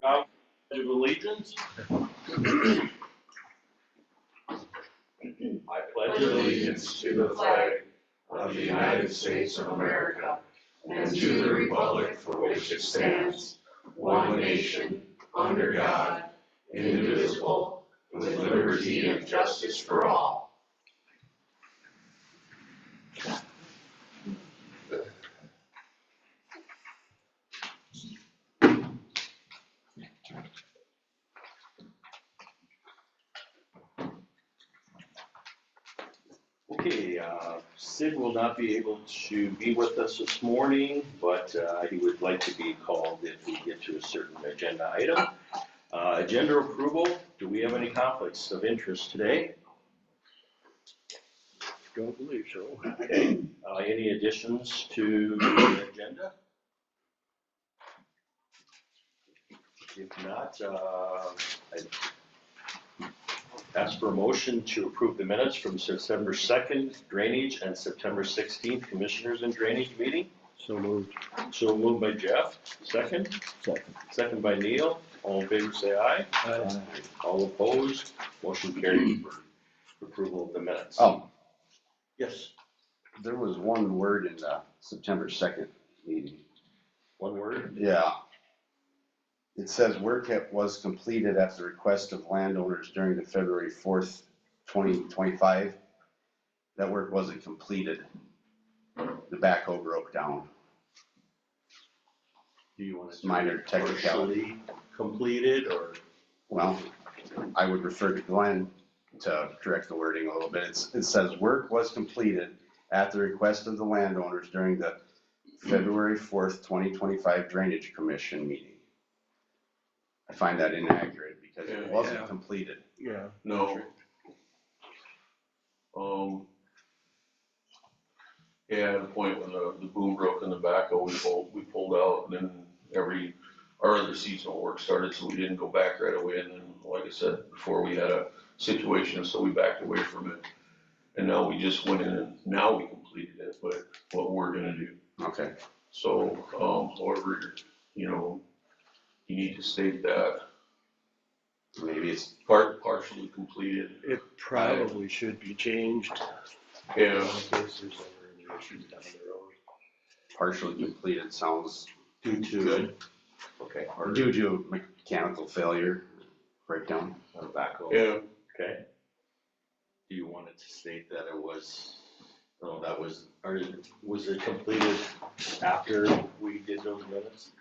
Pledge of allegiance. I pledge allegiance to the flag of the United States of America and to the republic for which it stands, one nation, under God, indivisible, with liberty and justice for all. Okay, Sid will not be able to be with us this morning, but he would like to be called if we get to a certain agenda item. Agenda approval, do we have any conflicts of interest today? Don't believe so. Okay, any additions to the agenda? If not, I ask for a motion to approve the minutes from September 2nd Drainage and September 16th Commissioners and Drainage meeting. So moved. So moved by Jeff, second. Second. Second by Neil. All in favor say aye. Aye. All opposed, motion carried for approval of the minutes. Oh, Yes, there was one word in the September 2nd meeting. one word. Yeah. It says work was completed at the request of landowners during the February 4th, 2025. That work wasn't completed. The backhoe broke down. Do you want It's to minor technicality. partially completed or? Well, I would refer to Glenn to correct the wording a little bit. It says work was completed at the request of the landowners during the February 4th, 2025 Drainage Commission meeting. I find that inaccurate because it wasn't Yeah. completed. Yeah. No. Yeah, at the point when the boom broke in the backhoe, we pulled out, and then our other seasonal work started, so we didn't go back right away. And then, like I said before, we had a situation, so we backed away from it. And now we just went in and now we completed it, but what we're gonna do. Okay. So, however, you need to state that Maybe it's, partially completed. It probably should be changed. Yeah, In case there's ever any issues down the road. partially completed sounds Due to. Good. Okay. due to mechanical failure, breakdown. On the backhoe. yeah. Okay. Do you want it to state that it was, no, that was, or was it completed after we did those minutes?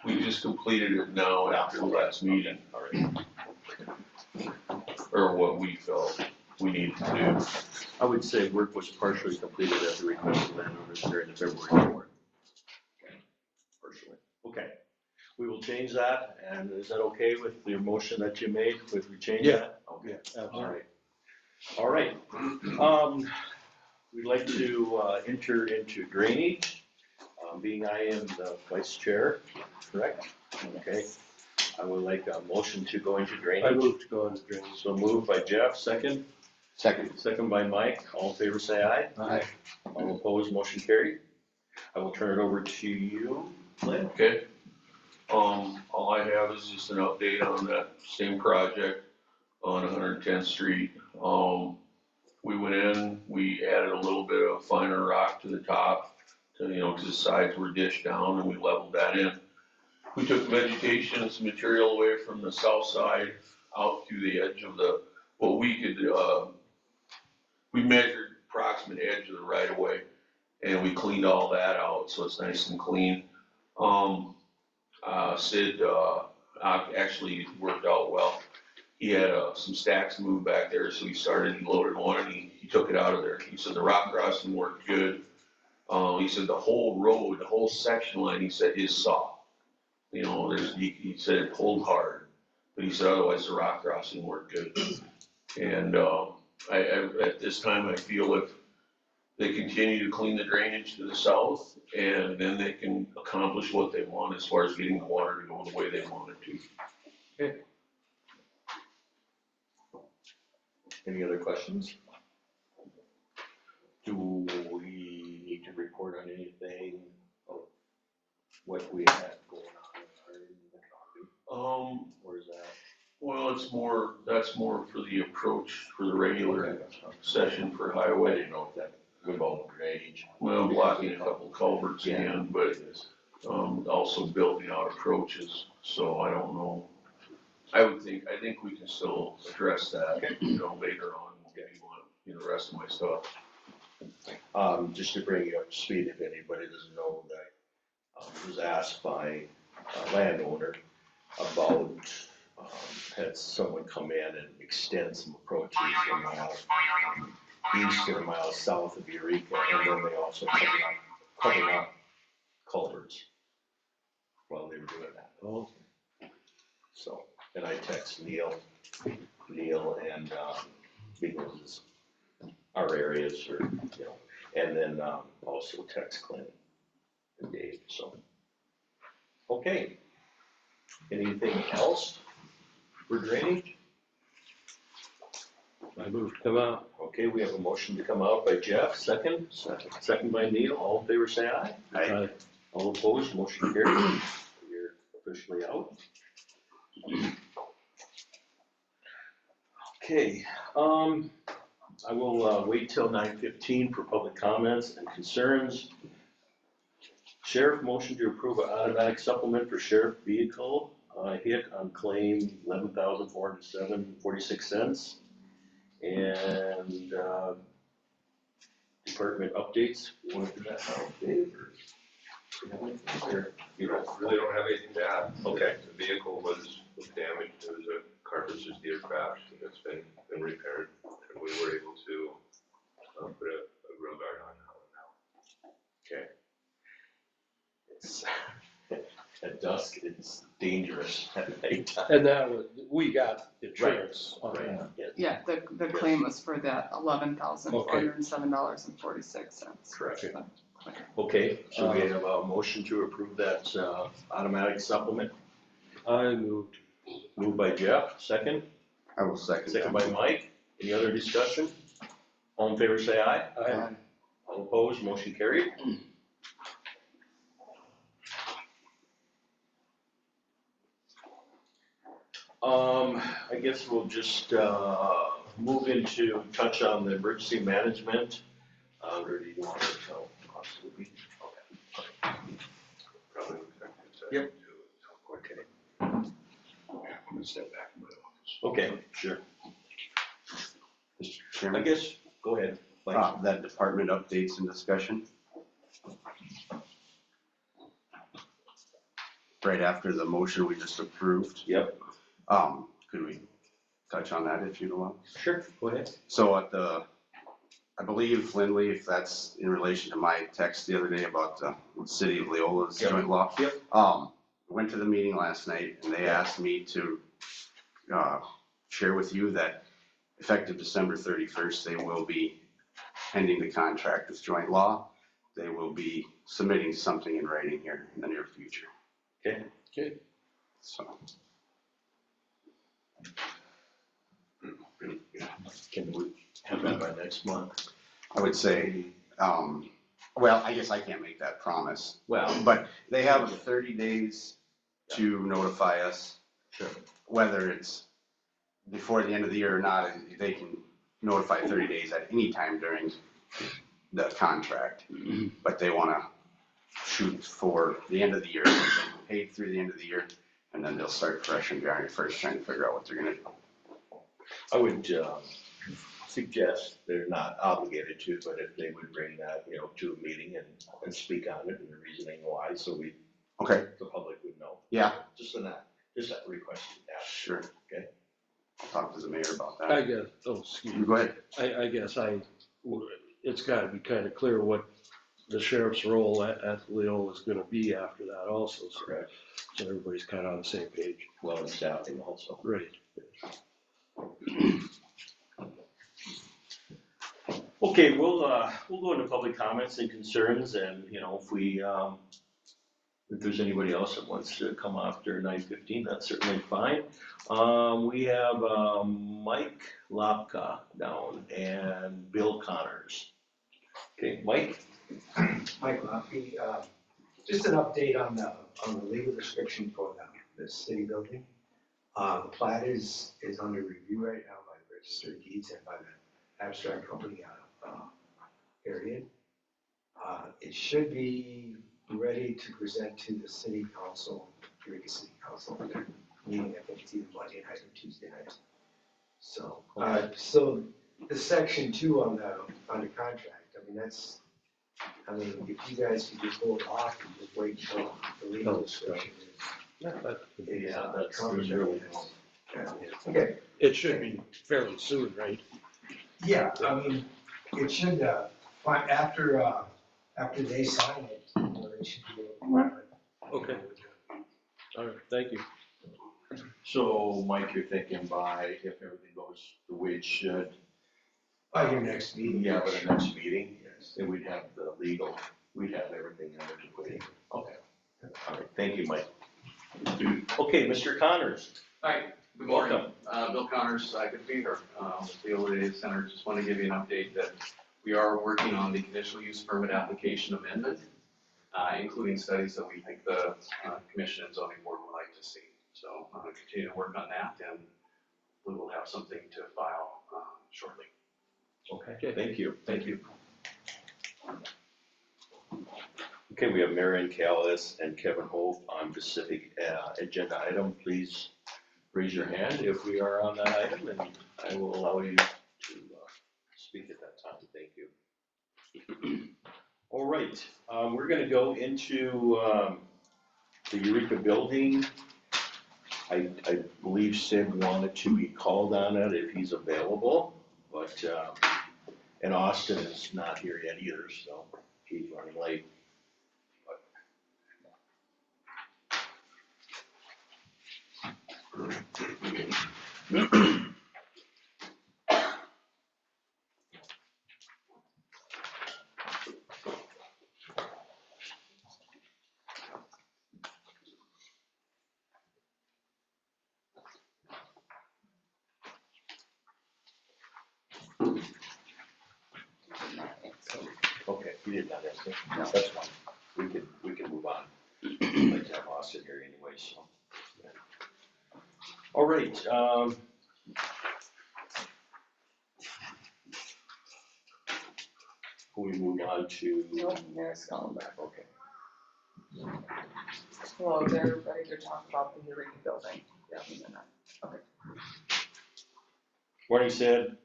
We just completed it now after the last meeting, All right. or what we felt we needed to do. I would say work was partially completed at the request of landowners during the February 4th. Partially. Okay. We will change that, and is that okay with your motion that you made, if we change Yeah. that? Okay. Yeah, All right. We'd like to enter into drainage, being I am the vice chair, correct? Okay. I would like a motion to go into I drainage. moved to go into drainage. So moved by Jeff, second. Second. Second by Mike. All in favor say aye. Aye. All opposed, motion carried. I will turn it over to you, Lynn. Okay. All I have is just an update on that same project on 110th Street. We went in, we added a little bit of finer rock to the top to, cause the sides were dished down, and we leveled that in. We took vegetation and some material away from the south side out through the edge of what we could, we measured approximate edge of the right of way, and we cleaned all that out, so it's nice and clean. Sid, actually worked out well. He had, some stacks moved back there, so he loaded one, and he took it out of there. He said the rock crossing worked good. He said the whole road, the whole section line, he said is soft. He said it pulled hard, but he said otherwise the rock crossing worked good. And, at this time, I feel if they continue to clean the drainage to the south, and then they can accomplish what they want as far as getting the water to go the way they want it to. Any other questions? Do we need to report on anything of what we have going on in the Or is that? Well, that's more for the approach for the regular session for highway. I didn't know if that would involve drainage. Well, blocking a couple culverts Yeah. again, but, also building out approaches, so I don't know. I think we can still address that, later on, if you want, the rest of my stuff. Just to bring you up to speed, if anybody doesn't know, that was asked by a landowner about, had someone come in and extend some approaches a mile east and a mile south of Eureka, and then they also covered up culverts while they were doing that. Oh. So, and I text Neil and, because our areas are, and then, also text Clint and Dave, so. Okay. Anything else for drainage? I moved to come out. Okay, we have a motion to come out by Jeff, second. Second by Neil, all in favor say aye. Aye. All opposed, motion carried. You're officially out. Okay, I will, wait till 9:15 for public comments and concerns. Sheriff motion to approve an automatic supplement for sheriff vehicle, hit on claim 11,407.46. And, department updates, you wanna do that now, Dave, or? You don't, Really don't have anything to add. Okay. The vehicle was damaged, it was a cartridge's deer crash, and it's been repaired, and we were able to put a grill guard on that one now. Okay. It's, at dusk, it's dangerous at nighttime. And that was, we got insurance on Right, that. yeah, Yeah, the claim was for that $11,407.46. correct. Okay, so we have a motion to approve that, automatic supplement, I moved. moved by Jeff, second, I will second second that. by Mike. Any other discussion? All in favor say aye. All opposed, motion carried. I guess we'll just, move into, touch on the emergency management. Or do you want to tell possibly? Probably executive session Yep. too. Okay. I'm gonna step back in my office. Okay, sure. Mr. I Chairman, guess, go ahead. Mike. that department updates and discussion. Right after the motion we just approved, Yep, could we touch on that if you don't want? sure, go ahead. So at I believe Lindley, if that's in relation to my text the other day about the city of Leola's Yep. joint law. Yep. Went to the meeting last night and they asked me to, share with you that effective December 31st, they will be ending the contract with joint law. They will be submitting something in writing here in the near future, Okay. so. Can we have that by next month? I would say, well, I guess I can't make that promise, Well, but they have 30 days to notify us, sure. whether it's before the end of the year or not, and they can notify 30 days at any time during the contract. But they wanna shoot for the end of the year, so they get paid through the end of the year, and then they'll start fresh on January 1st, trying to figure out what they're gonna do. I would, suggest they're not obligated to, but if they would bring that, to a meeting and speak on it and the reasoning why, so Okay, the public would know. yeah, Just that request. sure. Okay. I'll talk to the mayor about I that. guess, excuse You me, go ahead. I guess it's gotta be kinda clear what the sheriff's role at Leola is gonna be after that also, so. Correct. So everybody's kinda on the same page. Well, and staffing also. Right. Okay, we'll go into public comments and concerns, and, if there's anybody else that wants to come after 9:15, that's certainly fine. We have, Mike Lapka down and Bill Connors. Okay, Mike? Mike Loughy, just an update on the legal description for the city building. The plat is under review right now by the Register of Deeds and by the abstract company out of Arion. It should be ready to present to the city council, Eureka City Council, for their meeting. I think it's either Monday night or Tuesday night. So, so the section 2 on the contract, I mean, if you guys could just hold off and just wait until the legal discussion Yeah, That's covers really everything. Okay, it should be fairly soon, right? yeah, I mean, it should, after they sign it, it should be able to. Okay. All right, thank you. So, Mike, you're thinking by, if everything goes the way it should, By your next meeting. yeah, by the next meeting, Yes. then we'd have the legal, we'd have everything in there to put in. Okay. All right, thank you, Mike. Okay, Mr. Connors, Hi, good morning. welcome. Bill Connors, good to be here. With the Old Days Center, just want to give you an update that we are working on the conditional use permit application amendment, including studies that we think the commission and zoning board would like to see. So I'm going to continue to work on that, and we will have something to file shortly. Okay, thank you. Thank you. Okay, we have Marion Callis and Kevin Holt on specific agenda item. Please raise your hand if we are on that item, and I will allow you to speak at that time. Thank you. All right, we're gonna go into the Eureka building. I believe Sid wanted to be called on it if he's available, but, and Austin is not here yet either, so he's running late. Okay, you did not answer. No. That's fine. We can move on. I'd like to have Austin here anyway, so. Yeah. All right, can we move on to? Nope, Mayor's calling back. Okay. Well, they're ready to talk about the Eureka building. Yeah, in a minute. Okay. Morning, Sid.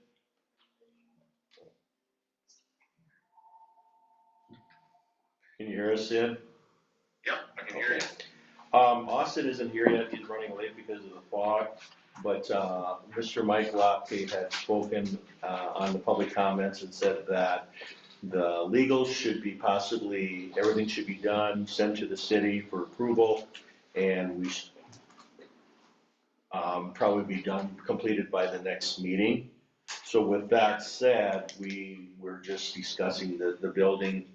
Can you hear us, Sid? Yeah, I can hear you. Austin isn't here yet, he's running late because of the fog, but, Mr. Mike Lopke had spoken, on the public comments and said that the legals should be possibly, everything should be done, sent to the city for approval, and we should, probably be done, completed by the next meeting. So with that said, we were just discussing the building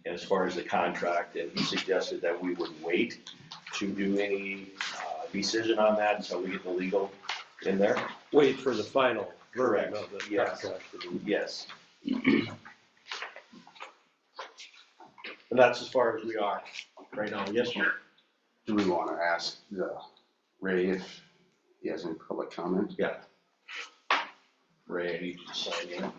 as far as the contract, and he suggested that we would wait to do any decision on that until we get the legal in there. Wait for the final version Correct. of the Yes. contract. Yes. And that's as far as we are right now. Yes, sir. Do we want to ask Ray if he has any public comment? Ray, I need you to sign in.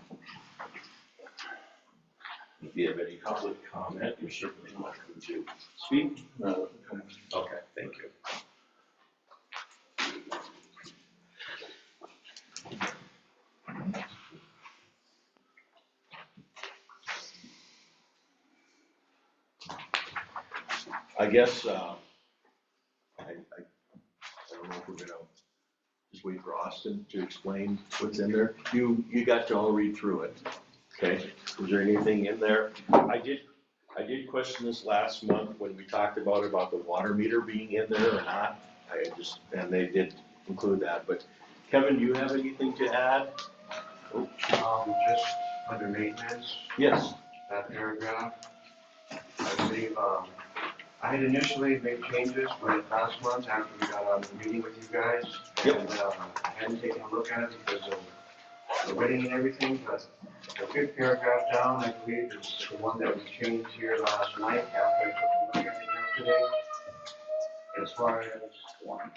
If you have any public comment, you're certainly welcome to speak. Okay, thank you. I guess, I don't know if we're gonna just wait for Austin to explain what's in there. You got to all read through it, okay? Is there anything in there? I did question this last month when we talked about the water meter being in there or not. And they did include that, but Kevin, do you have anything to add? Just under maintenance, Yes. that paragraph, I believe, I had initially made changes last month after we got out of the meeting with you guys. Yep. And, I hadn't taken a look at it because of the wedding and everything, but the fifth paragraph down, I believe, is the one that we changed here last night after I took a look at it yesterday. As far as one.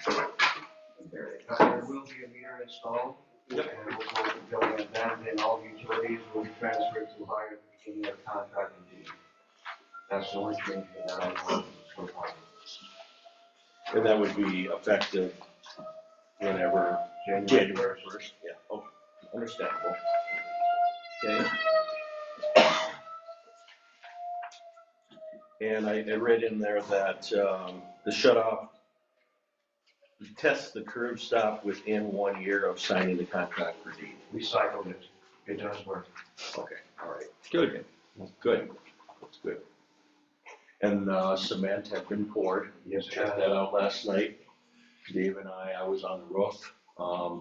Very There will be a meter installed. Yep. And we'll go to the building, and then all utilities will be transferred to higher in their contract indeed. That's the only change in that I want to go on. And that would be effective whenever, January first, yeah, okay, understandable. Okay. And I read in there that, the shut off, test the curb stop within 1 year of signing the contract for deed. We cycled it. It does work. Okay, all right, good, good, that's good. And, cement had been poured. Yes, Checked that out last night. Dave and I was on the roof,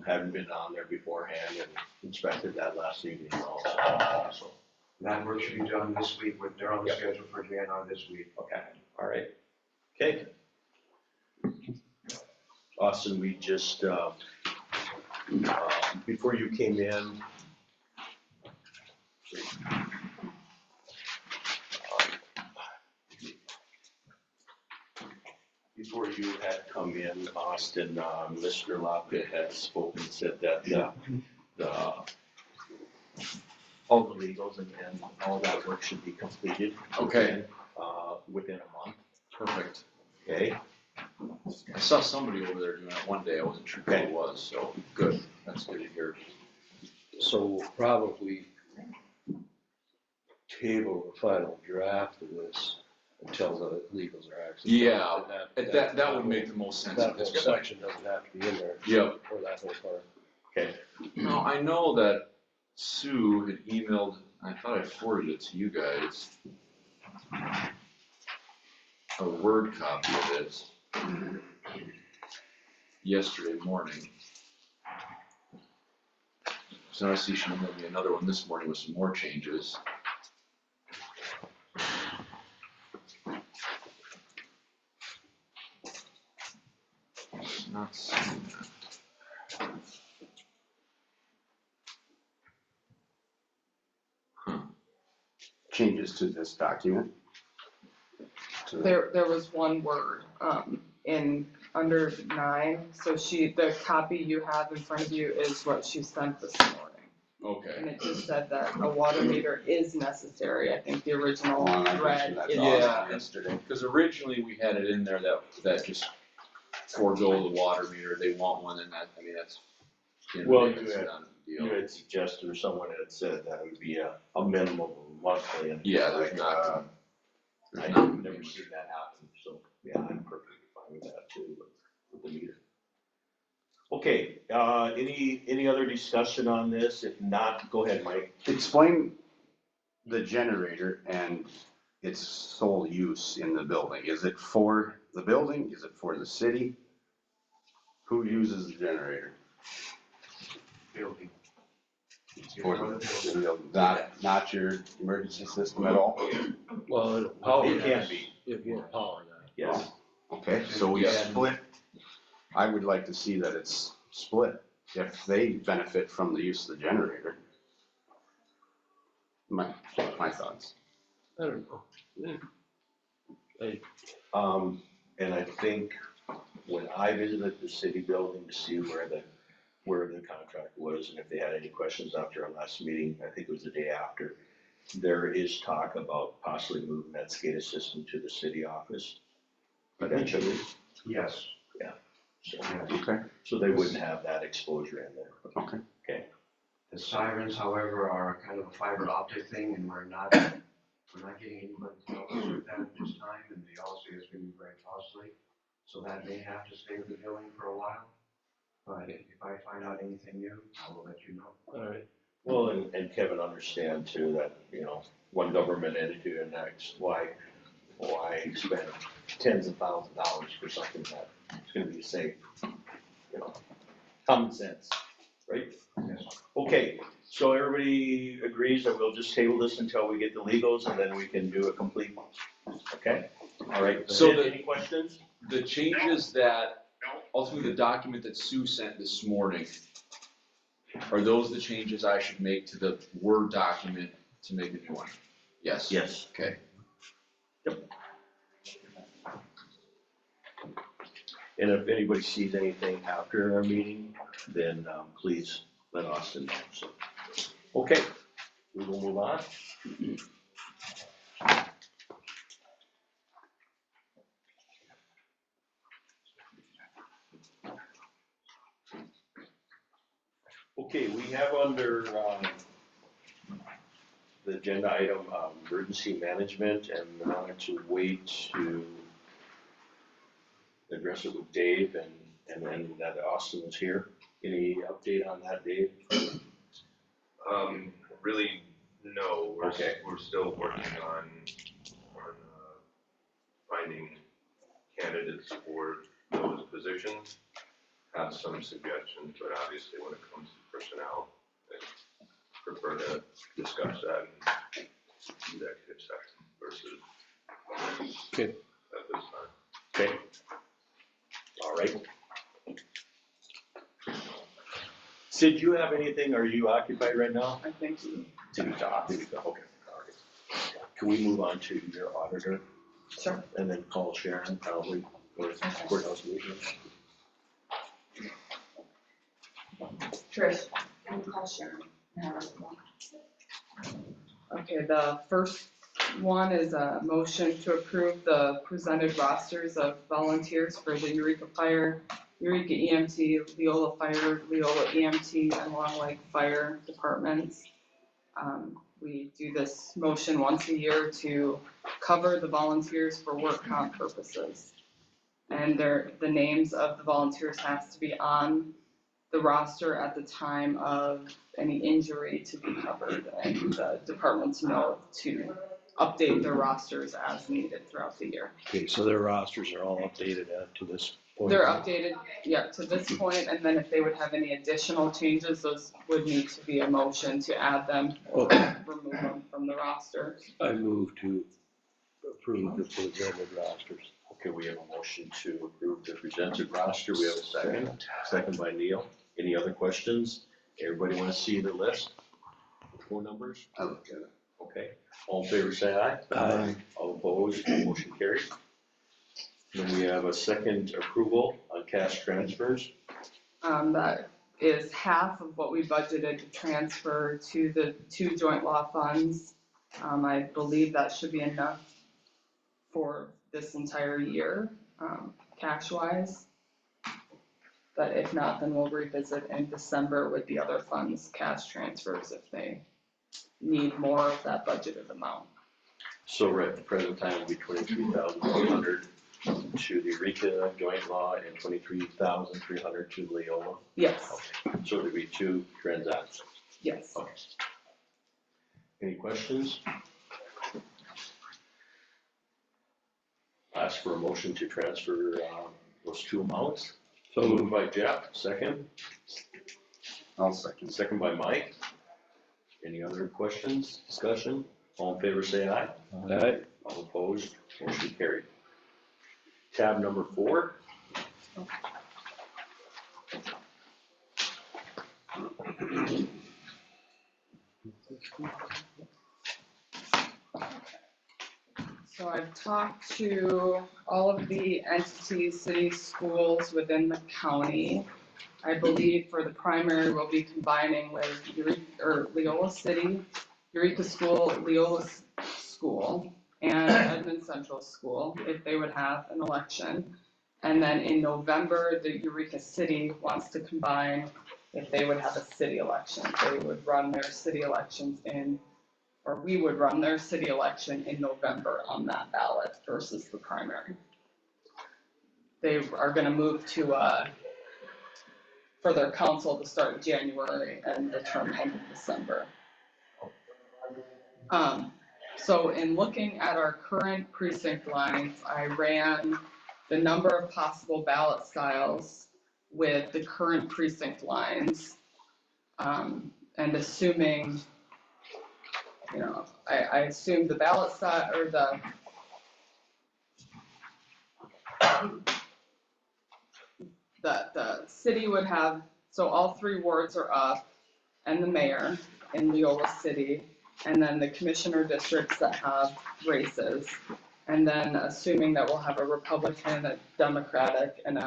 hadn't been on there beforehand and inspected that last evening also, so. That work should be done this week, with they're on the schedule for Jan this week. Okay, all right. Okay. Austin, we just, before you came in, before you had come in, Austin, Mr. Lapka had spoken, said that all the legals and all that work should be completed. Okay. Within a month. Perfect. Okay. I saw somebody over there doing it one day, I wasn't sure who it was, so good, that's good to hear. So we'll probably table the final draft of this until the legals are actually. Yeah, And that would make the most sense That at this whole point. section doesn't have to be in there. Yep. Or that whole part. Okay. Now, I know that Sue had emailed, I thought I forwarded it to you guys, a Word copy of this yesterday morning. So now I see she emailed me another one this morning with some more changes. Not seeing that. Changes to this document. There was one word, in under 9, so the copy you have in front of you is what she sent this morning. Okay. And it just said that a water meter is necessary, I think the original read is. Yeah. Yesterday. Because originally we had it in there that just forego the water meter, they want one, and that, I mean, that's. Well, that's not a big You deal. had suggested, or someone had said that it would be a minimum of monthly, and. Yeah, there's not. I've never seen that happen, so, yeah, I'm perfectly fine with that too, with the meter. Okay, any other discussion on this? If not, go ahead, Mike. Explain the generator and its sole use in the building. Is it for the building? Is it for the city? Who uses the generator? Building. For the building, not your emergency system at all? Well, power. It can be. It can power that. Yes. Okay, so we Yeah. split. I would like to see that it's split, if they benefit from the use of the generator. My thoughts. I don't know. And I think when I visited the city building to see where the contract was, and if they had any questions after our last meeting, I think it was the day after, there is talk about possibly moving that SCADA system to the city office, eventually. Yes. So, Okay. so they wouldn't have that exposure in there. Okay. Okay. The sirens, however, are kind of a fiber optic thing, and we're not getting anyone to help us with that at this time, and they also is going to be very costly. So that may have to stay with the building for a while. But if I find out anything new, I will let you know. All right. Well, and Kevin understand too that, one government entity to the next, why spend tens of thousands of dollars for something that is gonna be safe? Common sense, right? Yes. Okay, so everybody agrees that we'll just table this until we get the legals and then we can do a complete, okay? All right, So any questions? The changes that, ultimately the document that Sue sent this morning, are those the changes I should make to the Word document to make a new one? Yes? Yes. Okay. And if anybody sees anything after our meeting, then, please let Austin know, so. Okay, we will move on. Okay, we have under, the agenda item, emergency management, and we wanted to wait to address it with Dave, and then that Austin was here. Any update on that, Dave? Really, no, Okay. we're still working on finding candidates for those positions. Have some suggestions, but obviously when it comes to personnel, I prefer to discuss that in executive session versus Okay. at this time. Okay. All right. Sid, you have anything, are you occupied right now? I think you, Okay, all right. Can we move on to your auditor sure. and then call Sharon probably, or courthouse meeting? Trish, can you call Sharon? Okay, the first one is a motion to approve the presented rosters of volunteers for the Eureka Fire, Eureka EMT, Leola Fire, Leola EMT, and Long Lake Fire departments. We do this motion once a year to cover the volunteers for work comp purposes. And the names of the volunteers has to be on the roster at the time of any injury to be covered, and the departments know to update their rosters as needed throughout the year. Okay, so their rosters are all updated to this point? They're updated, yeah, to this point, and then if they would have any additional changes, those would need to be a motion to add them or Okay. remove them from the roster. I move to approve the presented rosters. Okay, we have a motion to approve the presented roster. We have a second. Second by Neil. Any other questions? Everybody want to see the list? Phone numbers? I looked at it. Okay. All in favor, say aye. Aye. All opposed, motion carries. Then we have a second approval on cash transfers. That is half of what we budgeted to transfer to the two joint law funds. I believe that should be enough for this entire year, cash-wise. But if not, then we'll revisit in December with the other funds, cash transfers, if they need more of that budgeted amount. So right at the present time, it'll be 23,300 to the Eureka joint law and 23,300 to Leola. Yes, So there'll be two transactions. yes. Okay. Any questions? Ask for a motion to transfer those two amounts. So moved by Jeff, second. I'll second. Second by Mike. Any other questions, discussion? All in favor, say aye. Aye. All opposed, motion carried. Tab number 4. So I've talked to all of the entities, cities, schools within the county. I believe for the primary, we'll be combining with Leola City, Eureka School, Leola School, and Edmond Central School, if they would have an election. And then in November, the Eureka City wants to combine if they would have a city election. They would run their city elections or we would run their city election in November on that ballot versus the primary. They are gonna move to, for their council to start in January and the term end in December. So in looking at our current precinct lines, I ran the number of possible ballot styles with the current precinct lines. And assuming, I assume the ballot style or the city would have, so all 3 wards are up and the mayor in Leola City, and then the commissioner districts that have races. And then assuming that we'll have a Republican, a Democratic, and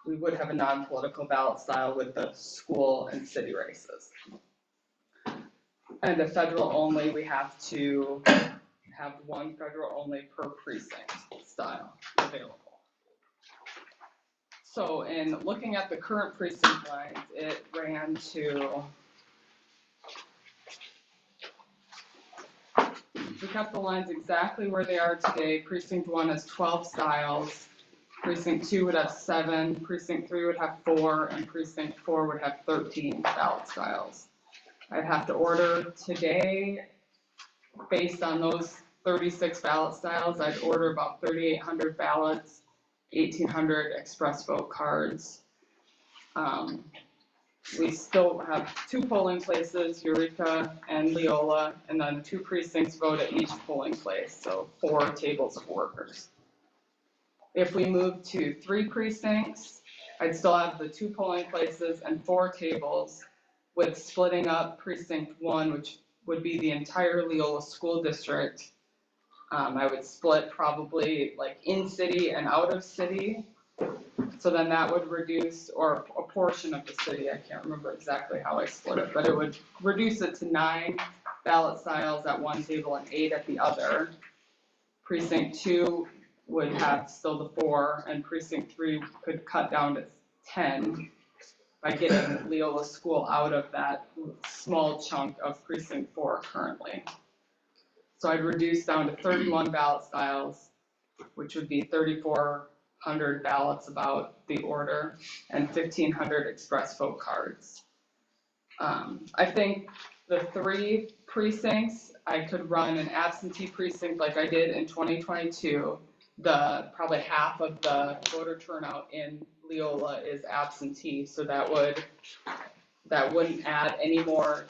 we would have a non-political ballot style with the school and city races. And the federal only, we have to have one federal only per precinct style available. So in looking at the current precinct lines, it ran to, we kept the lines exactly where they are today. Precinct 1 has 12 styles, Precinct 2 would have 7, Precinct 3 would have 4, and Precinct 4 would have 13 ballot styles. I'd have to order today, based on those 36 ballot styles, I'd order about 3,800 ballots, 1,800 express vote cards. We still have 2 polling places, Eureka and Leola, and then 2 precincts vote at each polling place, so 4 tables of workers. If we move to 3 precincts, I'd still have the 2 polling places and 4 tables, with splitting up precinct 1, which would be the entire Leola school district. I would split probably like in city and out of city. So then that would reduce, or a portion of the city, I can't remember exactly how I split it, but it would reduce it to 9 ballot styles at one table and 8 at the other. Precinct 2 would have still the 4, and precinct 3 could cut down to 10 by getting Leola School out of that small chunk of precinct 4 currently. So I'd reduce down to 31 ballot styles, which would be 3,400 ballots about the order, and 1,500 express vote cards. I think the 3 precincts, I could run an absentee precinct like I did in 2022. Probably half of the voter turnout in Leola is absentee, so that wouldn't add any more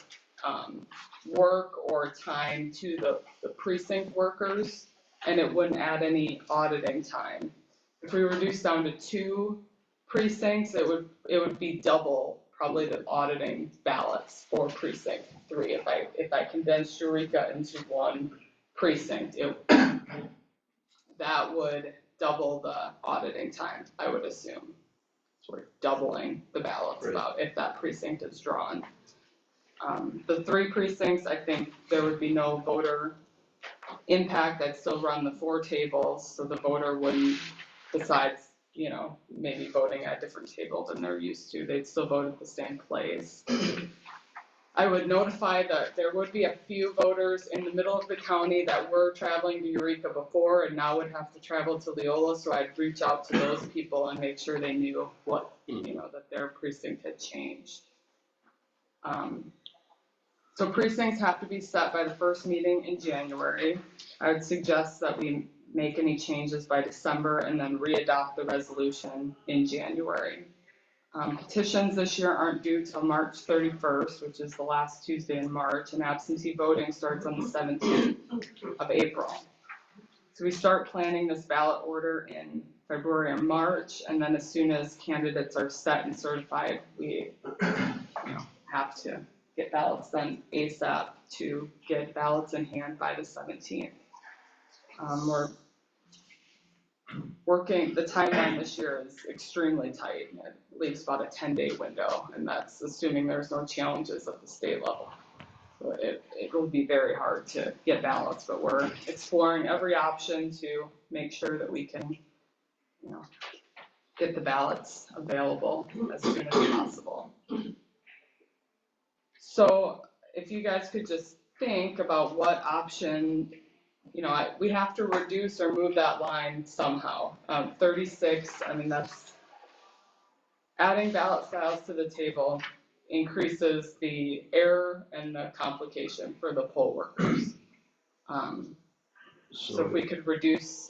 work or time to the precinct workers, and it wouldn't add any auditing time. If we reduce down to 2 precincts, it would be double probably the auditing ballots for precinct 3. If I condensed Eureka into 1 precinct, that would double the auditing time, I would assume. So we're doubling the ballots about if that precinct is drawn. The 3 precincts, I think there would be no voter impact. I'd still run the 4 tables, so the voter wouldn't, besides, maybe voting at a different table than they're used to, they'd still vote at the same place. I would notify that there would be a few voters in the middle of the county that were traveling to Eureka before and now would have to travel to Leola, so I'd reach out to those people and make sure they knew what, that their precinct had changed. So precincts have to be set by the first meeting in January. I would suggest that we make any changes by December and then re-adopt the resolution in January. Petitions this year aren't due till March 31st, which is the last Tuesday in March, and absentee voting starts on the 17th of April. So we start planning this ballot order in February or March, and then as soon as candidates are set and certified, we have to get ballots done ASAP to get ballots in hand by the 17th. We're working, the timeline this year is extremely tight. It leaves about a 10-day window, and that's assuming there's no challenges at the state level. So it will be very hard to get ballots, but we're exploring every option to make sure that we can, get the ballots available as soon as possible. So if you guys could just think about what option, we have to reduce or move that line somehow. 36, that's adding ballot styles to the table increases the error and the complication for the poll workers. So if we could reduce.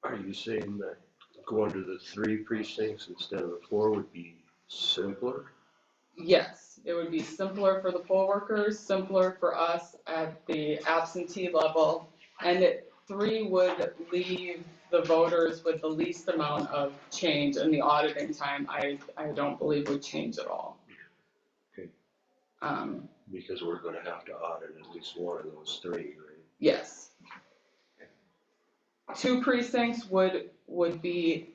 Are you saying that going to the 3 precincts instead of the 4 would be simpler? Yes, it would be simpler for the poll workers, simpler for us at the absentee level, and 3 would leave the voters with the least amount of change, and the auditing time I don't believe would change at all. Okay. Because we're gonna have to audit at least one of those 3, right? Yes. 2 precincts would leave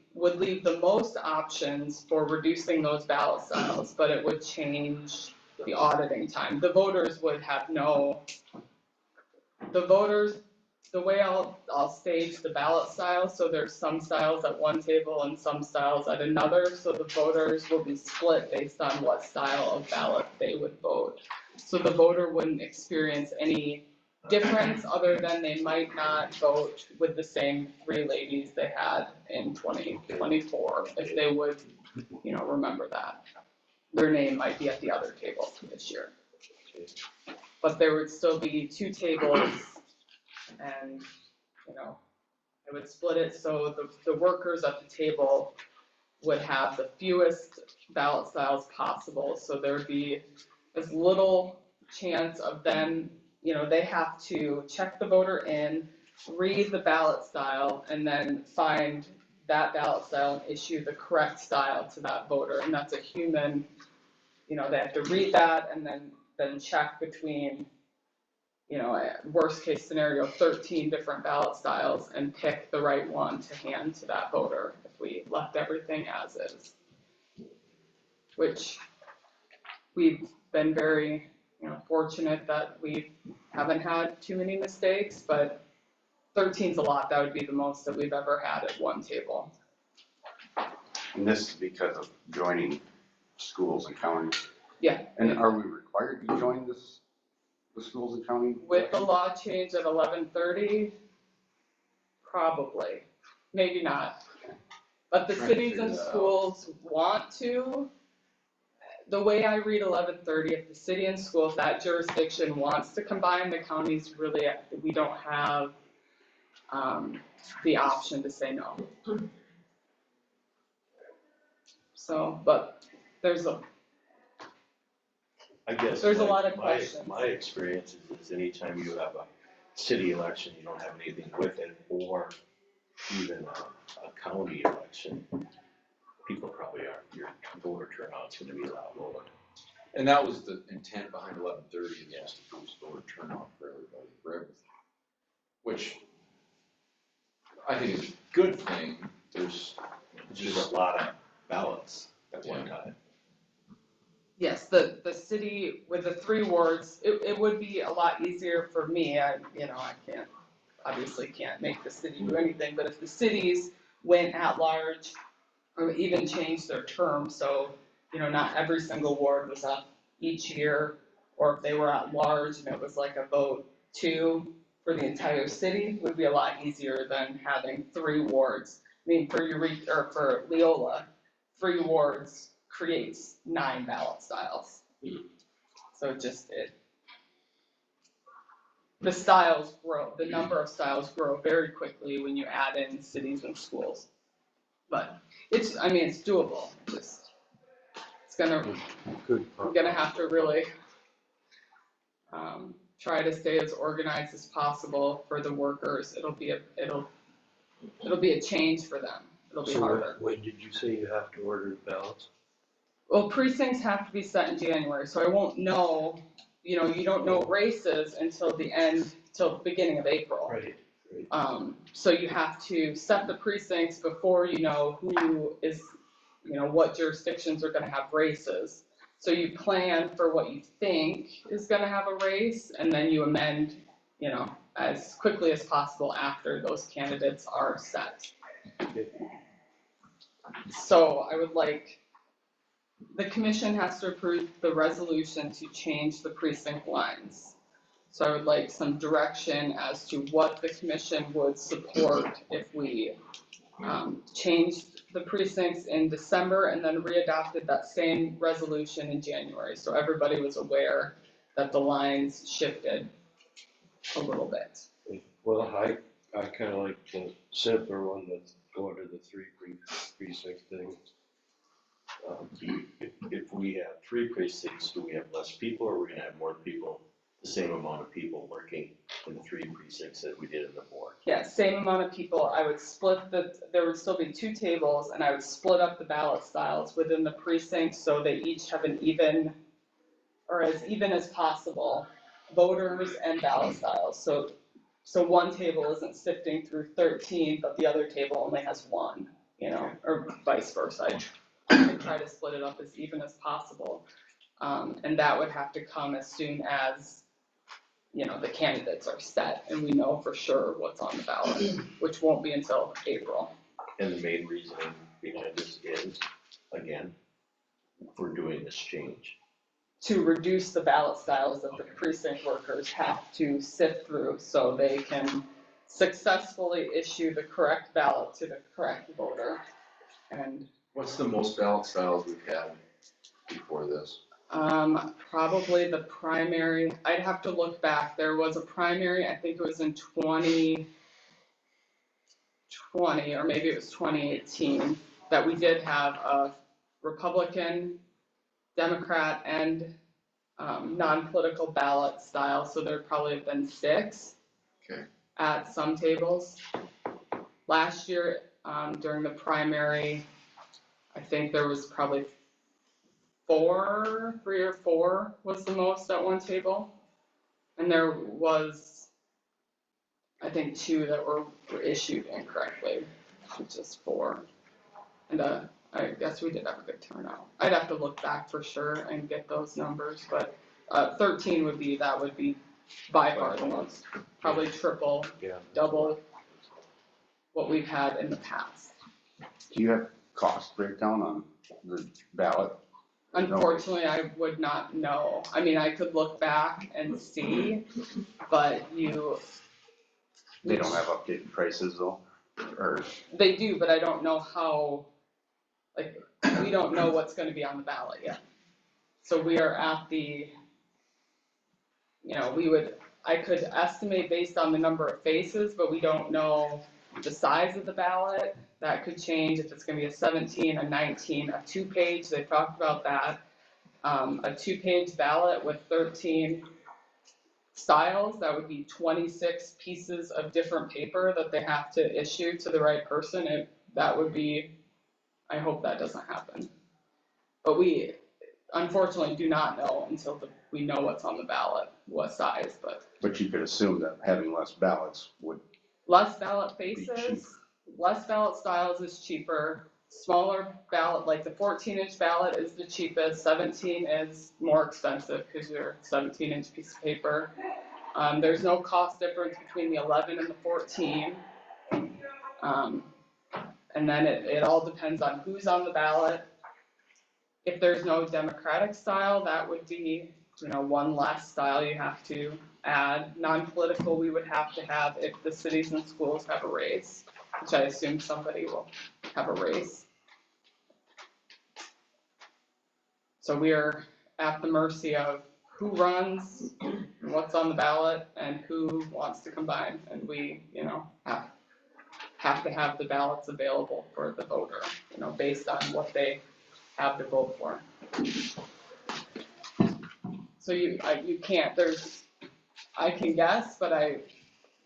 the most options for reducing those ballot styles, but it would change the auditing time. The voters, the way I'll stage the ballot styles, so there's some styles at one table and some styles at another, so the voters will be split based on what style of ballot they would vote. So the voter wouldn't experience any difference other than they might not vote with the same 3 ladies they had in 2024, if they would, remember that. Their name might be at the other table this year. But there would still be 2 tables and, I would split it so the workers at the table would have the fewest ballot styles possible, so there would be as little chance of them, they have to check the voter in, read the ballot style, and then find that ballot style and issue the correct style to that voter, and that's a human, they have to read that and then check between, worst case scenario, 13 different ballot styles and pick the right one to hand to that voter if we left everything as is. Which we've been very, fortunate that we haven't had too many mistakes, but 13's a lot. That would be the most that we've ever had at one table. And this is because of joining schools and counties. Yeah. And are we required to join the schools and county? With the law change at 11:30, probably, maybe not. But the cities and schools want to. The way I read 11:30, if the city and school, if that jurisdiction wants to combine, the counties really, we don't have the option to say no. So, but there's a lot of questions. My experience is anytime you have a city election, you don't have anything with it, or even a county election, people probably your voter turnout's gonna be a lot lower. And that was the intent behind 11:30, is just to boost voter turnout for everybody, for everything. Which I think is a good thing. There's Just a lot of ballots at one time. Yes, the city with the 3 wards, it would be a lot easier for me. I can't make the city do anything, but if the cities went at large or even changed their term, so, not every single ward was up each year, or if they were at large and it was like a vote 2 for the entire city, would be a lot easier than having 3 wards. I mean, for Leola, 3 wards creates 9 ballot styles. So the styles grow, the number of styles grow very quickly when you add in cities and schools. But it's doable, we're gonna have to really try to stay as organized as possible for the workers. It'll be a change for them. It'll be harder. When did you say you have to order the ballots? Well, precincts have to be set in January, so I won't know, you don't know races until the beginning of April. Right. So you have to set the precincts before you know who is, what jurisdictions are gonna have races. So you plan for what you think is gonna have a race, and then you amend, as quickly as possible after those candidates are set. So I would like, the commission has to approve the resolution to change the precinct lines. So I would like some direction as to what the commission would support if we changed the precincts in December and then readopted that same resolution in January. So everybody was aware that the lines shifted a little bit. Well, I kinda like the simpler one that's going to the 3 precinct thing. If we have 3 precincts, do we have less people, or are we gonna have more people, the same amount of people working in the 3 precincts that we did in the 4? Yeah, same amount of people. I would there would still be 2 tables, and I would split up the ballot styles within the precinct so they each have an even, or as even as possible, voters and ballot styles. So So one table isn't sifting through 13, but the other table only has one, or vice versa. I try to split it up as even as possible. And that would have to come as soon as, the candidates are set and we know for sure what's on the ballot, which won't be until April. And the main reasoning behind this is, again, we're doing this change. To reduce the ballot styles that the precinct workers have to sift through so they can successfully issue the correct ballot to the correct voter. And What's the most ballot styles we've had before this? probably the primary, I'd have to look back. There was a primary, I think it was in 2020, or maybe it was 2018, that we did have a Republican, Democrat, and non-political ballot style, so there'd probably have been 6 Okay. at some tables. Last year, during the primary, I think there was probably 3 or 4 was the most at one table. And there was, I think, 2 that were issued incorrectly, just 4. And I guess we did have a good turnout. I'd have to look back for sure and get those numbers, but 13 would be by far the most, probably triple, double what we've had in the past. Do you have cost breakdown on the ballot? Unfortunately, I would not know. I mean, I could look back and see, but They don't have updated prices though, or? They do, but I don't know how, we don't know what's gonna be on the ballot yet. So we are at the, I could estimate based on the number of faces, but we don't know the size of the ballot. That could change if it's gonna be a 17, a 19, a 2-page, they talked about that. A 2-page ballot with 13 styles, that would be 26 pieces of different paper that they have to issue to the right person. That would be, I hope that doesn't happen. But we unfortunately do not know until we know what's on the ballot, what size, But you could assume that having less ballots would. less ballot Be cheaper. faces, less ballot styles is cheaper. Smaller ballot, like the 14-inch ballot is the cheapest, 17 is more expensive because you're 17-inch piece of paper. There's no cost difference between the 11 and the 14. And then it all depends on who's on the ballot. If there's no Democratic style, that would be, one less style you have to add. Non-political, we would have to have if the cities and schools have a race, which I assume somebody will have a race. So we are at the mercy of who runs, what's on the ballot, and who wants to combine. And we, have to have the ballots available for the voter, based on what they have to vote for. So you can't, I can guess, but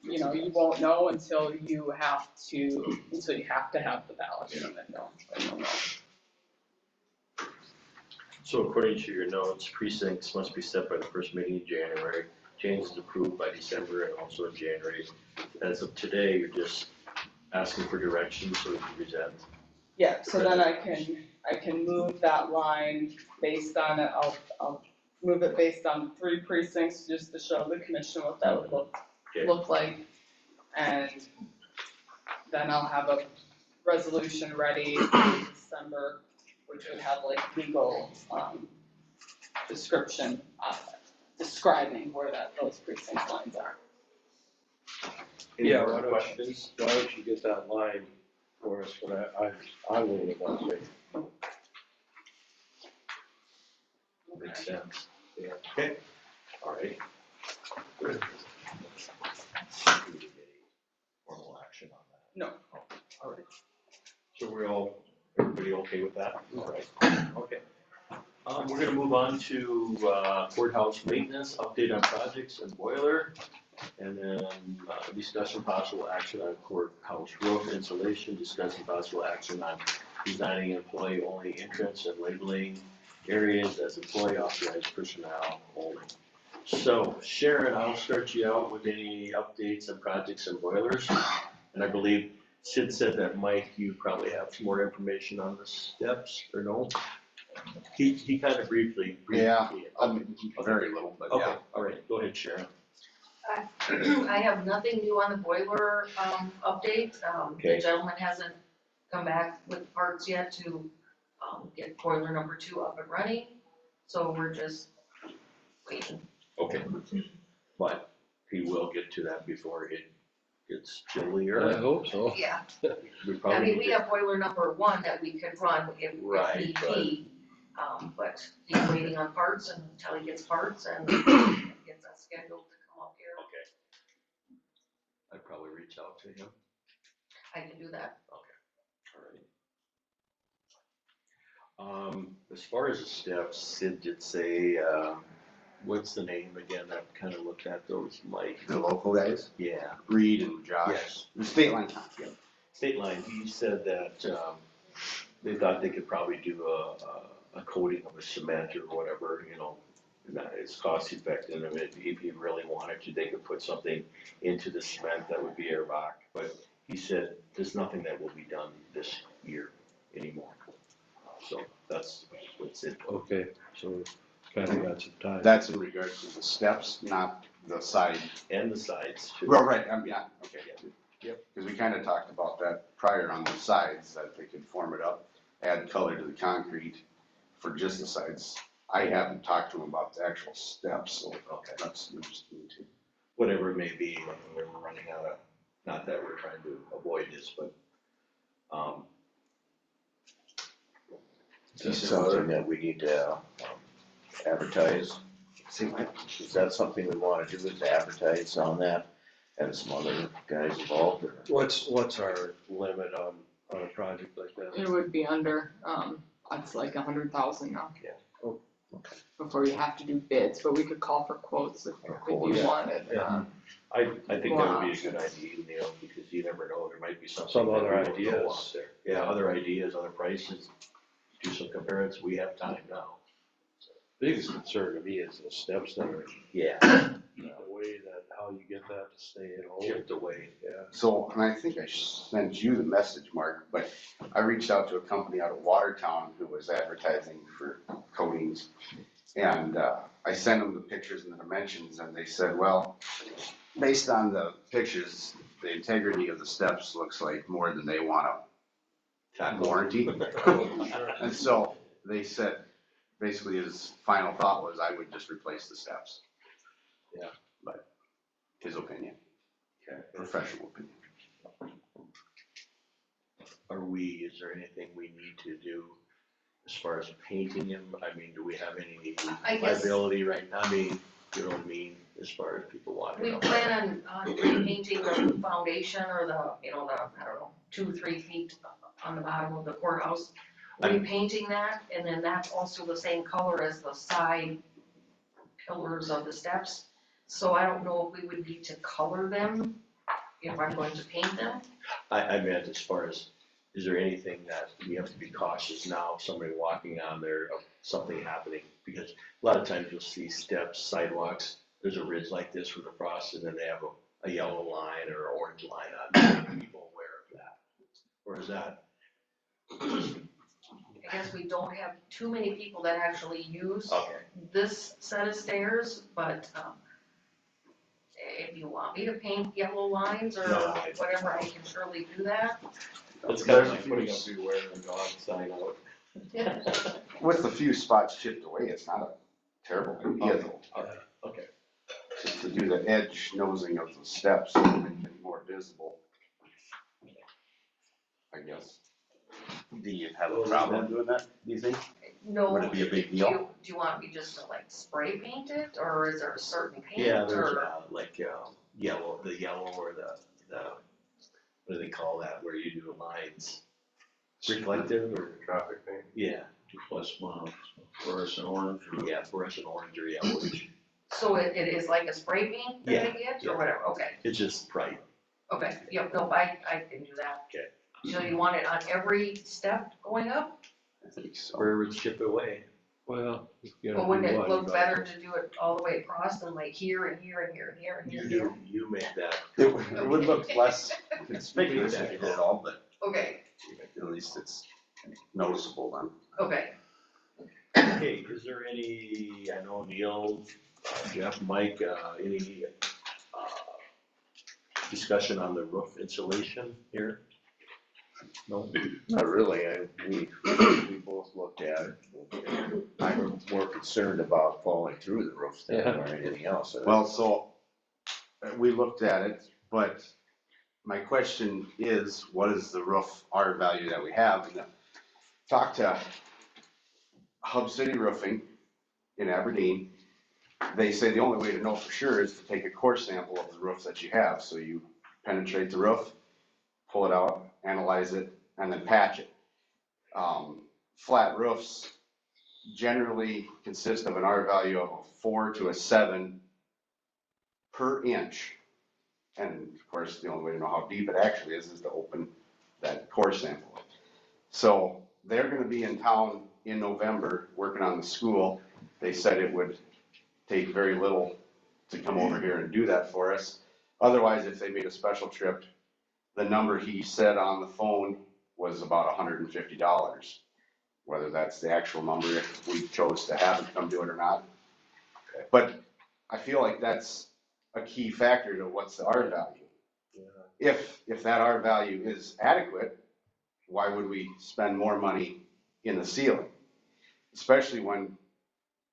you won't know until you have to have the ballot, and then you'll know. So according to your notes, precincts must be set by the first meeting in January, changes approved by December and also in January. As of today, you're just asking for direction so we can present. Yeah, so then I can move that line based on it, I'll move it based on 3 precincts, just to show the commission what that would look like. And then I'll have a resolution ready in December, which would have legal, description, describing where those precinct lines are. Any Yeah, more questions? why don't you get that line for us, but I will evaluate. Makes sense. Yeah. Okay, all right. Formal action on that? No. All right. So everybody okay with that? All right, okay. We're gonna move on to courthouse maintenance, update on projects and boiler. And then discussion possible action on courthouse roof insulation, discussion possible action on designing employee-only entrance and labeling areas as employee authorized personnel only. So Sharon, I'll start you out with any updates on projects and boilers. And I believe Sid said that, Mike, you probably have some more information on the steps, or no? He kind of briefly. Yeah, very little, but Okay, yeah. all right, go ahead, Sharon. I have nothing new on the boiler, update. Okay. The gentleman hasn't come back with parts yet to, get boiler number 2 up and running. So we're just waiting. Okay. But he will get to that before it gets I chillier. hope so. Yeah, We I probably mean, need we to- have boiler number 1 that we could run if Right, need but- be. But he's waiting on parts and until he gets parts and gets us scheduled to come up here. Okay. I'd probably reach out to him. I can do that. All right. As far as the steps, Sid did say, what's the name again? I've kind of looked at those, Mike. The local guys, Yeah, Reed and Josh, yes. the state line, yeah. State Line, he said that, they thought they could probably do a coating of a cement or whatever, you know, that is cost effective. And if you really wanted to, they could put something into the cement that would be a rock. But he said there's nothing that will be done this year anymore. So that's what's it. Okay, so kind of got some time. That's in regards to the steps, not the side. And the sides too. Well, right, yeah, okay, yeah. Yep. Because we kind of talked about that prior on the sides, that they could form it up, add color to the concrete for just the sides. I haven't talked to them about the actual steps, so Okay. that's interesting too. Whatever it may be, like we're running out of, not that we're trying to avoid this, but, Is this something that we need to advertise? See, what? Is that something we wanna do, is advertise on that, and some other guys involved, or? What's our limit on a project like that? It would be under, it's like 100,000 now. Yeah. Oh, okay. Before you have to do bids, but we could call for quotes if you Yeah. wanted. Yeah. I think that would be a Wow. good idea, Neil, because you never know, there might be something. Some that other we don't know ideas. out there. Yeah, other ideas, other prices, do some comparisons, we have time now. Biggest concern to me is the steps that are, Yeah. the way that, how you get that to stay in hold. Chipped away. Yeah. So, and I think I sent you the message, Mark, but I reached out to a company out of Watertown who was advertising for coatings. And, I sent them the pictures and the dimensions, and they said, well, based on the pictures, the integrity of the steps looks like more than they want a warranty. And so they said, basically his final thought was I would just replace the steps. Yeah. But his opinion, Okay. professional opinion. Is there anything we need to do as far as painting them? I mean, do we have any I guess- liability right now? I mean, you know what I mean, as far as people wanting We to know. plan on repainting the foundation or the, I don't know, 2-3 feet on the bottom of the courthouse. Repainting that, and then that's also the same color as the side pillars of the steps. So I don't know if we would need to color them if I'm going to paint them. I meant as far as, is there anything that we have to be cautious now, somebody walking on there, of something happening? Because a lot of times you'll see steps, sidewalks, there's a ridge like this with a frost, and then they have a yellow line or an orange line on it. Are people aware of that? Or is that? I guess we don't have too many people that actually use Okay. this set of stairs, but, if you want me to paint yellow lines or No, I- whatever, I can surely do that. It's kind of like putting up beware the dog sign out. With a few spots chipped away, it's not a terrible idea though. Okay. Just to do the edge nosing of the steps so they make it more visible. I guess. Do you have a problem doing that, do you think? No. Would it be a big Do deal? you want me just to like spray paint it, or is there a certain paint, Yeah, there's or? like yellow, the yellow or the, what do they call that, where you do the lines? Reflective or? Traffic thing. Yeah, Plus, fluorescent orange. yeah, fluorescent orange or yellowish. So it is like a spray paint that I Yeah, get, yeah. or whatever, okay, It's just bright. okay, yep, no, I can do that. Okay. So you want it on every step going up? I think so. Wherever it's chipped away. Well, you Well, know, wouldn't do it what, look you better gotta- to do it all the way across than like here and here and here and here and here and here? You make that. It would look less conspicuous if you did it all, but Okay, at least it's noticeable then. okay. Okay, is there any, I know Neil, Jeff, Mike, any, discussion on the roof insulation here? No? Not really, we both looked at it. I'm more concerned about falling through the roof than Yeah. or anything else. Well, so we looked at it, but my question is, what is the roof R value that we have? And talked to Hub City Roofing in Aberdeen. They say the only way to know for sure is to take a core sample of the roof that you have. So you penetrate the roof, pull it out, analyze it, and then patch it. Flat roofs generally consist of an R value of a 4 to a 7 per inch. And of course, the only way to know how deep it actually is to open that core sample. So they're gonna be in town in November, working on the school. They said it would take very little to come over here and do that for us. Otherwise, if they made a special trip, the number he said on the phone was about $150. Whether that's the actual number, if we chose to have him come do it or not. But I feel like that's a key factor to what's the R value. If that R value is adequate, why would we spend more money in the ceiling? Especially when,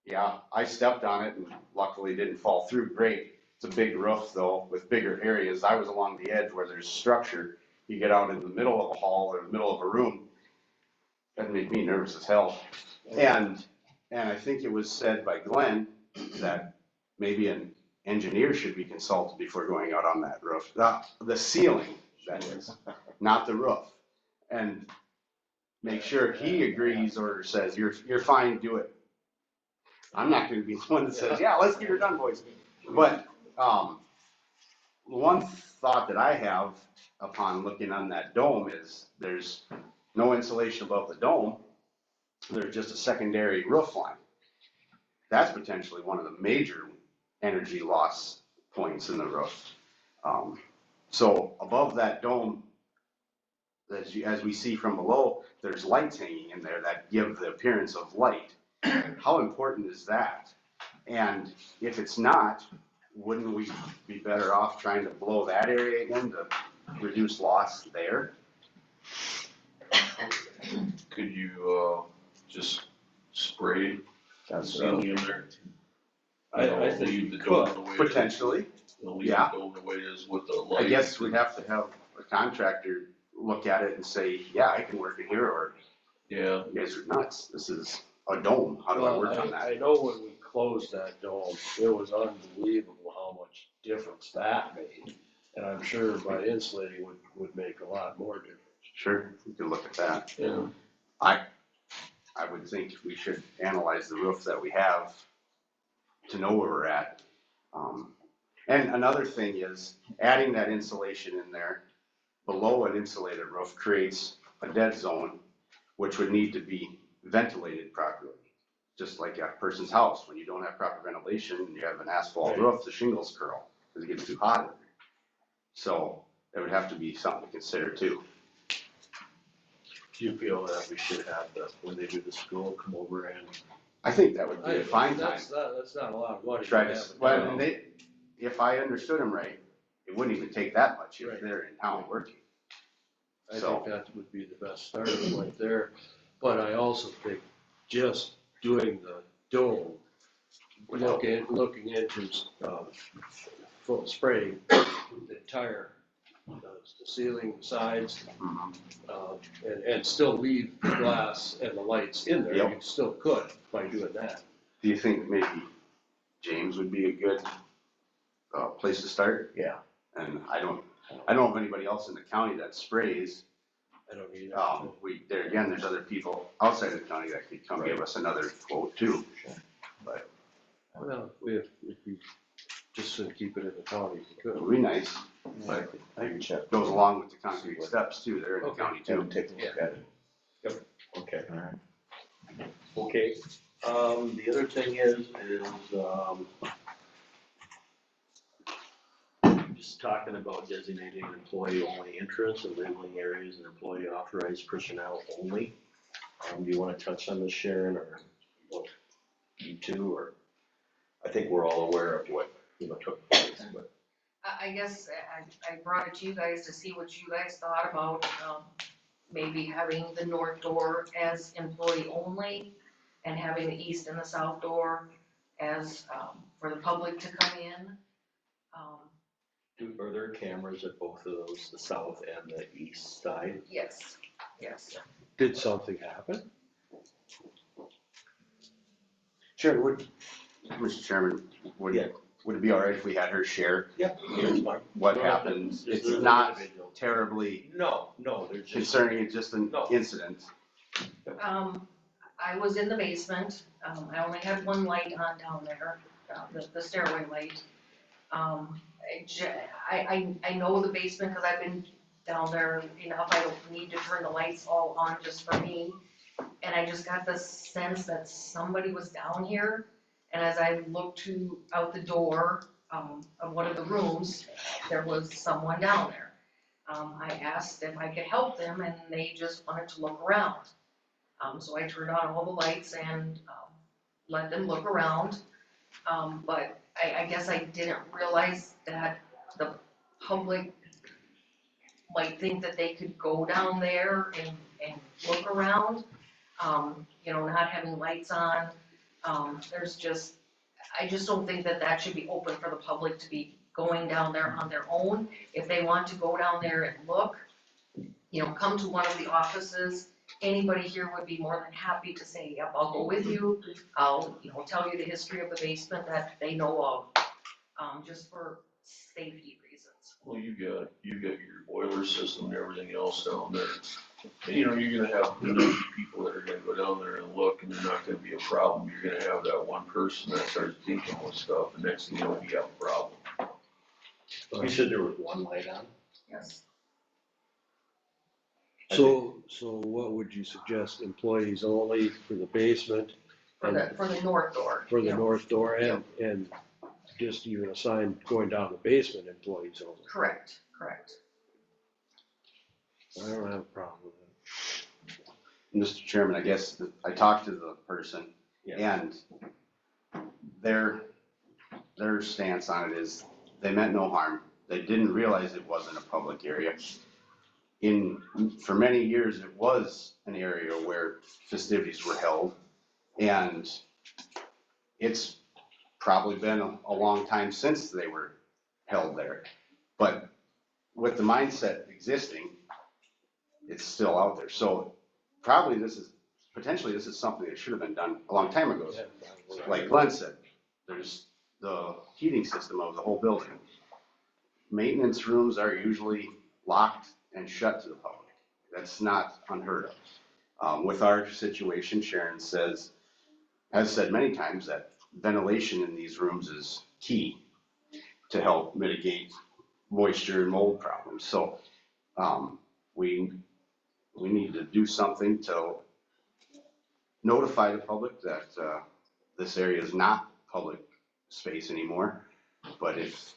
yeah, I stepped on it and luckily didn't fall through, great. It's a big roof though, with bigger areas. I was along the edge where there's structure. You get out in the middle of a hall or the middle of a room, that'd make me nervous as hell. And I think it was said by Glenn that maybe an engineer should be consulted before going out on that roof. The ceiling, that is, not the roof. And make sure he agrees or says, you're fine, do it. I'm not gonna be the one that says, yeah, let's get her done, boys. But, one thought that I have upon looking on that dome is there's no insulation above the dome. There's just a secondary roof line. That's potentially one of the major energy loss points in the roof. So above that dome, as we see from below, there's lights hanging in there that give the appearance of light. How important is that? And if it's not, wouldn't we be better off trying to blow that area in to reduce loss there? Could you, just spray That's ceiling in there? I think Leave you the dome could, the way it is. Potentially. Leave Yeah. the dome the way it is with the I lights. guess we'd have to have a contractor look at it and say, yeah, I can work in here, or Yeah, you guys are nuts. This is a dome. How do I well, work on that? I know when we closed that dome, it was unbelievable how much difference that made. And I'm sure by insulating would make a lot more difference. Sure, we could look at that. Yeah. I would think we should analyze the roof that we have to know where we're at. And another thing is adding that insulation in there below an insulated roof creates a dead zone, which would need to be ventilated properly. Just like a person's house, when you don't have proper ventilation and you have an asphalt roof, the shingles curl because it gets too hot in there. So that would have to be something to consider too. Do you feel that we should have when they do the school, come over and? I think that would be a fine time. That's not a lot of money. Try to to, have it well, done. and if I understood them right, it wouldn't even take that much if Right. they're in town working. I So- think that would be the best starting point there, but I also think just doing the dome, looking into, full spraying the entire, the ceiling, sides, and still leave the glass and the lights in there, Yep. you still could by doing that. Do you think maybe James would be a good, place to start? Yeah. And I don't know of anybody else in the county that sprays. I don't either. There's other people outside of the county that could come give us another quote too. But Well, if we just to keep it in the county, if we it could. would be nice, but I can check. goes along with the concrete steps too, they're in the Okay. county Have too. him take a look at it. Okay. All right. Okay, The other thing is, just talking about designating employee-only entrance and labeling areas and employee authorized personnel only. Do you wanna touch on this, Sharon, or what, you two, or? I think we're all aware of what, took place, but. I guess I brought it to you guys to see what you guys thought about, maybe having the north door as employee only and having the east and the south door as, for the public to come in. Are there cameras at both of those, the south and the east side? Yes, yes. Did something happen? Sure, Mr. Chairman, Yeah. would it be all right if we had her share Yep. Here's mine. what happened? It's not terribly No, there's just. concerning, it's just an No. incident. I was in the basement, I only had one light on down there, the stairway light. I know the basement because I've been down there enough, I don't need to turn the lights all on just for me. And I just got the sense that somebody was down here, and as I looked out the door, of one of the rooms, there was someone down there. I asked if I could help them, and they just wanted to look around. So I turned on all the lights and, let them look around. But I guess I didn't realize that the public might think that they could go down there and look around. Not having lights on, I just don't think that should be open for the public to be going down there on their own. If they want to go down there and look, come to one of the offices. Anybody here would be more than happy to say, yep, I'll go with you. I'll, tell you the history of the basement that they know of, just for safety reasons. Well, you got your boiler system and everything else down there. And, you're gonna have people that are gonna go down there and look, and they're not gonna be a problem. You're gonna have that one person that starts thinking with stuff, and next thing you know, you have a problem. You said there was one light on? Yes. So what would you suggest, employees only for the basement? For the north door. For the yeah. north door and just even assign going down the basement employees only? Correct. I don't have a problem with that. Mr. Chairman, I guess I talked to the person Yeah. and their stance on it is they meant no harm. They didn't realize it wasn't a public area. For many years, it was an area where festivities were held, and it's probably been a long time since they were held there. But with the mindset existing, it's still out there. So probably potentially this is something that should have been done a long time ago. Like Glenn said, there's the heating system of the whole building. Maintenance rooms are usually locked and shut to the public. That's not unheard of. With our situation, Sharon has said many times that ventilation in these rooms is key to help mitigate moisture and mold problems. So we need to do something to notify the public that this area is not public space anymore. But if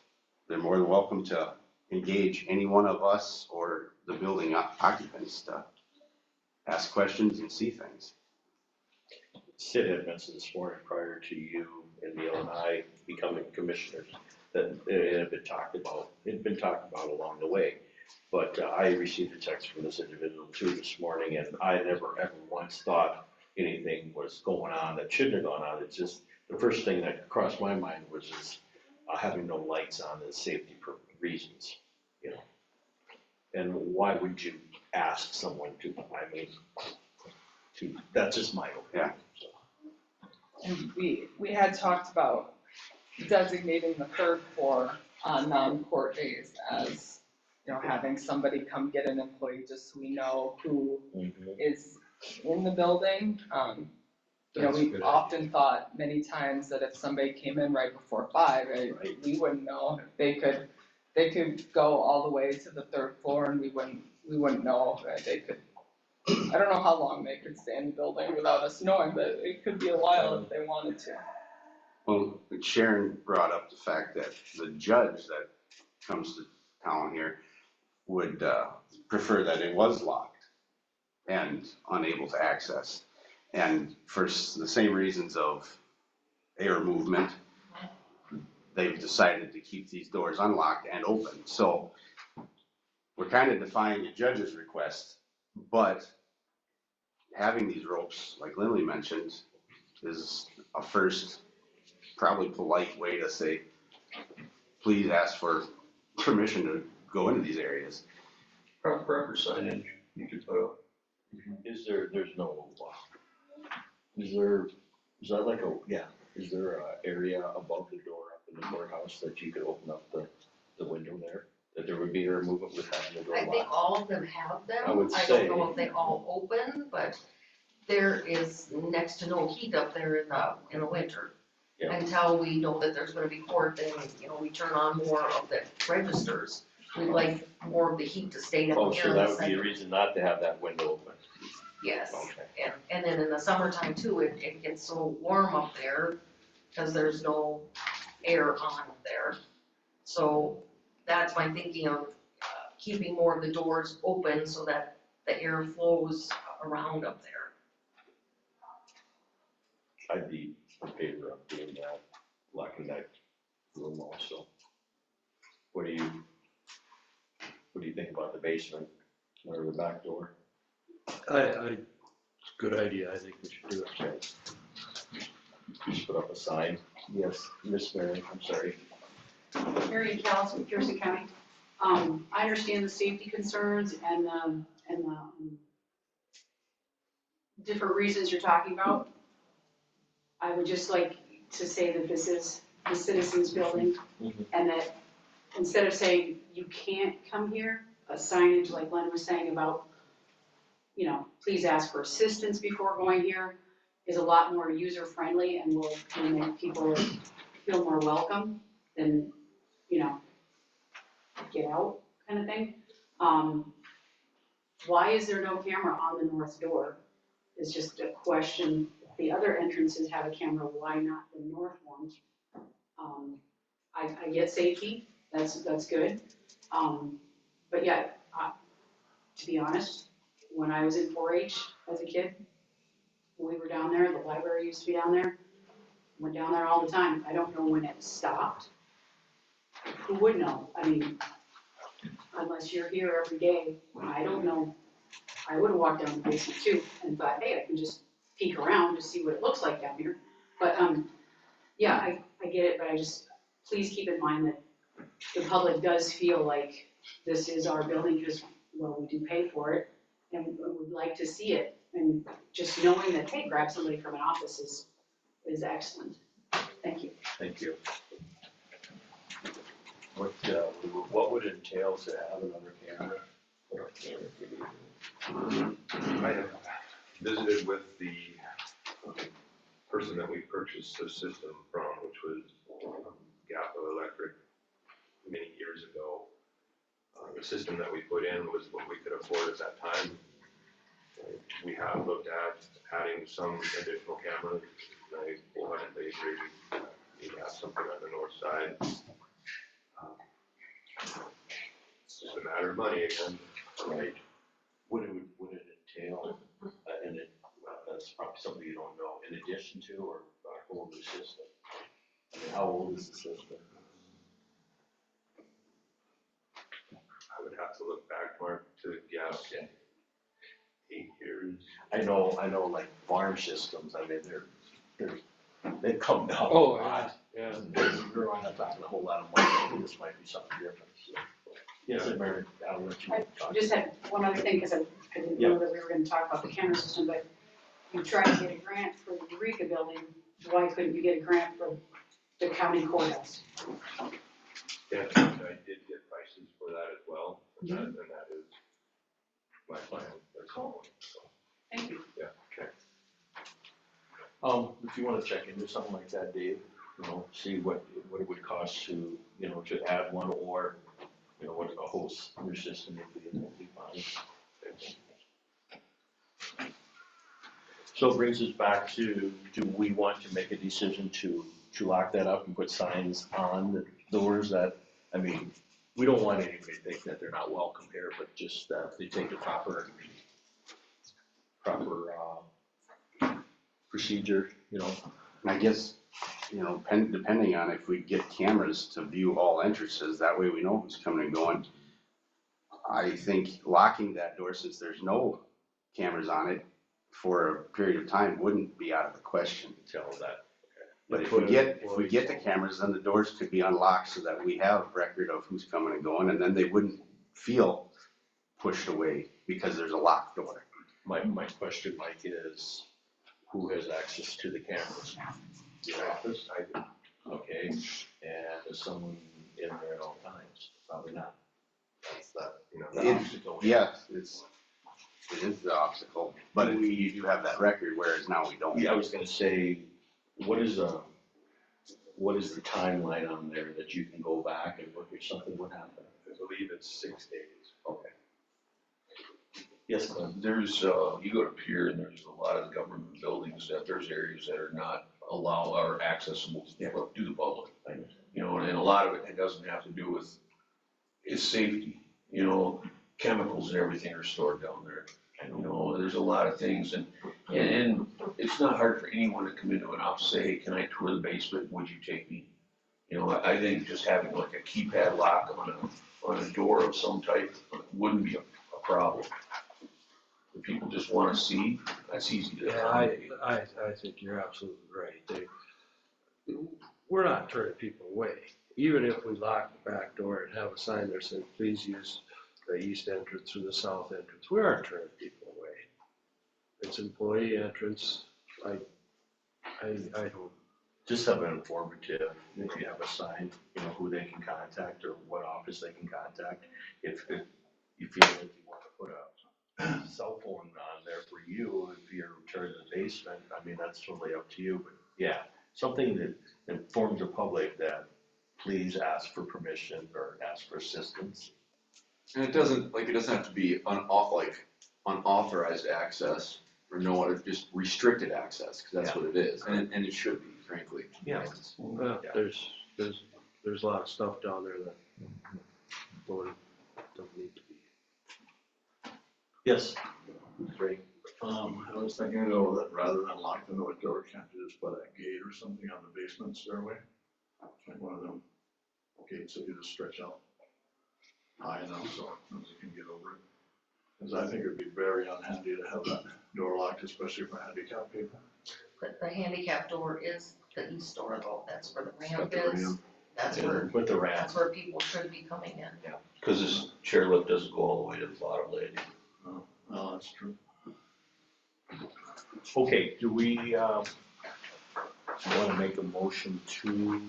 they're more than welcome to engage any one of us or the building occupants to ask questions and see things. Sid had mentioned this morning prior to you and Neil and I becoming commissioners, that it had been talked about along the way. But I received a text from this individual too this morning, and I never ever once thought anything was going on that shouldn't have gone on. It's just, the first thing that crossed my mind was just having no lights on and safety reasons, And why would you ask someone to, that's just my opinion. And we had talked about designating the third floor on non-court days as, having somebody come get an employee just so we know who is in the building. We often thought many times that if somebody came in right before 5, we wouldn't know. They could go all the way to the third floor and we wouldn't know. They could I don't know how long they could stay in the building without us knowing, but it could be a while if they wanted to. Well, Sharon brought up the fact that the judge that comes to town here would prefer that it was locked and unable to access. And for the same reasons of air movement, they've decided to keep these doors unlocked and open. So we're kind of defying the judge's request, but having these ropes, like Lindley mentioned, is a first, probably polite way to say, please ask for permission to go into these areas. Proper signage you could put up. Is there, there's no, is that like is there a area above the door up in the courthouse that you could open up the window there? That there would be air movement with having the door I locked? think all of them have them. I would I say- don't know if they all open, but there is next to no heat up there in the winter. Yeah. Until we know that there's gonna be court and, we turn on more of the registers. We'd like more of the heat to stay down Oh, here so in that the would be a center. reason not to have that window open. Yes, Okay. and then in the summertime too, it gets so warm up there, cause there's no air on there. So that's my thinking of keeping more of the doors open so that the air flows around up there. I'd be in favor of doing that, locking that room also. What do you think about the basement or the back door? Good idea, I think we should do it. Just put up a sign. Yes, Miss Mary, I'm sorry. Marion Callis with Pierce County. I understand the safety concerns and the different reasons you're talking about. I would just like to say that this is the citizens building and that instead of saying you can't come here, a signage like Len was saying about, please ask for assistance before going here is a lot more user friendly and will make people feel more welcome than, get out kind of thing. Why is there no camera on the north door? Is just a question. The other entrances have a camera, why not the north one? I get safety, that's good. But yeah, to be honest, when I was in 4-H as a kid, when we were down there, the library used to be down there, went down there all the time. I don't know when it stopped. Who would know? I mean, unless you're here every day, I don't know. I would have walked down the basement too and thought, hey, I can just peek around to see what it looks like down here. But yeah, I get it, but please keep in mind that the public does feel like this is our building because, well, we do pay for it and we would like to see it. And just knowing that, hey, grab somebody from an office is excellent. Thank you. Thank you. What would it entail to have another camera? I have visited with the person that we purchased the system from, which was Gappa Electric many years ago. The system that we put in was what we could afford at that time. We have looked at adding some additional cameras. I wholeheartedly agree. We have something on the north side. It's just a matter of money again. Right. What it entail, and that's probably something you don't know, in addition to or a whole new system? I mean, how old is the system? I would have to look back, Mark, to guess. Okay. 8 years. I know, like farm systems, I mean, they've come down a Oh, lot. yeah. We're not talking a whole lot of money, this might be something different, so. Yes, Mary, I'll let you I talk. just had one other thing, because I didn't know that we were gonna talk about the camera system, but you tried to get a grant for the Eureka building, why couldn't you get a grant for the county courthouse? Yeah, I did get prices for that as well, and that is my plan. That's all. So, Thank you. yeah, okay. If you wanna check into something like that, Dave, see what it would cost to, to add one or, what a whole new system would be fine. So it brings us back to, do we want to make a decision to lock that up and put signs on the doors that, I mean, we don't want anybody to think that they're not welcome here, but just that they take the proper procedure, you know. And I guess, you know, depending on if we get cameras to view all entrances, that way we know who's coming and going. I think locking that door, since there's no cameras on it for a period of time, wouldn't be out of the question. Tell that. But if we get the cameras, then the doors could be unlocked so that we have record of who's coming and going, and then they wouldn't feel pushed away because there's a locked door. My question, Mike, is who has access to the cameras? Your office? I do. Okay, and is someone in there at all times? Probably not. That's that, you know, the obstacle. Yes, it is the obstacle, but we do have that record, whereas now we don't. Yeah, I was gonna say, what is the timeline on there that you can go back and look if something would happen? I believe it's 6 days. Okay. Yes, Glenn? There's, you go to Pier and there's a lot of the government buildings that there's areas that are not or accessible to the public. You know, and a lot of it doesn't have to do with is safety. You know, chemicals and everything are stored down there. You know, there's a lot of things and it's not hard for anyone to come into an office and say, hey, can I tour the basement? Would you take me? You know, I think just having like a keypad lock on a door of some type wouldn't be a problem. If people just wanna see, that's easy to accommodate. I think you're absolutely right. We're not turning people away. Even if we lock the back door and have a sign there saying, please use the east entrance or the south entrance, we aren't turning people away. It's employee entrance. I don't. Just have an informative, if you have a sign, you know, who they can contact or what office they can contact. If you feel like you wanna put a cell phone on there for you, if you're in charge of the basement, I mean, that's totally up to you, but yeah, something that informs the public that please ask for permission or ask for assistance. And it doesn't have to be unauthorized access or no other, just restricted access, because that's what it is, and it should be, frankly. Yeah. Well, there's a lot of stuff down there that don't need to be. Yes. Great. I was thinking though that rather than lock the north door, can't you just put a gate or something on the basement stairway? Like one of them gates that you just stretch out high enough so you can get over it. Because I think it'd be very unhandy to have that door locked, especially for handicapped people. The handicap door is the east door though, that's where the ramp is. That's where, with the ramp. that's where people should be coming in. Cause this chairlift doesn't go all the way to the bottom lady. Oh, that's true. Okay, do we wanna make a motion to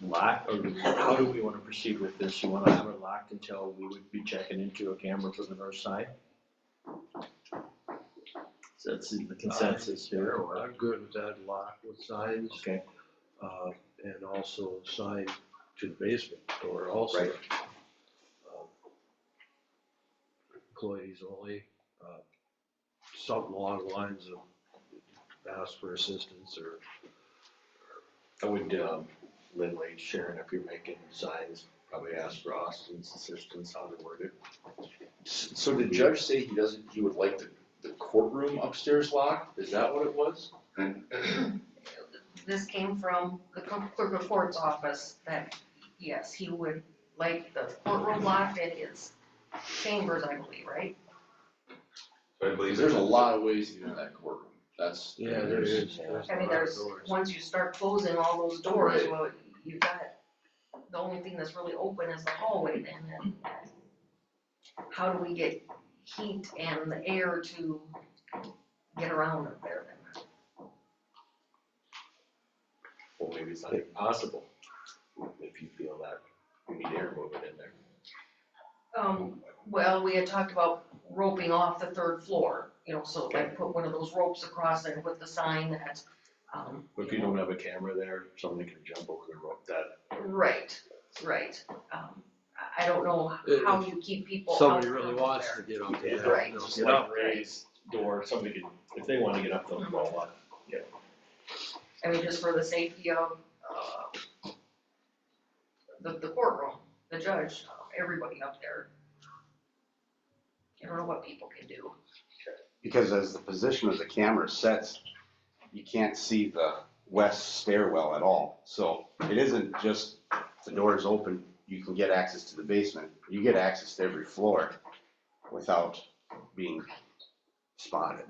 lock, or how do we wanna proceed with this? You wanna have it locked until we would be checking into a camera for the north side? So that's the consensus here, or? I'm good with that lock with signs. Okay. And also a sign to the basement door also. Right. Employees only, something along the lines of ask for assistance or. I would, Lindley, Sharon, if you're making signs, probably ask for Austin's assistance, how to word it. So did the judge say he would like the courtroom upstairs locked? Is that what it was? This came from the clerk of court's office that, yes, he would like the courtroom locked at his chambers, I believe, right? So I believe There's a lot of ways to get in that courtroom. Yeah, there is. I mean, once you start closing all those doors, well, you've got, the only thing that's really open is the hallway then, and how do we get heat and the air to get around up there then? Well, maybe it's not even possible, if you feel that we need air moving in there. Well, we had talked about roping off the third floor, you know, so like put one of those ropes across there with the sign that, But if you don't have a camera there, somebody can jump over the rope that. right. I don't know how you keep people out Somebody from really up wants there. to get up there. Yeah, Right. Just like raised door, somebody can If they wanna get up, they'll go up. I mean, just for the safety of, the courtroom, the judge, everybody up there. You don't know what people can do. Because as the position of the camera sets, you can't see the west stairwell at all. So it isn't just the doors open, you can get access to the basement. You get access to every floor without being spotted.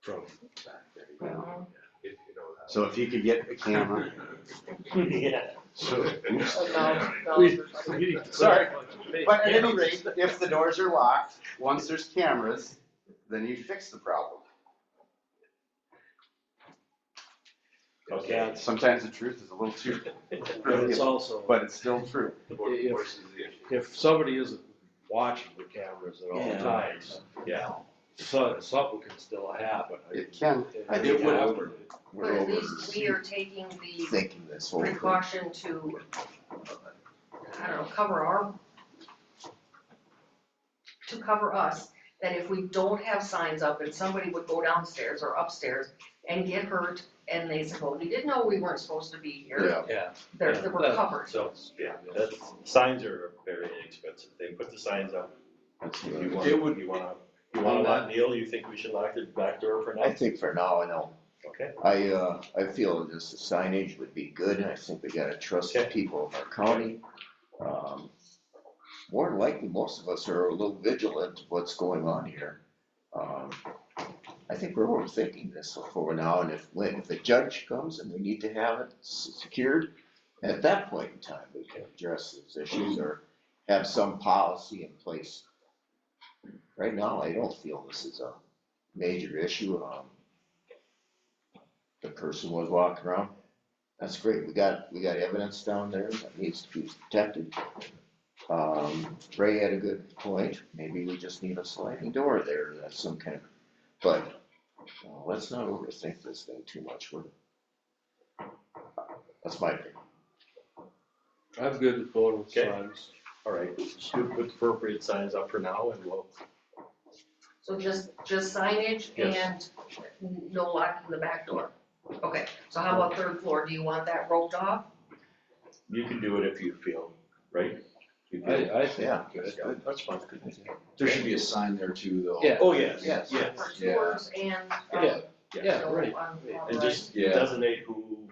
From back there. Well, If you know that. So if you could get a camera. Yeah. Sorry. But at any rate, if the doors are locked, once there's cameras, then you fix the problem. Okay. Sometimes the truth is a little too, But it's also, but it's still true. The board forces the issue. if somebody isn't watching the cameras at all Yeah. times, Yeah. something can still happen. It can. I think after. but at least we are taking the Thinking this whole thing. precaution to, I don't know, cover us, that if we don't have signs up and somebody would go downstairs or upstairs and get hurt, and they said, well, we didn't know we weren't supposed to be here, Yeah. they were covered. So, yeah, signs are very inexpensive. They put the signs up. You wanna lock, Neil, you think we should lock the back door for now? I think for now, I know. Okay. I feel just the signage would be good, I think we gotta trust the people of our county. More than likely, most of us are a little vigilant of what's going on here. I think we're overthinking this for now, and if the judge comes and we need to have it secured, at that point in time, we can address those issues or have some policy in place. Right now, I don't feel this is a major issue. The person was walking around, that's great, we got evidence down there that needs to be protected. Ray had a good point, maybe we just need a sliding door there, that's some kind of, but let's not overthink this thing too much. That's my opinion. I'm good with going with Okay. signs. All right, just put appropriate signs up for now and we'll, So just signage Yes. and no locking the back door. Okay, so how about third floor, do you want that roped off? you can do it if you feel, right? You feel- I think. Yeah. Yeah, that's fine. There should be a sign there too, though. Yeah. Oh, yes, Yes. yes. For tours and, Yeah. you Yeah, know, right. on And just Yeah. designate who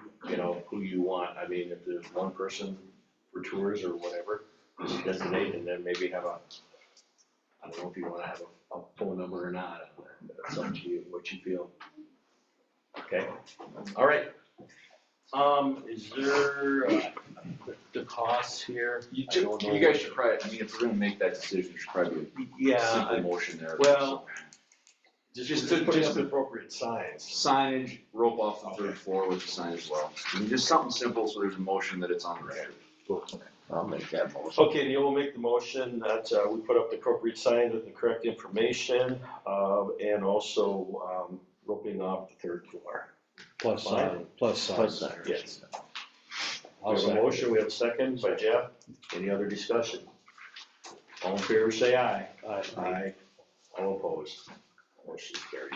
you want. I mean, if there's one person for tours or whatever, just designate and then maybe have I don't know if you wanna have a phone number or not. That's up to you, what you feel. Okay, all right. Is there, the costs here? You I don't know. guys should probably, I mean, if we're gonna make that decision, you should probably do a Yeah, simple motion there. well, Just putting just up appropriate signs. signage, rope off the third floor with the sign as well. I mean, just something simple, so there's a motion that it's on the record. I'll make that motion. Okay, Neil will make the motion that we put up the appropriate signs with the correct information, and also roping off the third floor. Plus Fine. sign, plus sign. Plus sign, yes. I'll We have a second. motion, we have a second by Jeff. Any other discussion? All in favor, say aye. Aye. All opposed. Motion carried.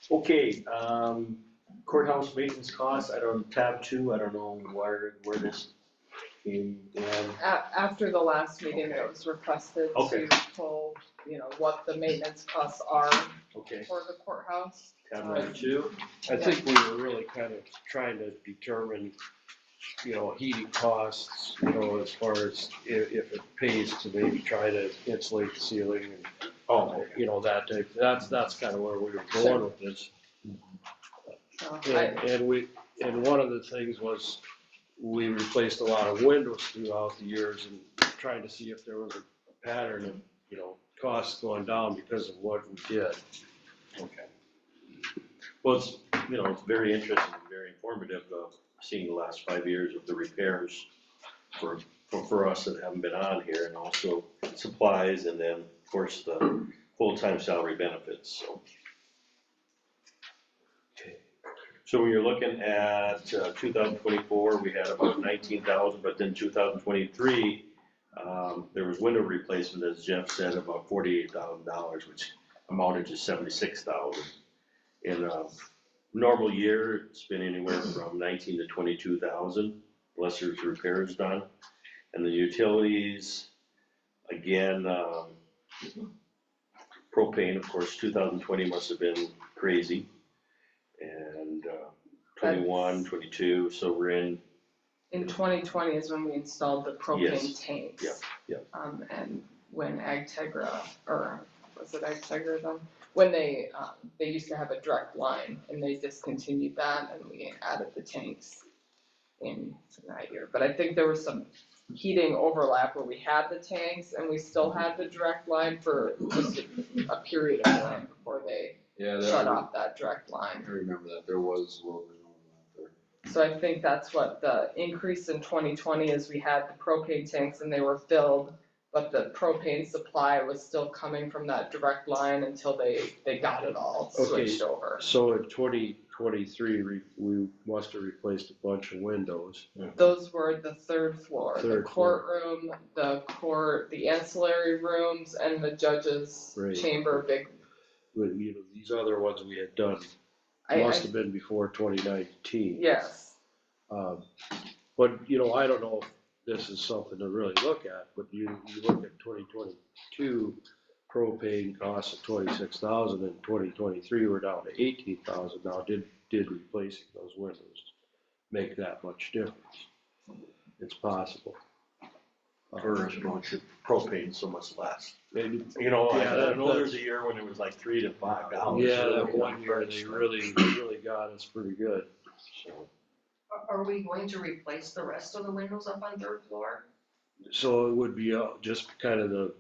Okay, courthouse maintenance costs, I don't, tab 2, I don't know where this came in. After the last meeting, it was requested Okay. to pull, what the maintenance costs are Okay, for the courthouse. tab number 2. I think we were really kind of trying to determine, heating costs, as far as if it pays to maybe try to insulate the ceiling and, that type, that's kind of where we were going with this. So And one of the things was, we replaced a lot of windows throughout the years and trying to see if there was a pattern of, costs going down because of what we did. Okay. Well, it's very interesting and very informative, seeing the last 5 years of the repairs for us that haven't been on here, and also supplies, and then, of course, the full-time salary benefits, so. So when you're looking at 2024, we had about 19,000, but then 2023, there was window replacement, as Jeff said, about $48,000, which amounted to 76,000. In a normal year, it's been anywhere from 19 to 22,000, unless there's repairs done. And the utilities, again, propane, of course, 2020 must have been crazy. And 21, 22, so we're in. In 2020 is when we installed the propane Yes. tanks. Yeah. And when AgTegra, or was it AgTegra then? When they used to have a direct line and they discontinued that and we added the tanks in that year. But I think there was some heating overlap where we had the tanks and we still had the direct line for just a period of time before they shut off that direct line. I remember that, there was a little bit of overlap there. So I think that's what the increase in 2020 is. We had the propane tanks and they were filled, but the propane supply was still coming from that direct line until they got it all switched over. So in 2023, we must have replaced a bunch of windows. Those were the third floor, the Third floor. courtroom, the court, the ancillary rooms, and the judge's Right. chamber, big. But, you know, these other ones we had done I must have been before 2019. Yes, But, you know, I don't know if this is something to really look at, but you look at 2022, propane costs of 26,000, in 2023, we're down to 18,000. Now, did replacing those windows make that much difference? It's possible. Or should propane so much less? Maybe, You know, Yeah, I know that- there's a year when it was like $3 to $5. yeah, that one year they really got us pretty good, so. Are we going to replace the rest of the windows up on third floor? So it would be just kind of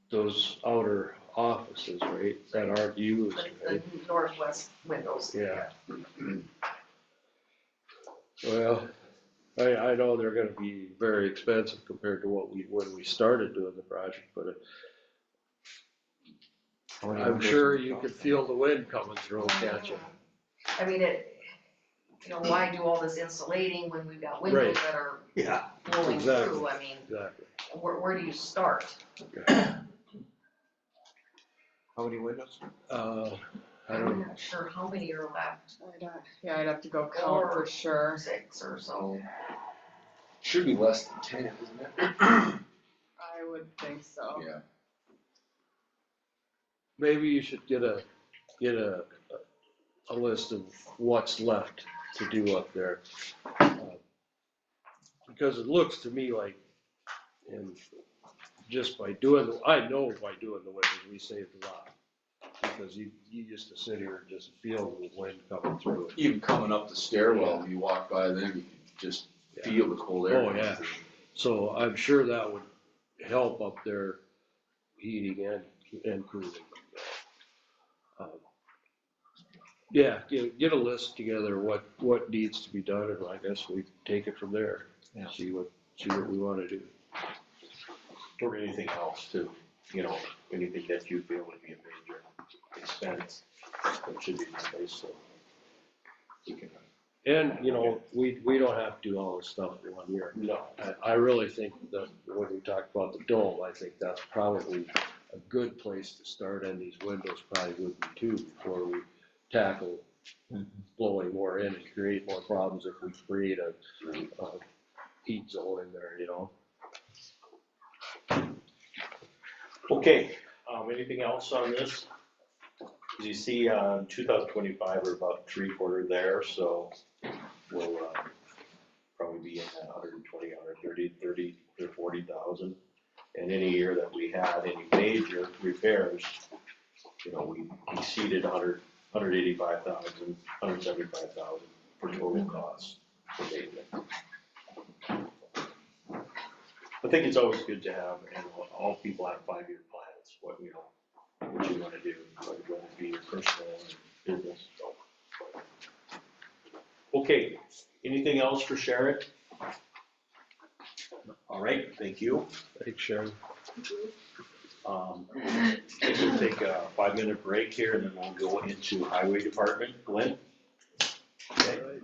those outer offices, right, that aren't used, The right? northwest windows? Yeah. Well, I know they're gonna be very expensive compared to when we started doing the project, but I'm sure you could feel the wind coming through, can't you? I mean, why do all this insulating when we've got windows Right. that are Yeah. blowing Exactly. through? I mean, Exactly. where do you start? How many windows? I I'm don't, not sure how many are left, I'd have to go count for sure. 6 or so. Should be less than 10, isn't it? I would think so. Yeah. maybe you should get a list of what's left to do up there. Because it looks to me like, and just by doing, I know by doing the windows, we saved a lot. Because you used to sit here and just feel the wind coming through it. Even coming up the stairwell, when you walk by them, you can just feel the cold air. Oh, coming yeah. through. So I'm sure that would help up there heating and cooling. Yeah, get a list together, what needs to be done, and I guess we take it from there. Yeah. See what we wanna do. Or anything else too, you know, anything that you feel would be a major expense that should be replaced, so. We can, And, you know, we don't have to do all this stuff in 1 year. no, I really think that when we talk about the dome, I think that's probably a good place to start, and these windows probably would be too, before we tackle blowing more in and create more problems if we create a heat zone in there, you know? okay, anything else on this? As you see, 2025, we're about 3/4 there, so we'll, probably be in that 120, 130, 30 to 40,000. And any year that we had any major repairs, you know, we exceeded 185,000, 175,000 for total costs for maintenance. I think it's always good to have, and all people have 5-year plans, what you wanna do, what you wanna be your personal and business, so. Okay, anything else for Sharon? All right, thank you. Thanks, Sharon. We'll take a 5-minute break here and then we'll go into highway department. Glenn? Okay.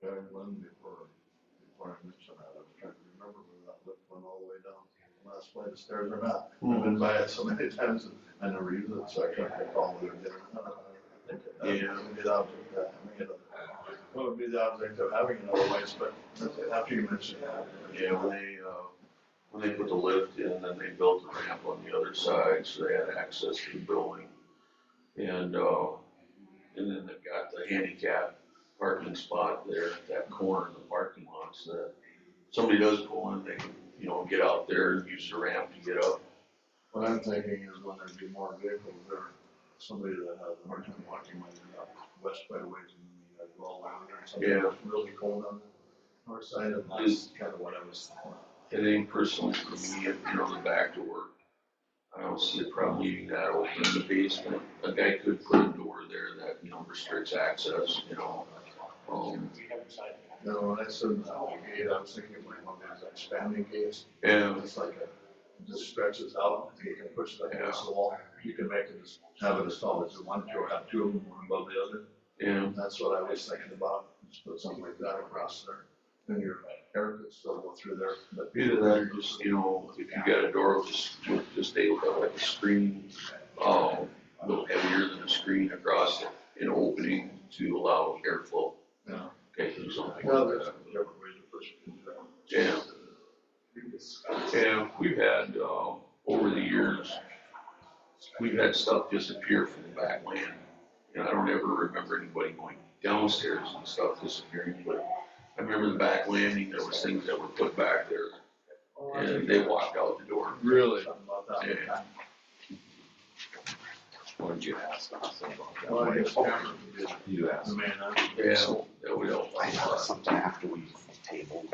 Glenn, before I mention that, I was trying to remember where that lift went all the way down, the last flight of stairs or not. I've been by it so many times and I never use it, so I can't recall whether it did or not. I think it would be the object of having it. What would be the object of having it otherwise, but after you mentioned that. Yeah, when they put the lift in, then they built the ramp on the other side, so they had access to the building. And then they've got the handicap parking spot there at that corner of the parking lot, so that somebody does pull in, they can, get out there and use the ramp to get up. What I'm thinking is when there'd be more vehicles there, somebody that has a hard time walking might end up west by the ways and you know, all around there. Something that's really cold on the north side of that's kind of what I was thinking. It ain't personally for me, the back door. I don't see a problem leaving that open in the basement. A guy could put a door there that, restricts access, No, when I said gate, I was thinking of like one of those expanding gates. Yeah. It's like it just stretches out, you can push it against the wall. You can make it, have it as tall as you want to, or have two of them, one above the other. Yeah. That's what I was thinking about, just put something like that across there. Then your air could still go through there, but Either that or just, if you got a door, just a like a screen, a little heavier than a screen across an opening to allow airflow. Yeah. Okay, do something Well, like there's that. different ways to push it. Yeah. Yeah, we've had, over the years, we've had stuff disappear from the back land. I don't ever remember anybody going downstairs and stuff disappearing, but I remember the back landing, there was things that were put back there, and they walked out the door. Really? Yeah. What did you ask? Well, I guess Cameron did. You asked. The man, Yeah, that would help. I have something after we tabled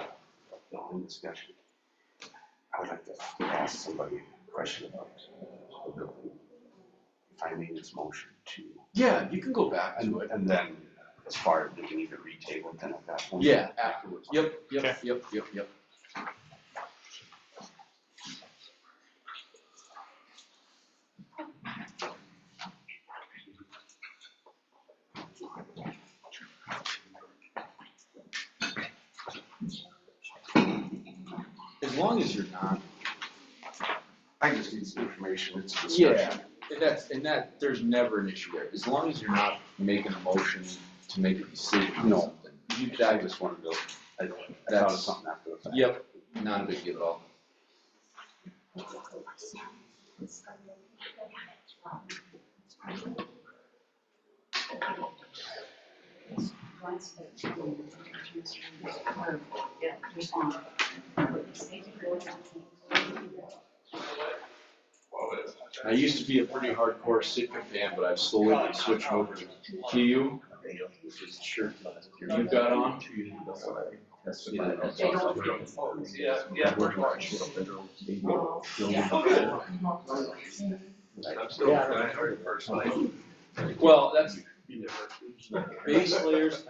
the whole discussion. I would like to ask somebody a question about the building. If I made this motion to. Yeah, you can go back to it. And then, as far as we can either retable then at that point. Yeah, afterwards. Yep. As long as you're not. I just need some information, it's a discussion. Yeah, and there's never an issue there, as long as you're not making a motion to make a decision on No. something. I just wanted to, I thought of something after the fact. Yep, not a big deal at all. I used to be a pretty hardcore Sitka fan, but I've slowly been switching over to KU. You got on? I'm still trying to personally. Well, that's base layers,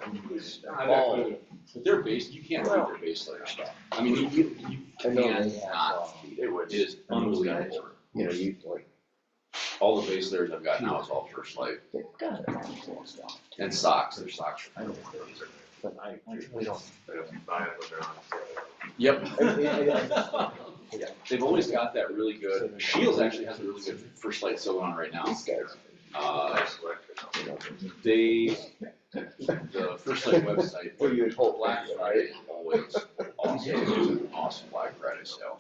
but their base, you can't beat their base layer stuff. I mean, you can't not beat it. It is unbelievable. You like. All the base layers I've got now is all First Light. And socks, their socks. I don't want those, but I really don't. Buy it when they're on sale. Yep. They've always got that really good, Shields actually has a really good First Light silver on right now. The First Light website, Black Friday, always awesome Black Friday sale.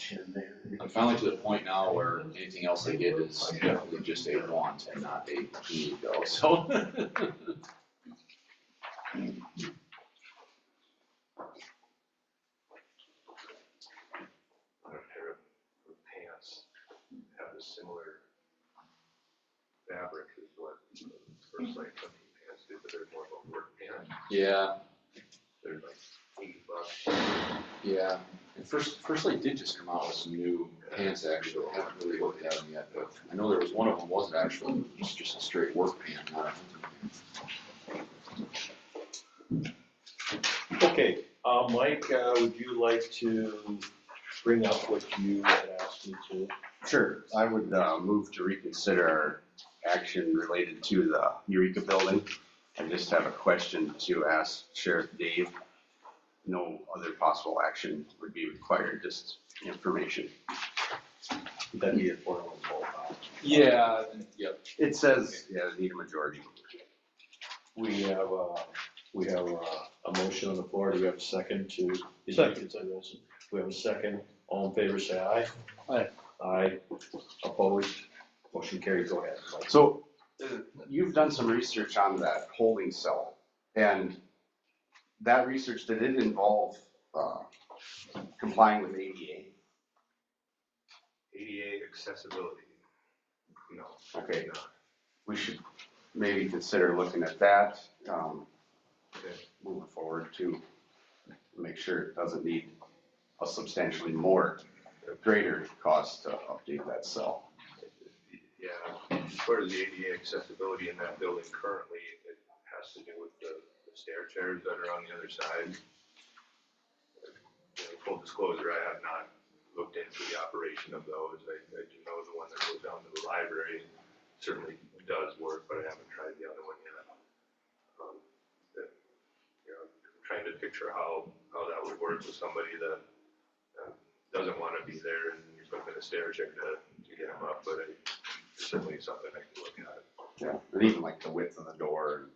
I'm finally to the point now where anything else they get is definitely just a want and not a need though, so. A pair of pants have a similar fabric as what First Light company pants do, but they're more of a work pant. Yeah, They're like $80. yeah. And First Light did just come out with some new pants actually. I haven't really looked at them yet, but I know there was one of them wasn't actually just a straight work pant, not a hunting pant. Okay, Mike, would you like to bring up what you had asked me to? Sure, I would move to reconsider our action related to the Eureka building. I just have a question to ask Sheriff Dave. no other possible action would be required, just information. That'd be a formal vote. Yeah, yep. It says, yeah, need a majority. We have a motion on the floor. Do we have a second to? Second. We have a second. All in favor, say aye. Aye. Aye. Opposed? Motion carried. Go ahead, Mike. So, you've done some research on that holding cell, and that research, did it involve, complying with ADA? ADA accessibility, no. Okay, we should maybe consider looking at that, moving forward to make sure it doesn't need a substantially greater cost to update that cell. Yeah, as far as the ADA accessibility in that building currently, it has to do with the stair chairs that are on the other side. Full disclosure, I have not looked into the operation of those. I do know the one that goes down to the library certainly does work, but I haven't tried the other one yet. I'm trying to picture how that would work with somebody that doesn't want to be there and you're putting in a stair chair to get them up, but it's certainly something I can look at. Yeah, and even like the width of the door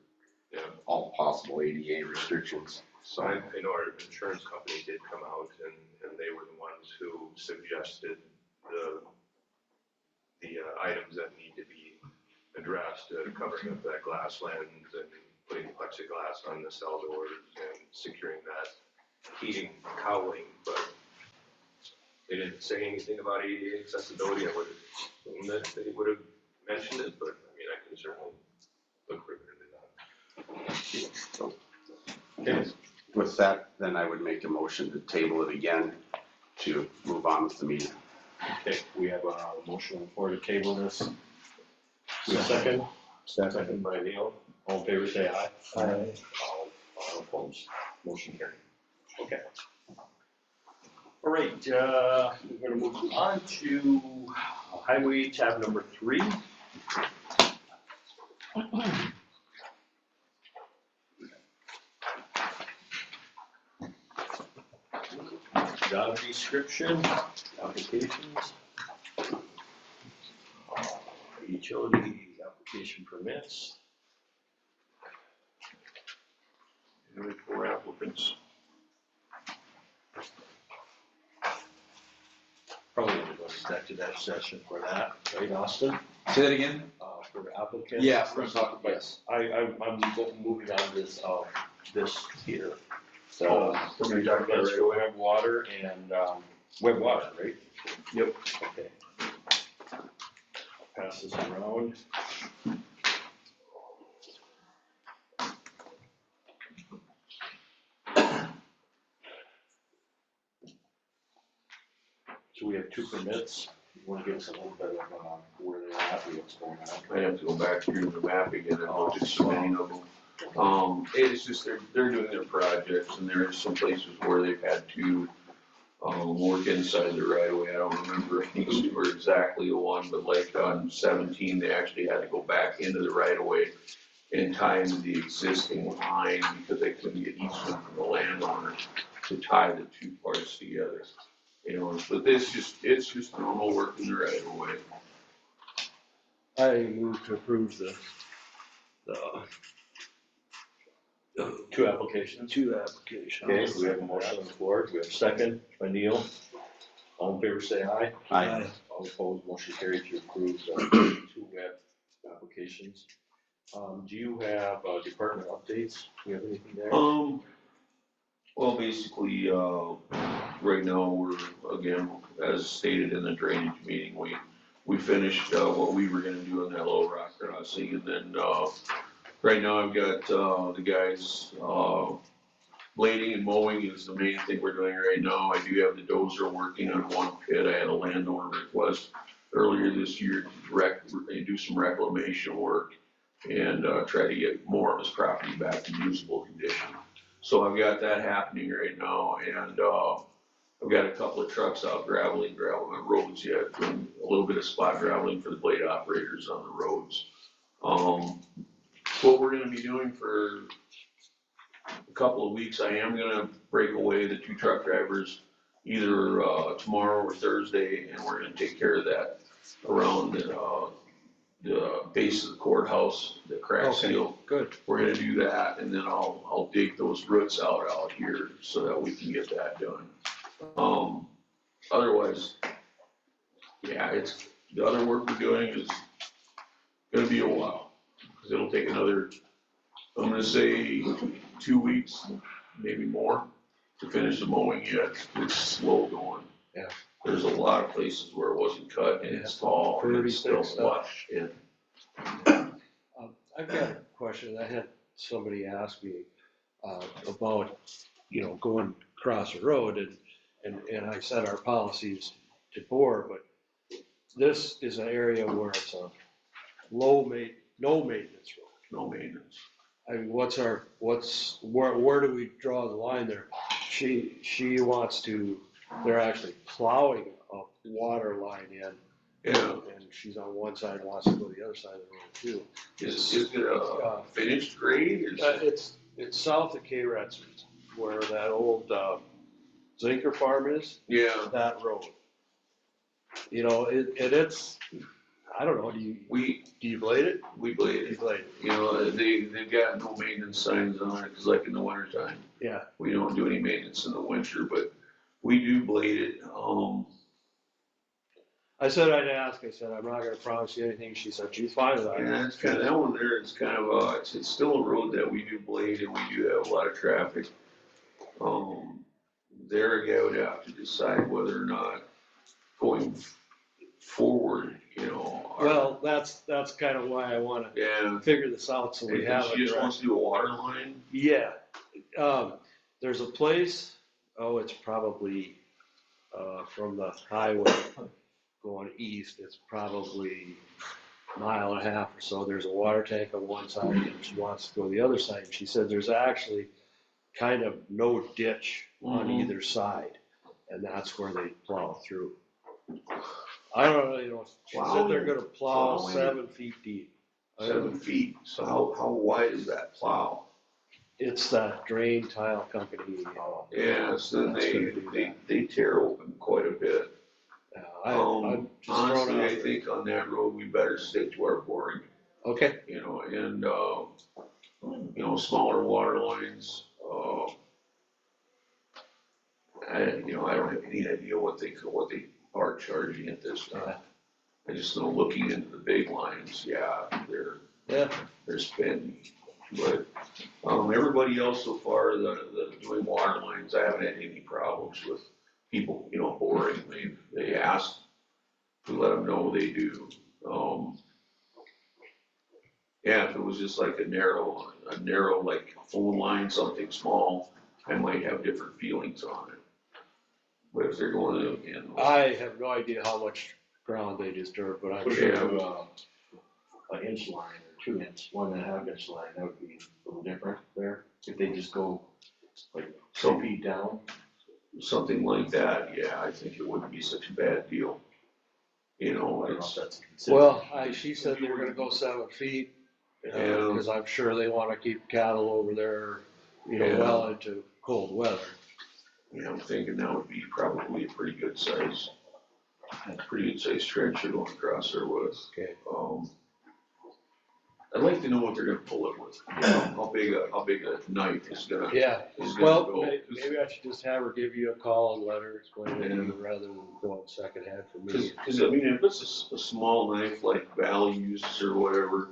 and all possible ADA restrictions. So I know our insurance company did come out and they were the ones who suggested the items that need to be addressed, covering up that glass lens and putting plexiglass on the cell doors and securing that heating cowling, but they didn't say anything about ADA accessibility. I would assume that they would have mentioned it, but I mean, I can certainly look further into that. So, okay. With that, then I would make a motion to table it again to move on with the meeting. Okay, we have a motion on the floor to table this. We have a second. Second by Neil. All in favor, say aye. Aye. All opposed. Motion carried. Okay. All right, we're gonna move on to highway tab number 3. Job description, applications. Utility application permits. There are 4 applicants. Probably going to go executive session for that, right, Austin? Say that again? For the applicant. Yeah, we're gonna talk, yes. I'm moving on this here. So, we're gonna talk about web water and, web water, right? Yep. Okay. Pass this around. So we have 2 permits. You want to give us a little bit of where they're at, what's going on? I have to go back through the map again and look at so many of them. It's just they're doing their projects and there are some places where they've had to work inside the right of way. I don't remember if these were exactly the one, but like on 17, they actually had to go back into the right of way and tie into the existing line because they couldn't get easement from the landowner to tie the 2 parts together. You know, but it's just normal work in the right of way. I move to approve the 2 applications. 2 applications. Okay, we have a motion on the floor. We have a second by Neil. All in favor, say aye. Aye. All opposed, motion carried to approve the 2 web applications. Do you have department updates? Do you have anything there? Well, basically, right now, we're, again, as stated in the drainage meeting, we finished, what we were gonna do on that low rock crossing, and then, right now I've got, the guys, blading and mowing is the main thing we're doing right now. I do have the dozer working on 1 pit. I had a landowner request earlier this year to do some reclamation work and, try to get more of his property back in usable condition. So I've got that happening right now, and I've got a couple of trucks out graveling roads yet, doing a little bit of spot graveling for the blade operators on the roads. What we're gonna be doing for couple of weeks, I am gonna break away the 2 truck drivers either, tomorrow or Thursday, and we're gonna take care of that around the base of the courthouse, the crack Okay, seal. good. We're gonna do that, and then I'll dig those roots out here so that we can get that done. Otherwise, yeah, the other work we're doing is gonna be a while, because it'll take another, I'm gonna say 2 weeks, maybe more, to finish the mowing yet. It's slow going. Yeah. There's a lot of places where it wasn't cut and it's tall and Pretty it's still thick stuff. lush and. I've got a question. I had somebody ask me, about, going across the road and I said our policies to bore, but this is an area where it's a no maintenance road. No maintenance. I mean, where do we draw the line there? She wants to, they're actually plowing a water line in. Yeah. And she's on one side, wants to go to the other side of the road too. Is it a finished grade? It's south of K-Retz's, where that old, Zinker farm is. Yeah. That road. It's, I don't know, do you blade it? We blade it. You blade it. They've got no maintenance signs on it, cause like in the winter time, Yeah. we don't do any maintenance in the winter, but we do blade it. I said I'd ask, I'm not gonna promise you anything, she said she's fine with that. Yeah, it's kind of, that one there is kind of, it's still a road that we do blade and we do have a lot of traffic. There again, would have to decide whether or not going forward, Well, that's kind of why I wanna Yeah. figure this out, so we have. She just wants to do a water line? Yeah, there's a place, it's probably, from the highway going east, it's probably a mile and a half or so. There's a water tank on one side and she wants to go the other side. She said there's actually kind of no ditch on either side, and that's where they plow through. I don't really know, she said they're gonna plow 7 feet deep. 7 feet, so how wide is that plow? It's that drain tile company. Yeah, so they tear open quite a bit. I'm just throwing Honestly, it out I there. think on that road, we better stick to our boring. Okay. And smaller water lines, I don't have any idea what they are charging at this time. I just know looking into the big lines, they're spending. But, everybody else so far, the doing water lines, I haven't had any problems with people, boring. They ask, we let them know they do. If it was just like a narrow like phone line, something small, I might have different feelings on it. But if they're going in. I have no idea how much ground they disturb, but I'm sure. An inch line or 2 inch, 1.5 inch line, that would be a little different there, if they just go like 2 feet down. Something like that, I think it wouldn't be such a bad deal. Well, she said they were gonna go 7 feet, cause I'm sure they wanna keep cattle over there, well into cold weather. I'm thinking that would be probably a pretty good size trench they're going across there with. Okay. I'd like to know what they're gonna pull it with, how big a knife is gonna Well, go. maybe I should just have her give you a call and let her explain it to you rather than going secondhand for me. Cause I mean, if it's a small knife like Valley uses or whatever,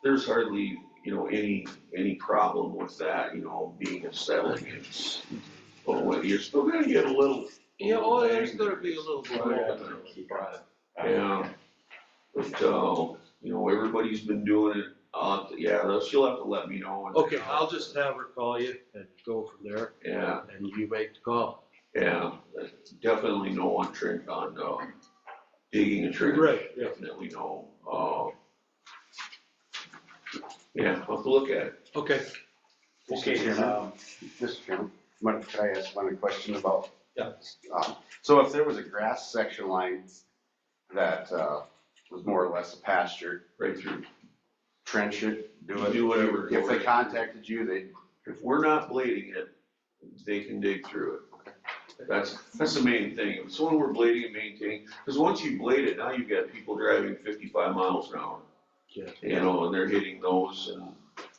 there's hardly, any problem with that, being a 7 inch. But you're still gonna get a little. There's gonna be a little bit. But, everybody's been doing it, she'll have to let me know. Okay, I'll just have her call you and go from there. Yeah. And you make the call. Yeah, definitely no on trench, on, digging a trench. Right, yeah. Definitely no, I'll have to look at it. Okay. Okay, Mr. Chairman, could I ask one question about? Yeah. So if there was a grass section line that, was more or less a pasture. Right through. Trench it, do it. Do whatever. If they contacted you, If we're not blading it, they can dig through it. That's the main thing. If it's when we're blading and maintaining, because once you blade it, now you've got people driving 55 miles an hour. Yeah. You know, and they're hitting those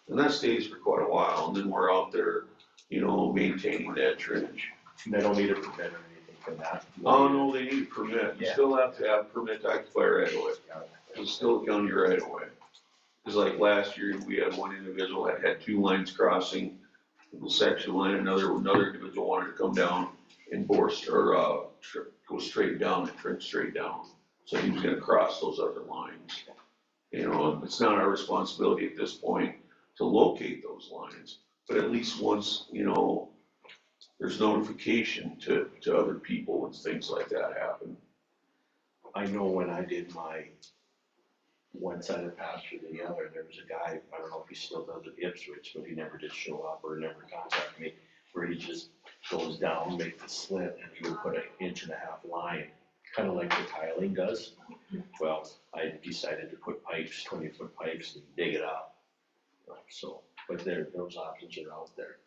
and that stays for quite a while. And then we're out there, you know, maintaining that trench. They don't need a permit or anything for that. Oh, no, they need a permit. You Yeah. still have to have a permit to occupy right away. It's still a county right away. Cause like last year, we had one individual that had two lines crossing, a section line, another individual wanted to come down and go straight down and trench straight down. So he was gonna cross those other lines. You know, it's not our responsibility at this point to locate those lines, but at least once, you know, there's notification to other people when things like that happen. I know when I did my one side of the pasture to the other, there was a guy, I don't know if he still does it, Ipswich, but he never did show up or never contacted me, where he just goes down, makes a slit, and he would put an 1.5-inch line, kind of like the tiling does. Well, I decided to put pipes, 20-foot pipes, and dig it up. So, but those options are out there.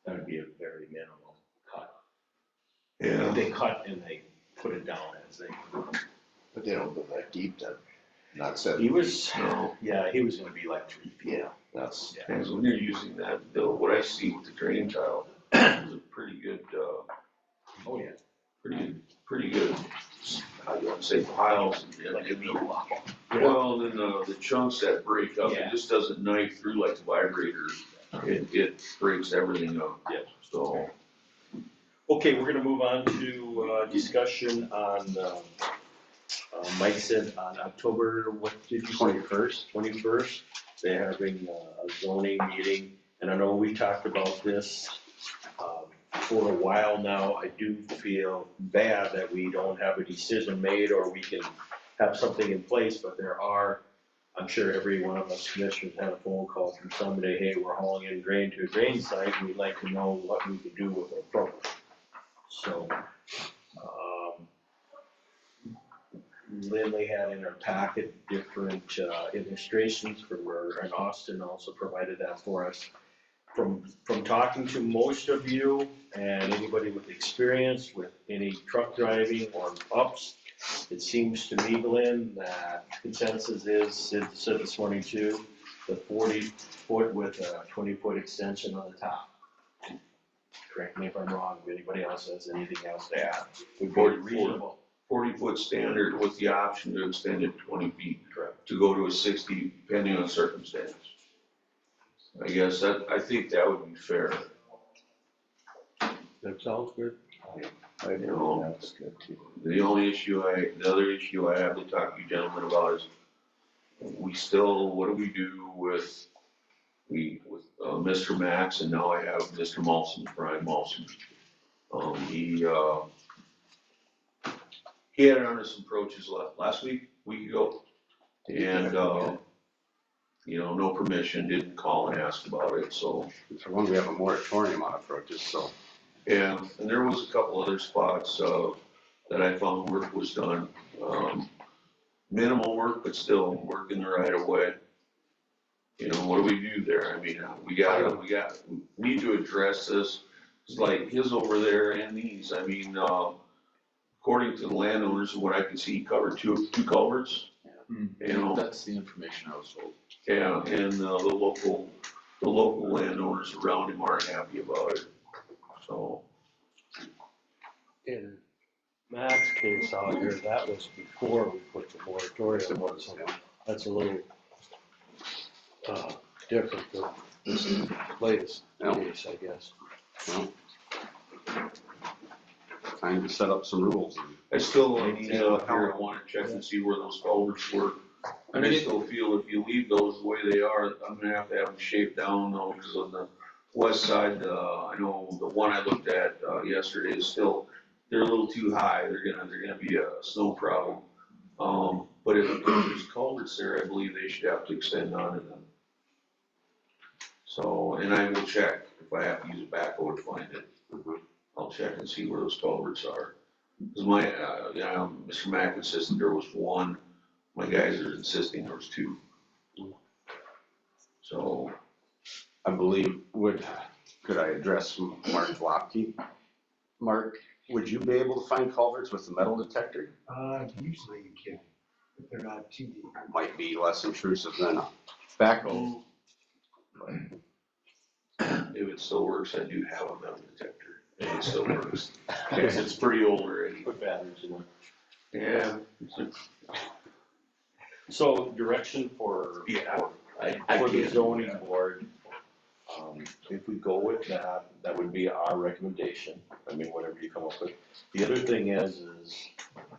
That would be a very minimal cut. Yeah. They cut and they put it down as they. But they don't go that deep then, not 7 He was, No. yeah, he was gonna be like 3 feet. Yeah, that's, And when you're using that, what I see with the drain tile is a pretty good, Oh, yeah. pretty good, how do you say, piles. Like a meat waffle. Well, then the chunks that break up, Yeah. it just doesn't knife through like the vibrator. It breaks everything up. Yeah. So, Okay, we're gonna move on to, discussion on, Mike said on October, what did you say? 21st, they're having a zoning meeting, and I know we talked about this, for a while now. I do feel bad that we don't have a decision made, or we can have something in place, but there are, I'm sure every one of us commissioners had a phone call from somebody, hey, we're hauling in grain to a grain site, we'd like to know what we could do with our product. So, Lindley had in our packet different illustrations and Austin also provided that for us. From talking to most of you and anybody with experience with any truck driving or ups, it seems to me, Glenn, that consensus is, Sid said this morning too, the 40-foot with a 20-foot extension on the top. Correct me if I'm wrong, if anybody else has anything else to add, would be reasonable. 40-foot standard with the option to extend it 20 feet. Correct. To go to a 60, depending on circumstance. I guess I think that would be fair. That sounds good. I know, that's good too. The other issue I have to talk to you gentlemen about is, what do we do with Mr. Max, and now I have Mr. Molson, Brian Molson. He had under some approaches last week ago, and, you know, no permission, didn't call and ask about it, so. For one, we have a moratorium on approaches, so. Yeah, and there was a couple other spots, that I found work was done, minimal work, but still working the right of way. You know, what do we do there? I mean, we need to address this. It's like his over there and these, I mean, according to the landowners, what I can see, he covered two culverts. You know, That's the information I was told. yeah, and the local landowners around him aren't happy about it, so. In Matt's case out here, that was before we put the moratorium on, so that's a little, different than this latest case, I guess. Well, time to set up some rules. I still need to out here, I wanna check and see where those culverts were. And I still feel if you leave those the way they are, I'm gonna have to have them shaped down though, because on the west side, I know the one I looked at, yesterday is still, they're a little too high, they're gonna be a snow problem. But if there's culverts there, I believe they should have to extend onto them. So, and I will check if I have to use a backhoe to find it. I'll check and see where those culverts are. Cause Mr. Mack insisted there was one, my guys are insisting there was two. So. I believe, would could I address Mark Lopke? Mark, would you be able to find culverts with the metal detector? Usually you can, if they're not too deep. Might be less intrusive than a backhoe. If it still works, I do have a metal detector, and it still works, because it's pretty old already. Put batteries in it. Yeah. So direction for. Yeah, I For the can't. zoning board, if we go with that, that would be our recommendation, I mean, whatever you come up with. The other thing is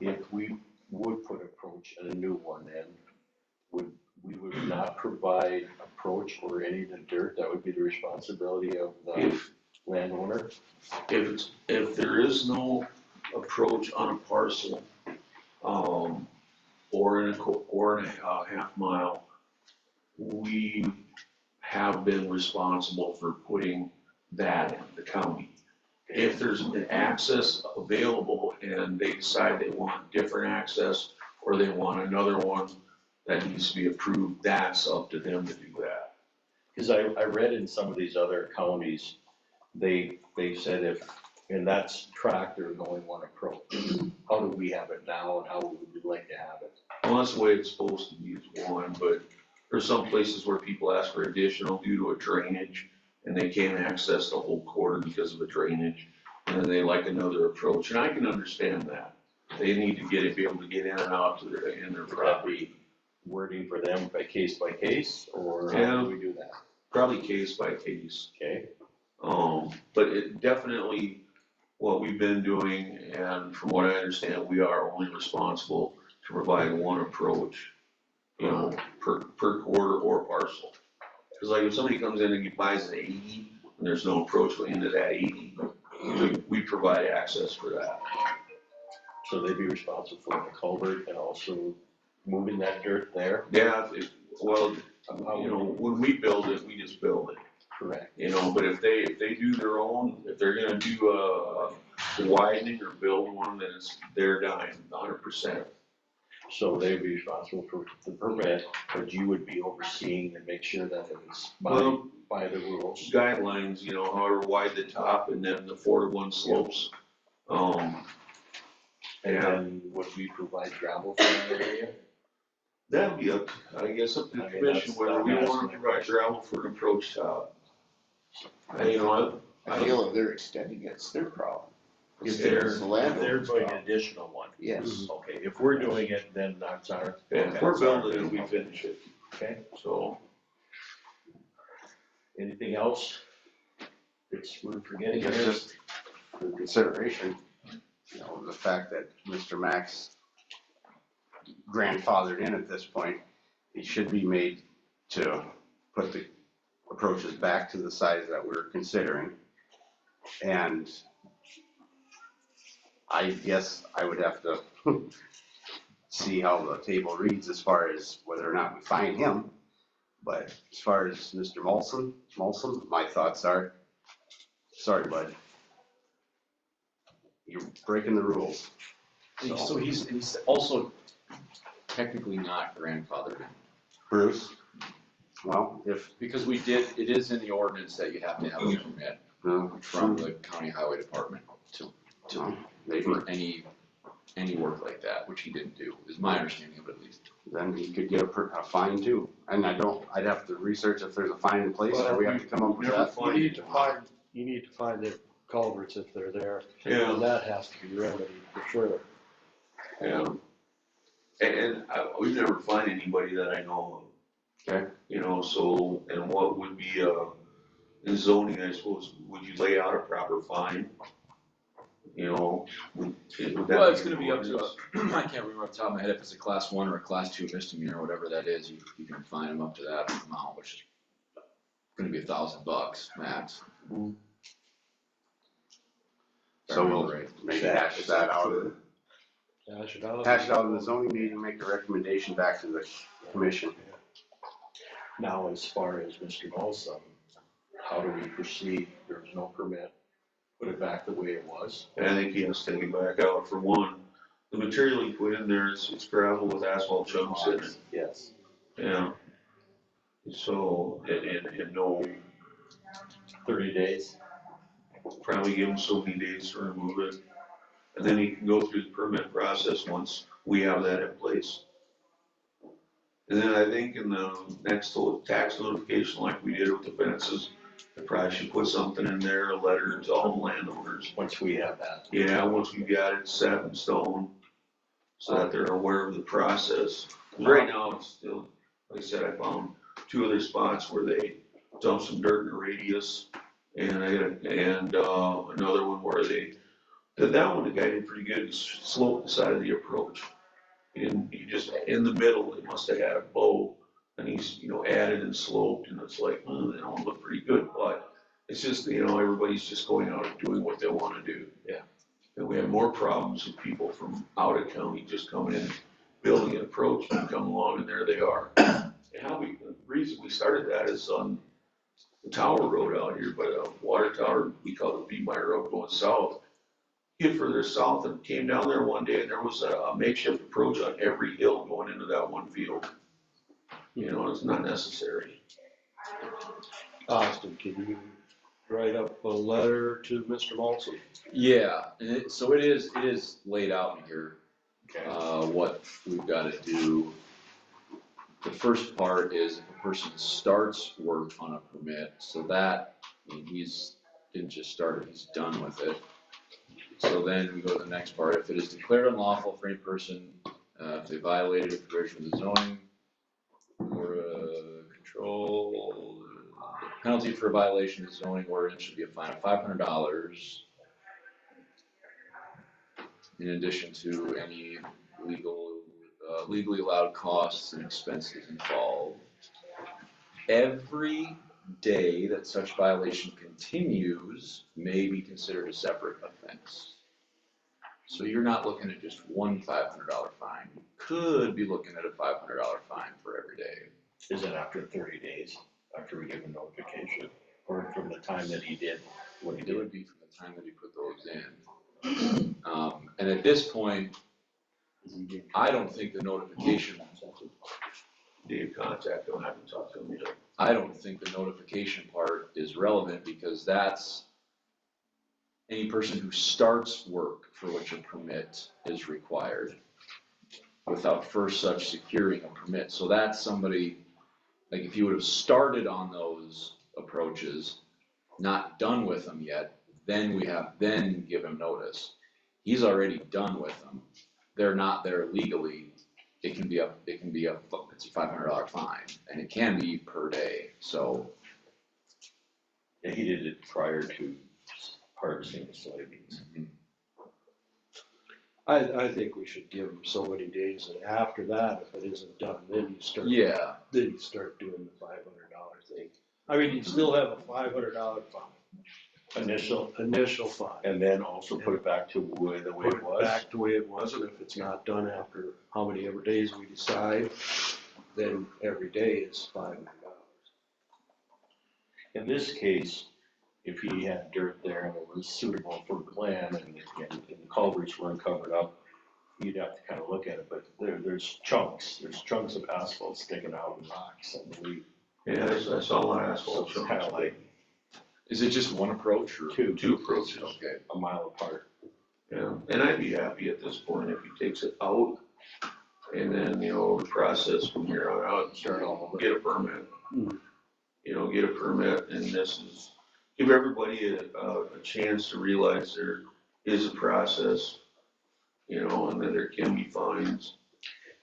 if we would put approach and a new one in, we would not provide approach or any of the dirt, that would be the responsibility of the If, landowner. if there is no approach on a parcel, or in a half mile, we have been responsible for putting that in the county. If there's an access available and they decide they want different access or they want another one that needs to be approved, that's up to them to do that. Cause I read in some of these other counties, they said if, and that's tractor going one approach. How do we have it now and how would we like to have it? Well, that's the way it's supposed to be, is one, but there's some places where people ask for additional due to a drainage, and they can't access the whole quarter because of the drainage, and then they like another approach, and I can understand that. They need to be able to get in and out to their Would that property. be wording for them by case, or Yeah. how do we do that? Probably case by case. Okay, But it definitely, what we've been doing, and from what I understand, we are only responsible to provide one approach, you know, per quarter or parcel. Cause like if somebody comes in and he buys an 80, and there's no approach going into that 80, we provide access for that. so they'd be responsible for the culvert and also moving that dirt there? Yeah, well, you know, when we build it, we just build it. Correct. You know, but if they do their own, if they're gonna do a widening or build one, then it's their dime, 100%. So they'd be responsible for the permit, but you would be overseeing and make sure that it's Well, by the rules. guidelines, you know, however wide the top and then the 4-to-1 slopes. And Yeah, then would we provide gravel for that area? that'd be up, I guess, up to the commission whether we wanna provide gravel for an approach top. And you know, I feel if they're extending it, it's their problem. If It's they're, the if they're landlord's doing an problem. additional one? Yes. Okay, if we're doing it, then that's our. if we're building it, we finish it, Okay, so. anything else? We're forgetting It's here. just for consideration, you know, the fact that Mr. Max grandfathered in at this point, it should be made to put the approaches back to the size that we're considering. And I guess I would have to see how the table reads as far as whether or not we find him. But as far as Mr. Molson, my thoughts are, sorry, bud. You're breaking the rules. So he's also technically not grandfathered in. Bruce? Well, if, Because it is in the ordinance that you have to have a permit from the county highway department well, maybe, for any work like that, which he didn't do, is my understanding of it at least. then he could get a fine too. And I'd have to research if there's a fine in place, or we have to come up with that. You need to find the culverts if they're there, Yeah. and that has to be remedied for sure. Yeah. And we've never found anybody that I know of. Okay. You know, so, and what would be, in zoning, I suppose, would you lay out a proper fine? You know, would that Well, it's gonna be up ordinance? to, I can't remember off the top of my head if it's a class 1 or a class 2 misdemeanor, whatever that is, you can fine them up to that amount, which is gonna be $1,000 max. So we'll Right. maybe hash that out, Hash it out. hash it out in the zoning meeting, make a recommendation back to the commission. Now, as far as Mr. Molson, how do we proceed? There's no permit. Put it back the way it was. And I think he has to take it back out for one. The material he put in there, it's gravel with asphalt chunks in it. Yes. Yeah. So, and no, 30 days? Probably give him so many days to remove it. And then he can go through the permit process once we have that in place. And then I think in the next tax notification, like we did with the fences, I probably should put something in there, a letter to all the landowners. Once we have that. Yeah, once we've got it set in stone, so that they're aware of the process. 'Cause right now, it's still, like I said, I found 2 other spots where they dumped some dirt in the radius, and another one where they, that one, the guy did pretty good, he sloped the side of the approach. And he just, in the middle, they must have had a bow, and he's, added and sloped, and it's like, they don't look pretty good, but it's just, everybody's just going out and doing what they wanna do. Yeah. And we have more problems with people from out of county just coming in, building an approach, and come along, and there they are. And the reason we started that is on the Tower Road out here, but Water Tower, we call it B. Meyer Road going south. Get further south and came down there one day and there was a makeshift approach on every hill going into that one field. It's not necessary. Austin, can you write up a letter to Mr. Molson? Yeah, and so it is laid out in here, what we've gotta do. The first part is if a person starts work on a permit, so that, he's didn't just start it, he's done with it. So then we go to the next part, if it is declared unlawful for any person, if they violated a provision of the zoning or control, the penalty for a violation of the zoning ordinance should be a fine of $500. In addition to any legally allowed costs and expenses involved. Every day that such violation continues may be considered a separate offense. So you're not looking at just one $500 fine. You could be looking at a $500 fine for every day. Is it after 30 days, after we give him notification, or from the time that he did what he It did? would be from the time that he put those in. And at this point, I don't think the notification, Dave, contact him, I haven't talked to him yet. I don't think the notification part is relevant because that's any person who starts work for which a permit is required without first such securing a permit. So that's somebody, like if you would have started on those approaches, not done with them yet, then give him notice. He's already done with them. They're not there legally. It's a $500 fine, and it can be per day, so. Yeah, he did it prior to harvesting the soybeans. I think we should give him so many days, and after that, if it isn't done, then you start. Yeah. Then you start doing the $500 thing. I mean, you still have a $500 fine. Initial fine. And then also put it back to the way it was. Put it back the way it was, and if it's not done after how many ever days we decide, then every day is $500. In this case, if he had dirt there and it was suitable for Glenn and the culverts weren't covered up, you'd have to kind of look at it, but there's chunks of asphalt sticking out and rocks, I believe. Yeah, I saw a lot of asphalt. So it's kind of like Is it just one approach or? Two approaches. Okay. a mile apart. Yeah, and I'd be happy at this point if he takes it out and then, the process from here on out, start all, get a permit. Get a permit, and this is, give everybody a chance to realize there is a process, and then there can be fines.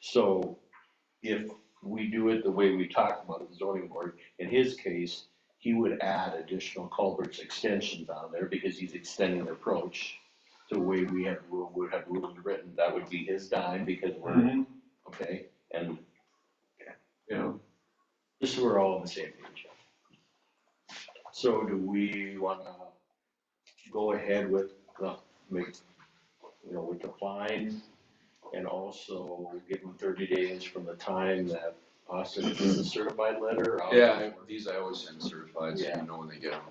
So if we do it the way we talked about the zoning board, in his case, he would add additional culverts extensions on there because he's extending the approach to the way we would have rules written. That would be his dime because we're, okay, and just so we're all on the same page. So do we wanna go ahead with with the fine and also give them 30 days from the time that Austin gets a certified letter? Yeah, these I always send certified, so Yeah. you know when they get them.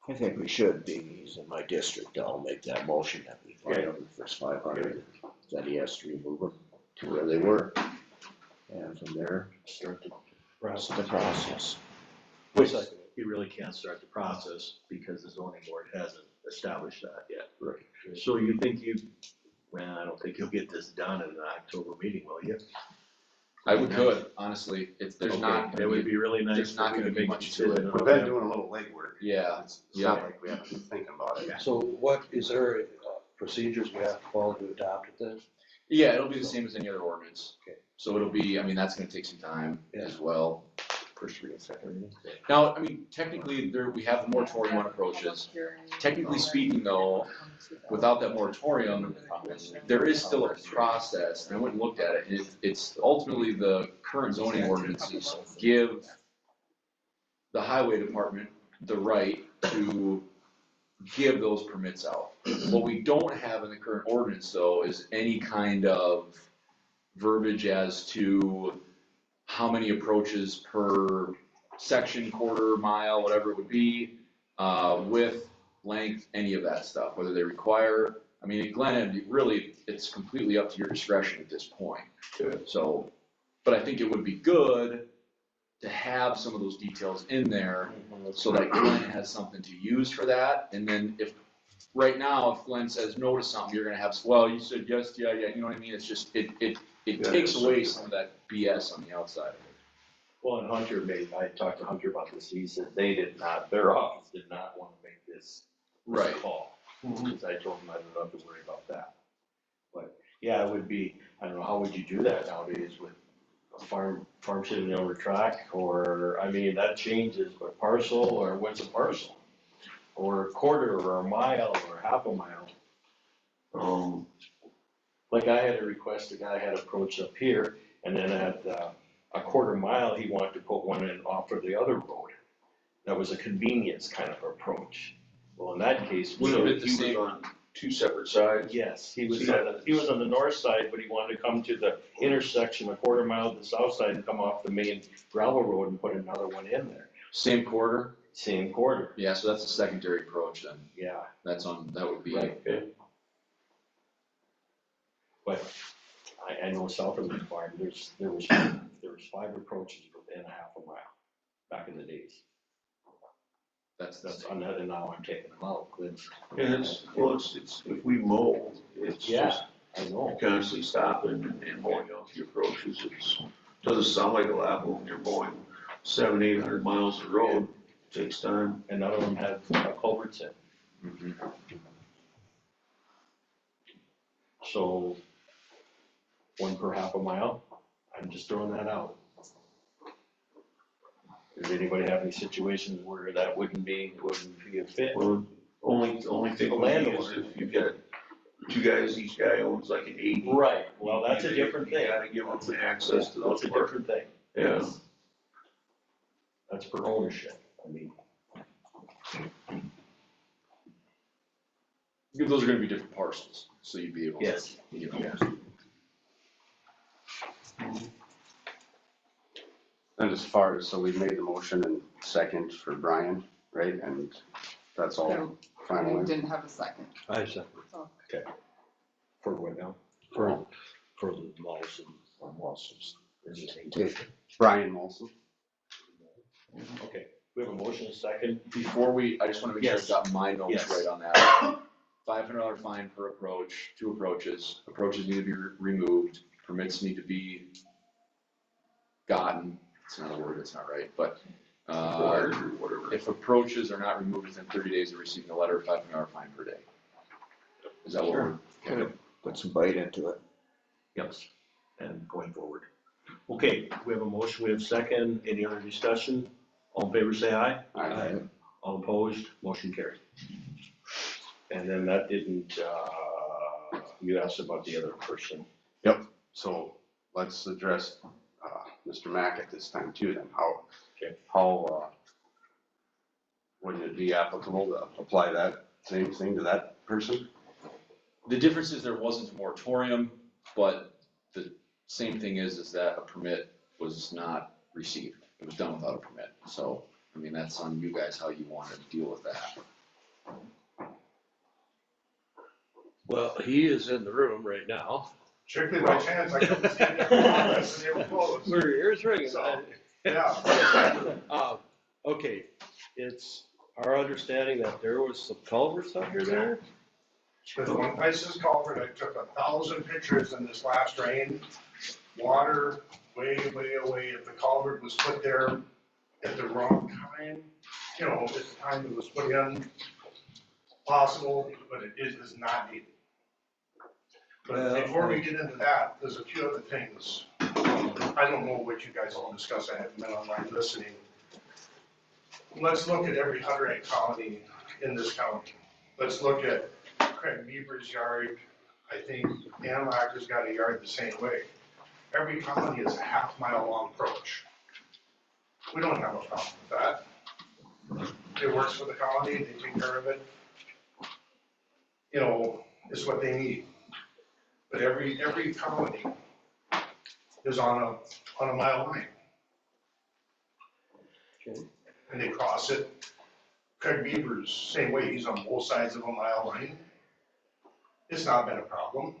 I think we should be, he's in my district, I'll make that motion that we fine him the first 500, that he has to remove them to where they were. And from there, Start the rest of the process. Which he really can't start the process because the zoning board hasn't established that yet. Right. So you think well, I don't think you'll get this done in the October meeting, will you? We could, honestly, there's not It gonna would be, be really nice. there's not if we gonna could be make a much to decision it. on We've been that. doing a little legwork. yeah, It's not like we haven't been thinking about it. So what, is there procedures we have to follow to adopt it then? yeah, it'll be the same as any other ordinance. Okay. So it'll be, I mean, that's gonna take some time Yeah. as well. First reading, second reading. Now, I mean, technically, we have the moratorium on approaches. Technically speaking though, without that moratorium, there is still a process, and I went and looked at it, and it's ultimately the current zoning ordinances give the highway department the right to give those permits out. What we don't have in the current ordinance though is any kind of verbiage as to how many approaches per section, quarter, mile, whatever it would be, width, length, any of that stuff, whether they require, I mean, Glenn, really, it's completely up to your discretion at this point. So, but I think it would be good to have some of those details in there so that Glenn has something to use for that. And then right now, if Glenn says no to something, you're gonna have, well, you said yes, yeah, you know what I mean? It's just, it takes away some of that BS on the outside of it. Well, and I talked to Hunter about this, he said their office did not want to make this Right. call. Because I told him I don't have to worry about that. But, yeah, it would be, I don't know, how would you do that nowadays with a farm sitting over track, or, I mean, that changes, but parcel, or what's a parcel? Or a quarter, or a mile, or half a mile. Like I had a request, a guy had approached up here, and then at a quarter mile, he wanted to put one in off of the other road. That was a convenience kind of approach. Well, in that case. Was it the same on two separate sides? Yes, he was on the north side, but he wanted to come to the intersection, a quarter mile to the south side, and come off the main gravel road and put another one in there. Same quarter? Same quarter. Yeah, so that's a secondary approach then. Yeah. That would be. Right. But I know south of the farm, there was 5 approaches within a half a mile back in the days. That's another, now I'm taking them out. And it's, if we mow, it's just, I know. constantly stopping and mowing out the approaches. Doesn't sound like a lot, but when you're mowing 700-800 miles of road, it takes time. And none of them have culverts in. Mm-hmm. So, 1 per half a mile, I'm just throwing that out. Does anybody have any situations where that wouldn't be a fit? Well, only thing would be is if you've got 2 guys, each guy owns like an 80. Right, well, that's a different thing. You gotta give them the access to those. That's a different thing. Yeah. That's for ownership, I mean. Those are gonna be different parcels, so you'd be able to. Yes. You know. Yes. And as far as, so we made the motion and second for Brian, right? And that's all No, final. we didn't have a second. I second. So, For what now? For the Molsons. Brian Molson. Okay, we have a motion, a second. Before I just wanna make sure I've got my notes Yes. right on that. $500 fine per approach, 2 approaches. Approaches need to be removed, permits need to be gotten. It's not a word, it's not right, but, Wired or whatever. if approaches are not removed within 30 days of receiving a letter, $500 fine per day. Is that what we're? Kind of put some bite into it. Yes, and going forward. Okay, we have a motion, we have a second. Any other discussion? All in favor, say aye. Aye. All opposed, motion carried. And then that didn't, you asked about the other person. Yep, so let's address, Mr. Mack at this time too, then, how, wouldn't it be applicable to apply that same thing to that person? The difference is there wasn't a moratorium, but the same thing is that a permit was not received. It was done without a permit. So, I mean, that's on you guys how you want to deal with that. Well, he is in the room right now. Strictly by chance, I couldn't see it in the office and they were closed. We're ears ringing. So, yeah. Okay, it's our understanding that there was some culverts under there? There's one Isis culvert, I took 1,000 pictures in this last rain. Water way away. If the culvert was put there at the wrong time, you know, at the time it was put in, possible, but it is not needed. But before we get into that, there's a few other things. I don't know what you guys all discussed, I haven't been online listening. Let's look at every Hutterite colony in this county. Let's look at Craig Beaver's yard. I think Anlacker's got a yard the same way. Every colony is a half-mile long approach. We don't have a problem with that. It works for the colony, they take care of it. You know, it's what they need. But every colony is on a mile line. Okay. And they cross it. Craig Beaver's same way, he's on both sides of a mile line. It's not been a problem.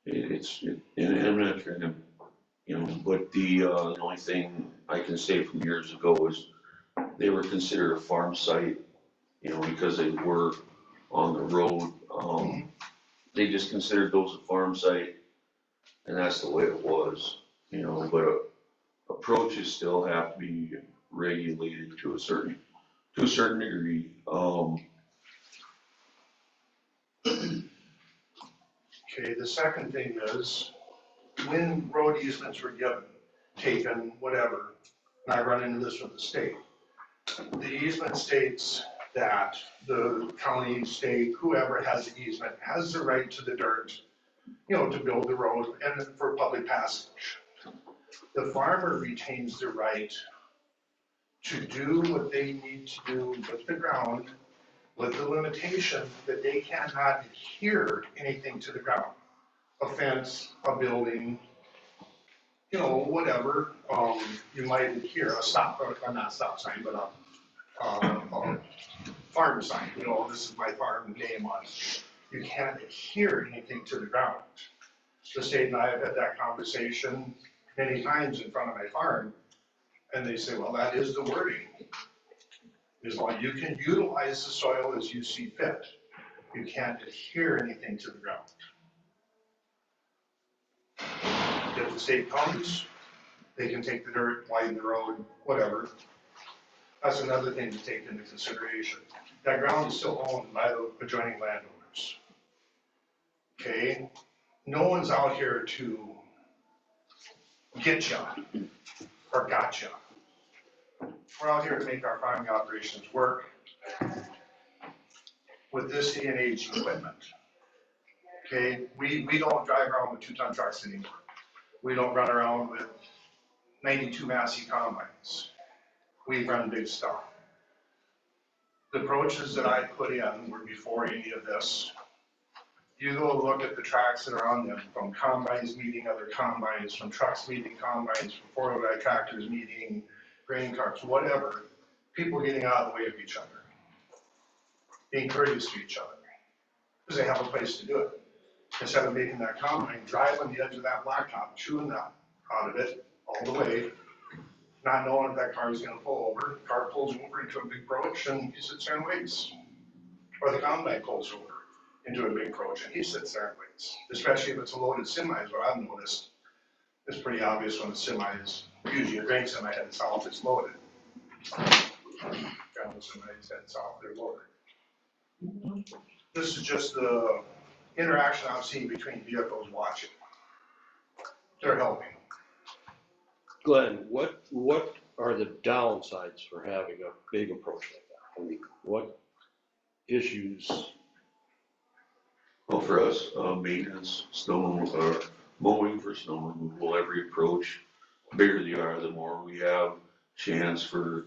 And I'm not trying to, you know, but the only thing I can say from years ago is they were considered a farm site, you know, because they were on the road. They just considered those a farm site, and that's the way it was, you know, but approaches still have to be regulated to a certain degree. Okay, the second thing is, when road easements were given, taken, whatever, and I run into this with the state, the easement states that the county, state, whoever has the easement has the right to the dirt, you know, to build the road and for public passage. The farmer retains the right to do what they need to do with the ground, with the limitation that they cannot adhere anything to the ground. A fence, a building, you know, whatever, you might adhere, a stop, or not stop sign, but a farm sign, you know, this is my farm name on it. You can't adhere anything to the ground. The state and I have had that conversation many times in front of my farm, and they say, well, that is the wording. As long as you can utilize the soil as you see fit, you can't adhere anything to the ground. If the state comes, they can take the dirt, widen the road, whatever. That's another thing to take into consideration. That ground is still owned by the adjoining landowners. Okay? No one's out here to get you or got you. We're out here to make our farming operations work with this day and age equipment. Okay? We don't drive around with 2-ton trucks anymore. We don't run around with 92 Massey combines. We run big stuff. The approaches that I put in were before any of this. You go look at the tracks that are on them, from combines meeting other combines, from trucks meeting combines, from 4-wheel tractors meeting grain carts, whatever. People getting out of the way of each other. Being courteous to each other. Because they have a place to do it. Instead of making that combine, drive on the edge of that blacktop, chewing that out of it all the way, not knowing if that car is gonna pull over. The car pulls over into a big approach and he sits there and waits. Or the combine pulls over into a big approach and he sits there and waits. Especially if it's a loaded semi, is what I've noticed. It's pretty obvious when a semi is, usually a grain semi headed south, it's loaded. Gravel semi is headed south, they're loaded. This is just the interaction I've seen between vehicles watching. They're helping. Glenn, what are the downsides for having a big approach like that? I mean, what issues? Well, for us, maintenance, mowing for snow removal, every approach, the bigger they are, the more we have chance for,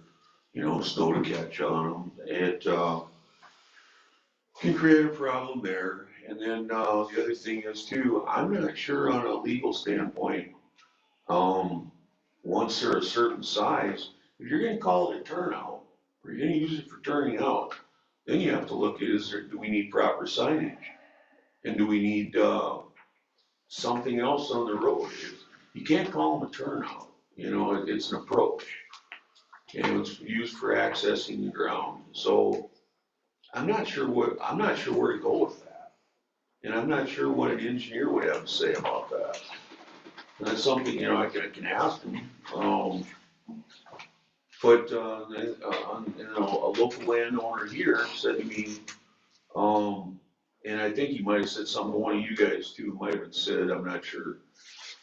you know, snow to catch on them. It can create a problem there. And then the other thing is too, I'm not sure on a legal standpoint, once they're a certain size, if you're gonna call it a turnout, or you're gonna use it for turning out, then you have to look at, do we need proper signage? And do we need something else on the road? You can't call them a turnout, you know, it's an approach. and it was used for accessing the ground. So I'm not sure where to go with that. And I'm not sure what an engineer would have to say about that. And that's something, you know, I can ask him. But, you know, a local landowner here said to me, and I think he might have said something to one of you guys too, might have said, I'm not sure.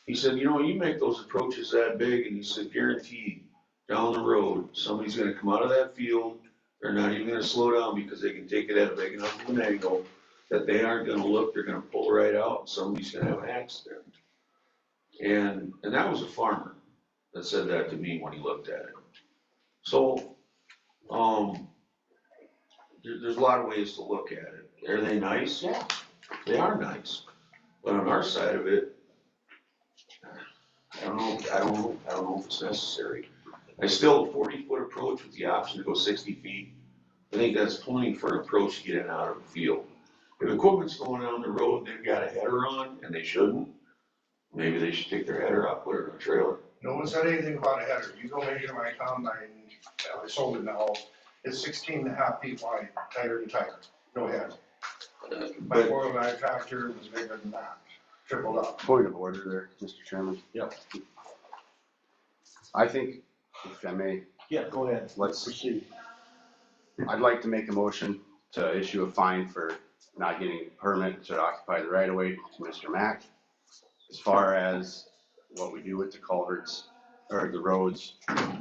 He said, you know, you make those approaches that big, and he said, guaranteed, down the road, somebody's gonna come out of that field, they're not even gonna slow down because they can take it at a big enough of an angle that they aren't gonna look, they're gonna pull right out, and somebody's gonna have an accident. And that was a farmer that said that to me when he looked at it. So, there's a lot of ways to look at it. Are they nice? Yeah, they are nice. But on our side of it, I don't know if it's necessary. I still, a 40-foot approach with the option to go 60 feet, I think that's plenty for an approach to get in and out of the field. If equipment's going down the road, they've got a header on, and they shouldn't, maybe they should take their header out, put it in a trailer. No one said anything about a header. You go measure my combine, I sold it now, it's 16.5 feet wide, tire to tire, no head. My 4-wheel tractor was bigger than that, tripled up. Point of order there, Mr. Chairman. Yep. I think, if I may, Yeah, go ahead. let's Proceed. I'd like to make a motion to issue a fine for not getting a permit to occupy the right of way to Mr. Mack. As far as what we do with the culverts or the roads,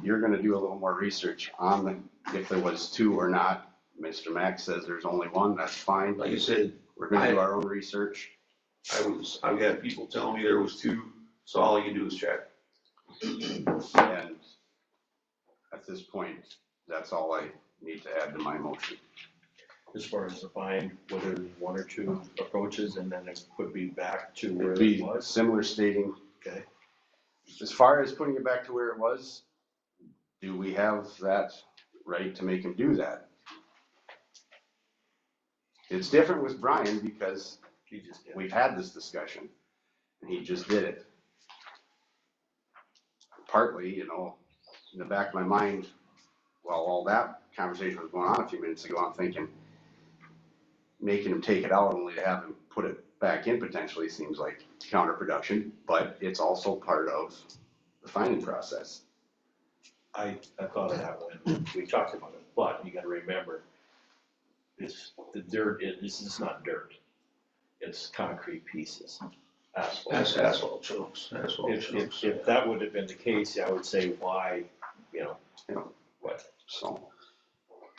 you're gonna do a little more research on if there was two or not. Mr. Mack says there's only one, that's fine. Like I said, We're gonna do our own research. I've had people tell me there was 2, so all you do is check. And at this point, that's all I need to add to my motion. As far as the fine, whether there's 1 or 2 approaches, and then it would be back to where It'd be it was. similar stating. Okay. As far as putting it back to where it was, do we have that right to make him do that? It's different with Brian because we've had this discussion and he just did it. Partly, you know, in the back of my mind, while all that conversation was going on a few minutes ago, I'm thinking making him take it out only to have him put it back in potentially seems like counterproductive, but it's also part of the finding process. I thought of that when we talked about it, but you gotta remember, the dirt, this is not dirt. It's concrete pieces, asphalt. That's asphalt chunks, If that would have been the case, I would say why, you know, what? So,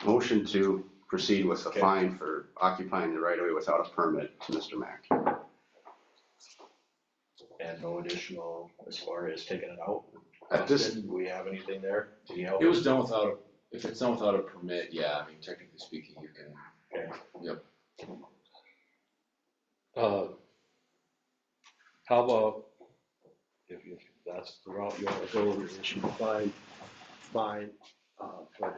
motion to proceed with a Okay. fine for occupying the right of way without a permit to Mr. Mack. And no additional as far as taking it out? At this- Do we have anything there? Did he help? It was done without, if it's done without a permit, yeah, I mean, technically speaking, you can, Okay. yep. How about, if that's the route you wanna go, we issue a fine, but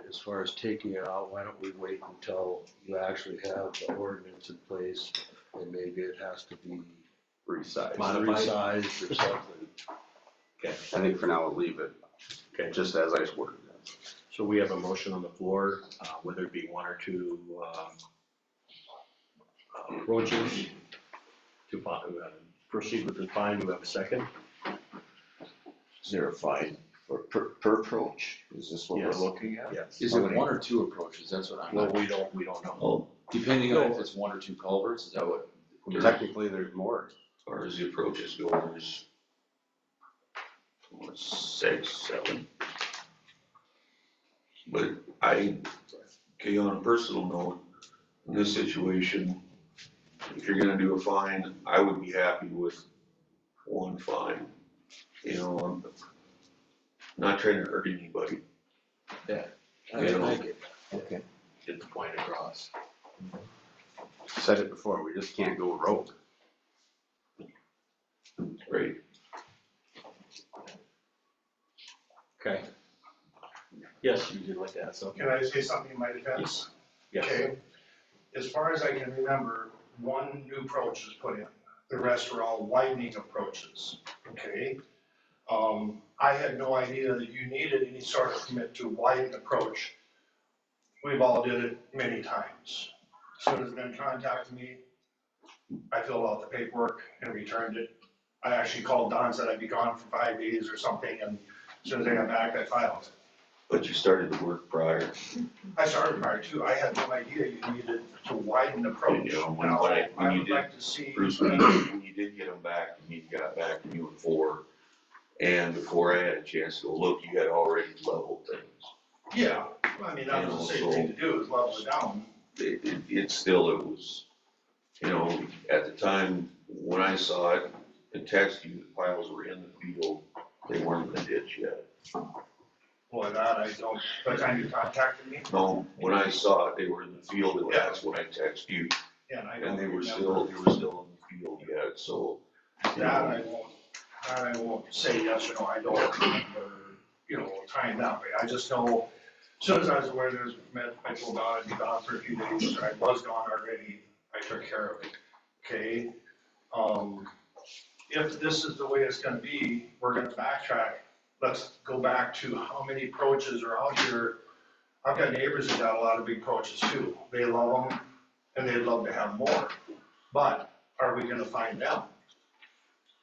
as far as taking it out, why don't we wait until you actually have the ordinance in place, and maybe it has to be Resized. resized or something. Okay. I think for now we'll leave it. Okay. Just as I worded it. So we have a motion on the floor, whether it be 1 or 2, approaches to proceed with the fine. Do we have a second? Is there a fine for per approach? Is this what we're Yes. looking at? Yes. Is it 1 or 2 approaches, that's what I'm. Well, we don't know. Oh, Depending on if it's 1 or 2 culverts, is that what? Technically, there's more. as far as the approaches go, there's 6, 7. But okay, on a personal note, in this situation, if you're gonna do a fine, I would be happy with 1 fine. You know, I'm not trying to hurt anybody. Yeah. I like it. Okay. Get the point across. Said it before, we just can't go rogue. Right. Okay. Yes, you would like to add something? Can I say something in my defense? Yes. Okay, as far as I can remember, 1 new approach was put in. The rest were all widening approaches, okay? I had no idea that you needed any sort of permit to widen approach. We've all did it many times. As soon as Ben contacted me, I filled out the paperwork and returned it. I actually called Don, said I'd be gone for 5 days or something, and as soon as I got back, I filed it. But you started the work prior. I started prior to, I had no idea you needed to widen approach. You know, when Now, you I would did- like to see. Bruce, when you did get them back, and you got back and you were 4, and before I had a chance to go look, you had already leveled things. Yeah, I mean, that was the same thing to do, is level it down. It still, it was, you know, at the time, when I saw it and texted you, the piles were in the field, they weren't in the ditch yet. Boy, that I don't, by the time you contacted me, No, when I saw it, they were in the field, and that's when I texted you, and I don't and they were remember. still in the field yet, so. you That know, I won't say yes or no, I don't remember, time that way, I just know, as soon as I was aware there was a permit, I told Don I'd be gone for a few days, or I was gone already, I took care of it, okay? If this is the way it's gonna be, we're gonna backtrack, let's go back to how many approaches are out here. I've got neighbors that got a lot of big approaches too, they love them, and they'd love to have more, but are we gonna find them?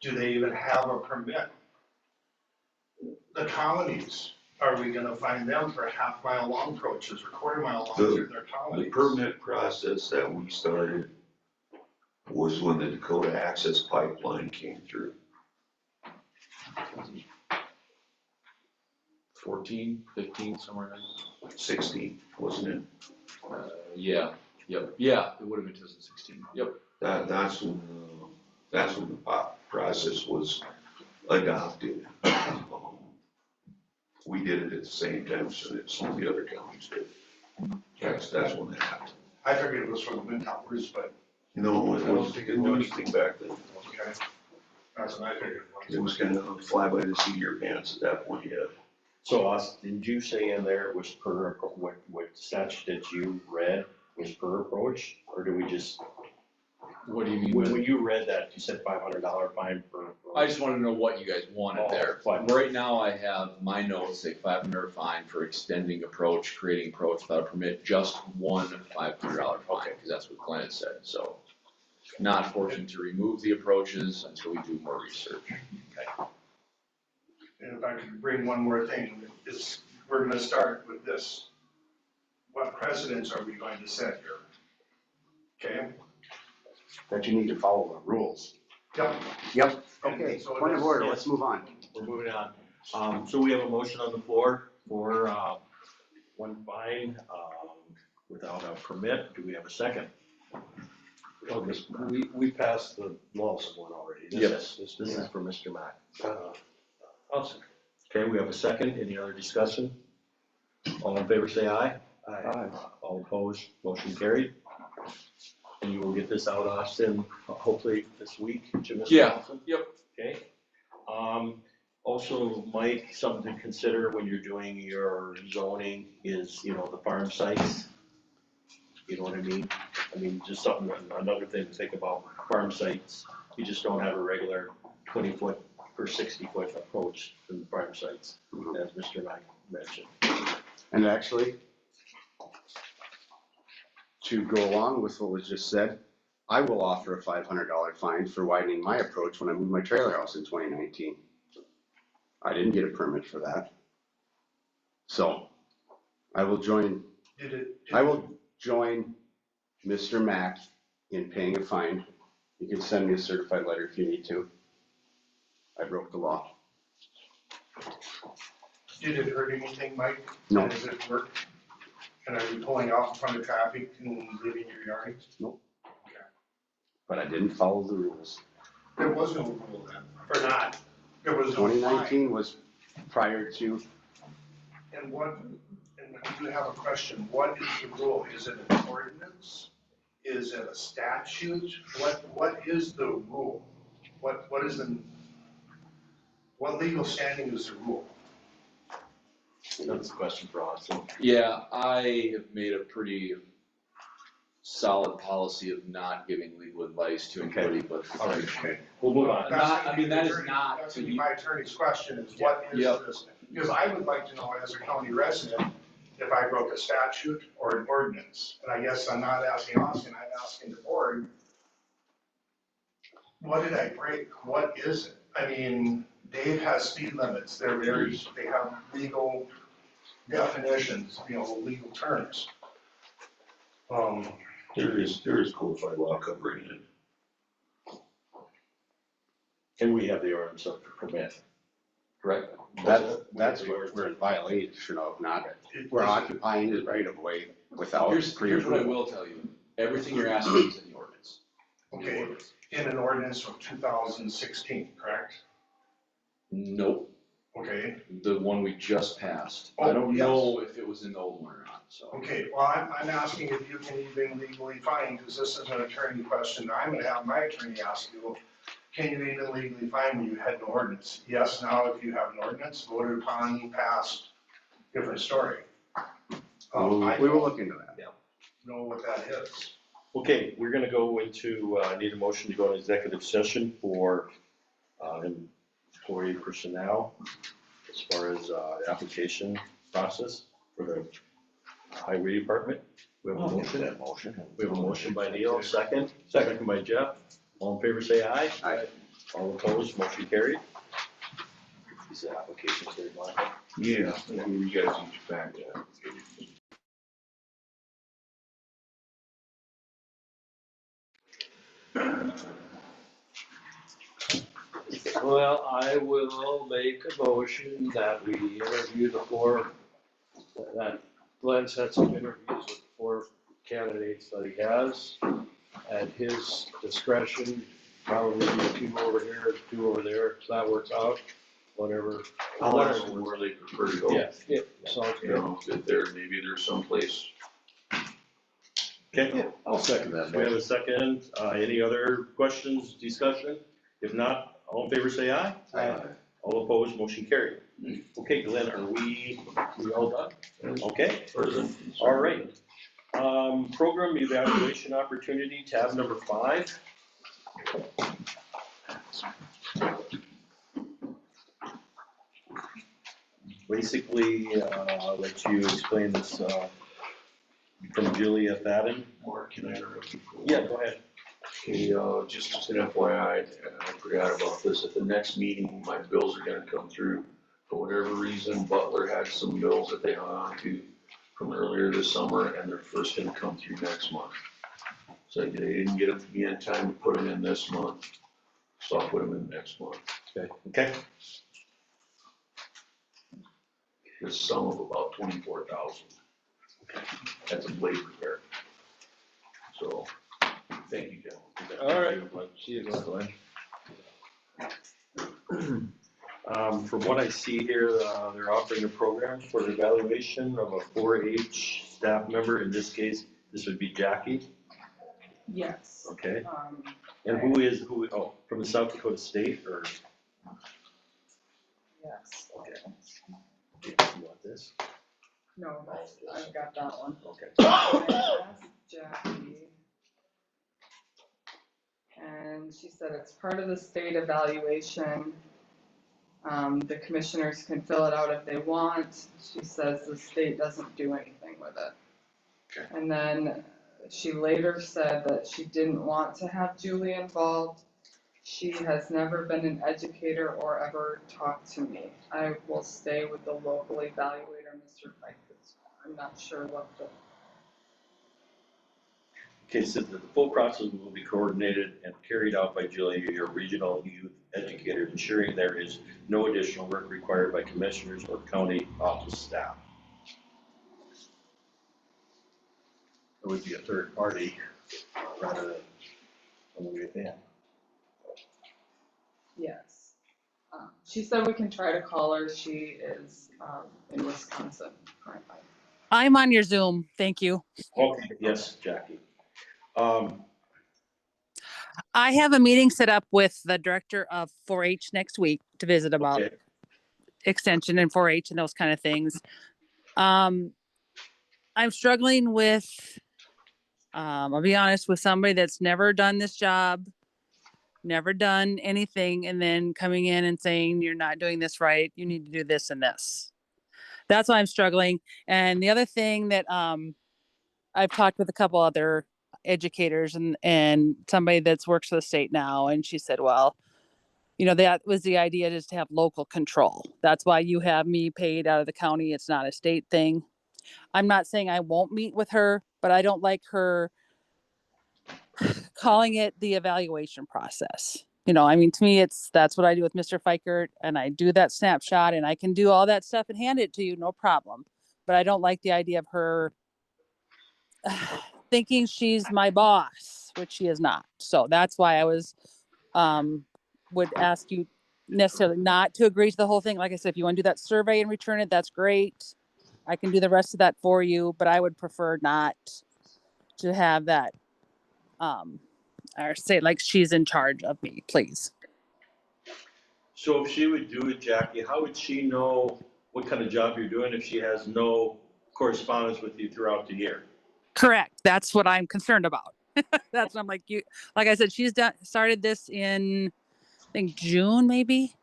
Do they even have a permit? The colonies, are we gonna find them for half-mile long approaches or quarter-mile longs in their The colonies? permit process that we started was when the Dakota Access Pipeline came through. 14, 15, somewhere in 16, wasn't it? there. Yeah, yeah, it would have been 2016, yep. That's when the process was adopted. We did it at the same time, so that some of the other counties did. That's when that happened. I figured it was for the wind towers, but, No, it didn't do anything back then. okay, that's what I figured it It was. was kind of fly by the seat of your pants at that point, yeah. So Austin, did you say in there it was per, what statute that you read was per approach, or do we just? What do you mean? When you read that, you said $500 fine per approach. I just wanna know what you guys wanted Oh, there. fine. Right now, I have my notes say $500 fine for extending approach, creating approach without a permit, just one $500 fine, because that's what Glenn had said, so. Not forcing to remove the approaches until we do more research. And if I could bring one more thing, is, we're gonna start with this. What precedents are we going to set here? Okay? That you need to follow the rules. Yep. Yep. And Okay, so point of order, yes. let's move on. We're moving on. So we have a motion on the floor for, one fine, without a permit. Do we have a second? Oh, we passed the Lawson one already. Yes, this is for Mr. Mack. Awesome. Okay, we have a second. Any other discussion? All in favor, say aye. Aye. All opposed, motion carried. And you will get this out, Austin, hopefully this week to Mr. Yeah. Nelson? Yep. Okay. Also, Mike, something to consider when you're doing your zoning is, the farm sites. You know what I mean? I mean, just something, another thing to think about, farm sites, you just don't have a regular 20-foot per 60-foot approach in the farm sites, as Mr. Knight mentioned. And actually, to go along with what was just said, I will offer a $500 fine for widening my approach when I moved my trailer house in 2019. I didn't get a permit for that. So, I will join Mr. Mack in paying a fine. You can send me a certified letter if you need to. I broke the law. Did it hurt anything, Mike? No. Does it work? And are you pulling off in front of traffic and leaving your yard? Nope. But I didn't follow the rules. There was no rule then, or not? There was no fine. 2019 was prior to. And I do have a question, what is the rule? Is it an ordinance? Is it a statute? What is the rule? What legal standing is the rule? That's a question for Austin. Yeah, I have made a pretty solid policy of not giving legal advice to anybody but. All right, we'll move on. Not, I mean, that is not. That's gonna be my attorney's question, is what is Yep. this? Because I would like to know as a county resident, if I broke a statute or an ordinance. And I guess I'm not asking Austin, I'm asking the board, what did I break? What is it? I mean, Dave has speed limits, they have legal definitions, legal terms. There is codified law covering it. And we have the ordinance of permit. Correct. That's what we're in violation of, not, we're occupying the right of way without Here's what I pre-approval. will tell you, everything you're asking is in the ordinance. Okay, in an ordinance from 2016, correct? Nope, Okay, the one we just passed. Oh, I don't yes. know if it was in the old one or not, so. okay, well, I'm asking if you can even legally fine, because this is an attorney question, I'm gonna have my attorney ask you, can you even legally fine when you had an ordinance? Yes, now if you have an ordinance, voted upon, passed, different story. I We will look into that. know what that is. Okay, we're gonna go into, need a motion to go into executive session for, employee personnel as far as, application process for the highway department. We have a motion. That motion. We have a motion by Neil, second by Jeff. All in favor, say aye. Aye. All opposed, motion carried. These applications here, Glenn. Yeah, you guys each back, Well, I will make a motion that we interview that Glenn set some interviews with 4 candidates that he has at his discretion, probably 2 over here, 2 over there, if that works out, whatever. I'll ask them where they prefer to go. Yeah, sounds You good. know, if maybe there's someplace. Okay, I'll second that. we have a second. Any other questions, discussion? If not, all in favor, say aye. Aye. All opposed, motion carried. Okay, Glenn, are we all done? Okay, all right. Program evaluation opportunity, tab number 5. Basically, I'll let you explain this, from Julia Fadden. Mark, can I interrupt you? Yeah, go ahead. Okay, just an FYI, I forgot about this, at the next meeting, my bills are gonna come through. For whatever reason, Butler had some bills that they hung on to from earlier this summer, and they're first gonna come through next month. So they didn't get them to me in time to put them in this month, so I'll put them in next month. Okay, This sum of about 24,000. That's a blade repair. So, thank you, gentlemen. All right, see you, Glenn. From what I see here, they're offering a program for the evaluation of a 4-H staff member. In this case, this would be Jackie, Yes. okay? And who, from the South Dakota State, or? Yes. Okay. You want this? No, I've got that one. Okay. I asked Jackie, and she said it's part of the state evaluation. The commissioners can fill it out if they want. She says the state doesn't do anything with it. Okay. And then she later said that she didn't want to have Julie involved. She has never been an educator or ever talked to me. I will stay with the local evaluator, Mr. Pike. I'm not sure what the. Okay, so the full process will be coordinated and carried out by Julia, your regional youth educator, ensuring there is no additional work required by commissioners or county office staff. It would be a third party rather than somebody within. Yes. She said we can try to call her. She is in Wisconsin currently. I'm on your Zoom. Thank you. Okay, yes, Jackie. I have a meeting set up with the director of 4-H next week to visit about Okay. extension and 4-H and those kind of things. I'm struggling with I'll be honest, with somebody that's never done this job, never done anything, and then coming in and saying, you're not doing this right, you need to do this and this. That's why I'm struggling. And the other thing that, I've talked with a couple other educators and somebody that's works for the state now, and she said, well, you know, that was the idea, is to have local control. That's why you have me paid out of the county. It's not a state thing. I'm not saying I won't meet with her, but I don't like her calling it the evaluation process. You know, I mean, to me, that's what I do with Mr. Fikert, and I do that snapshot, and I can do all that stuff and hand it to you, no problem. But I don't like the idea of her thinking she's my boss, which she is not. So that's why I would ask you necessarily not to agree to the whole thing. Like I said, if you want to do that survey and return it, that's great. I can do the rest of that for you, but I would prefer not to have that, or say like she's in charge of me, please. So if she would do it, Jackie, how would she know what kind of job you're doing if she has no correspondence with you throughout the year? Correct. That's what I'm concerned about. That's what I'm like, like I said, she's started this in, I think, June, maybe.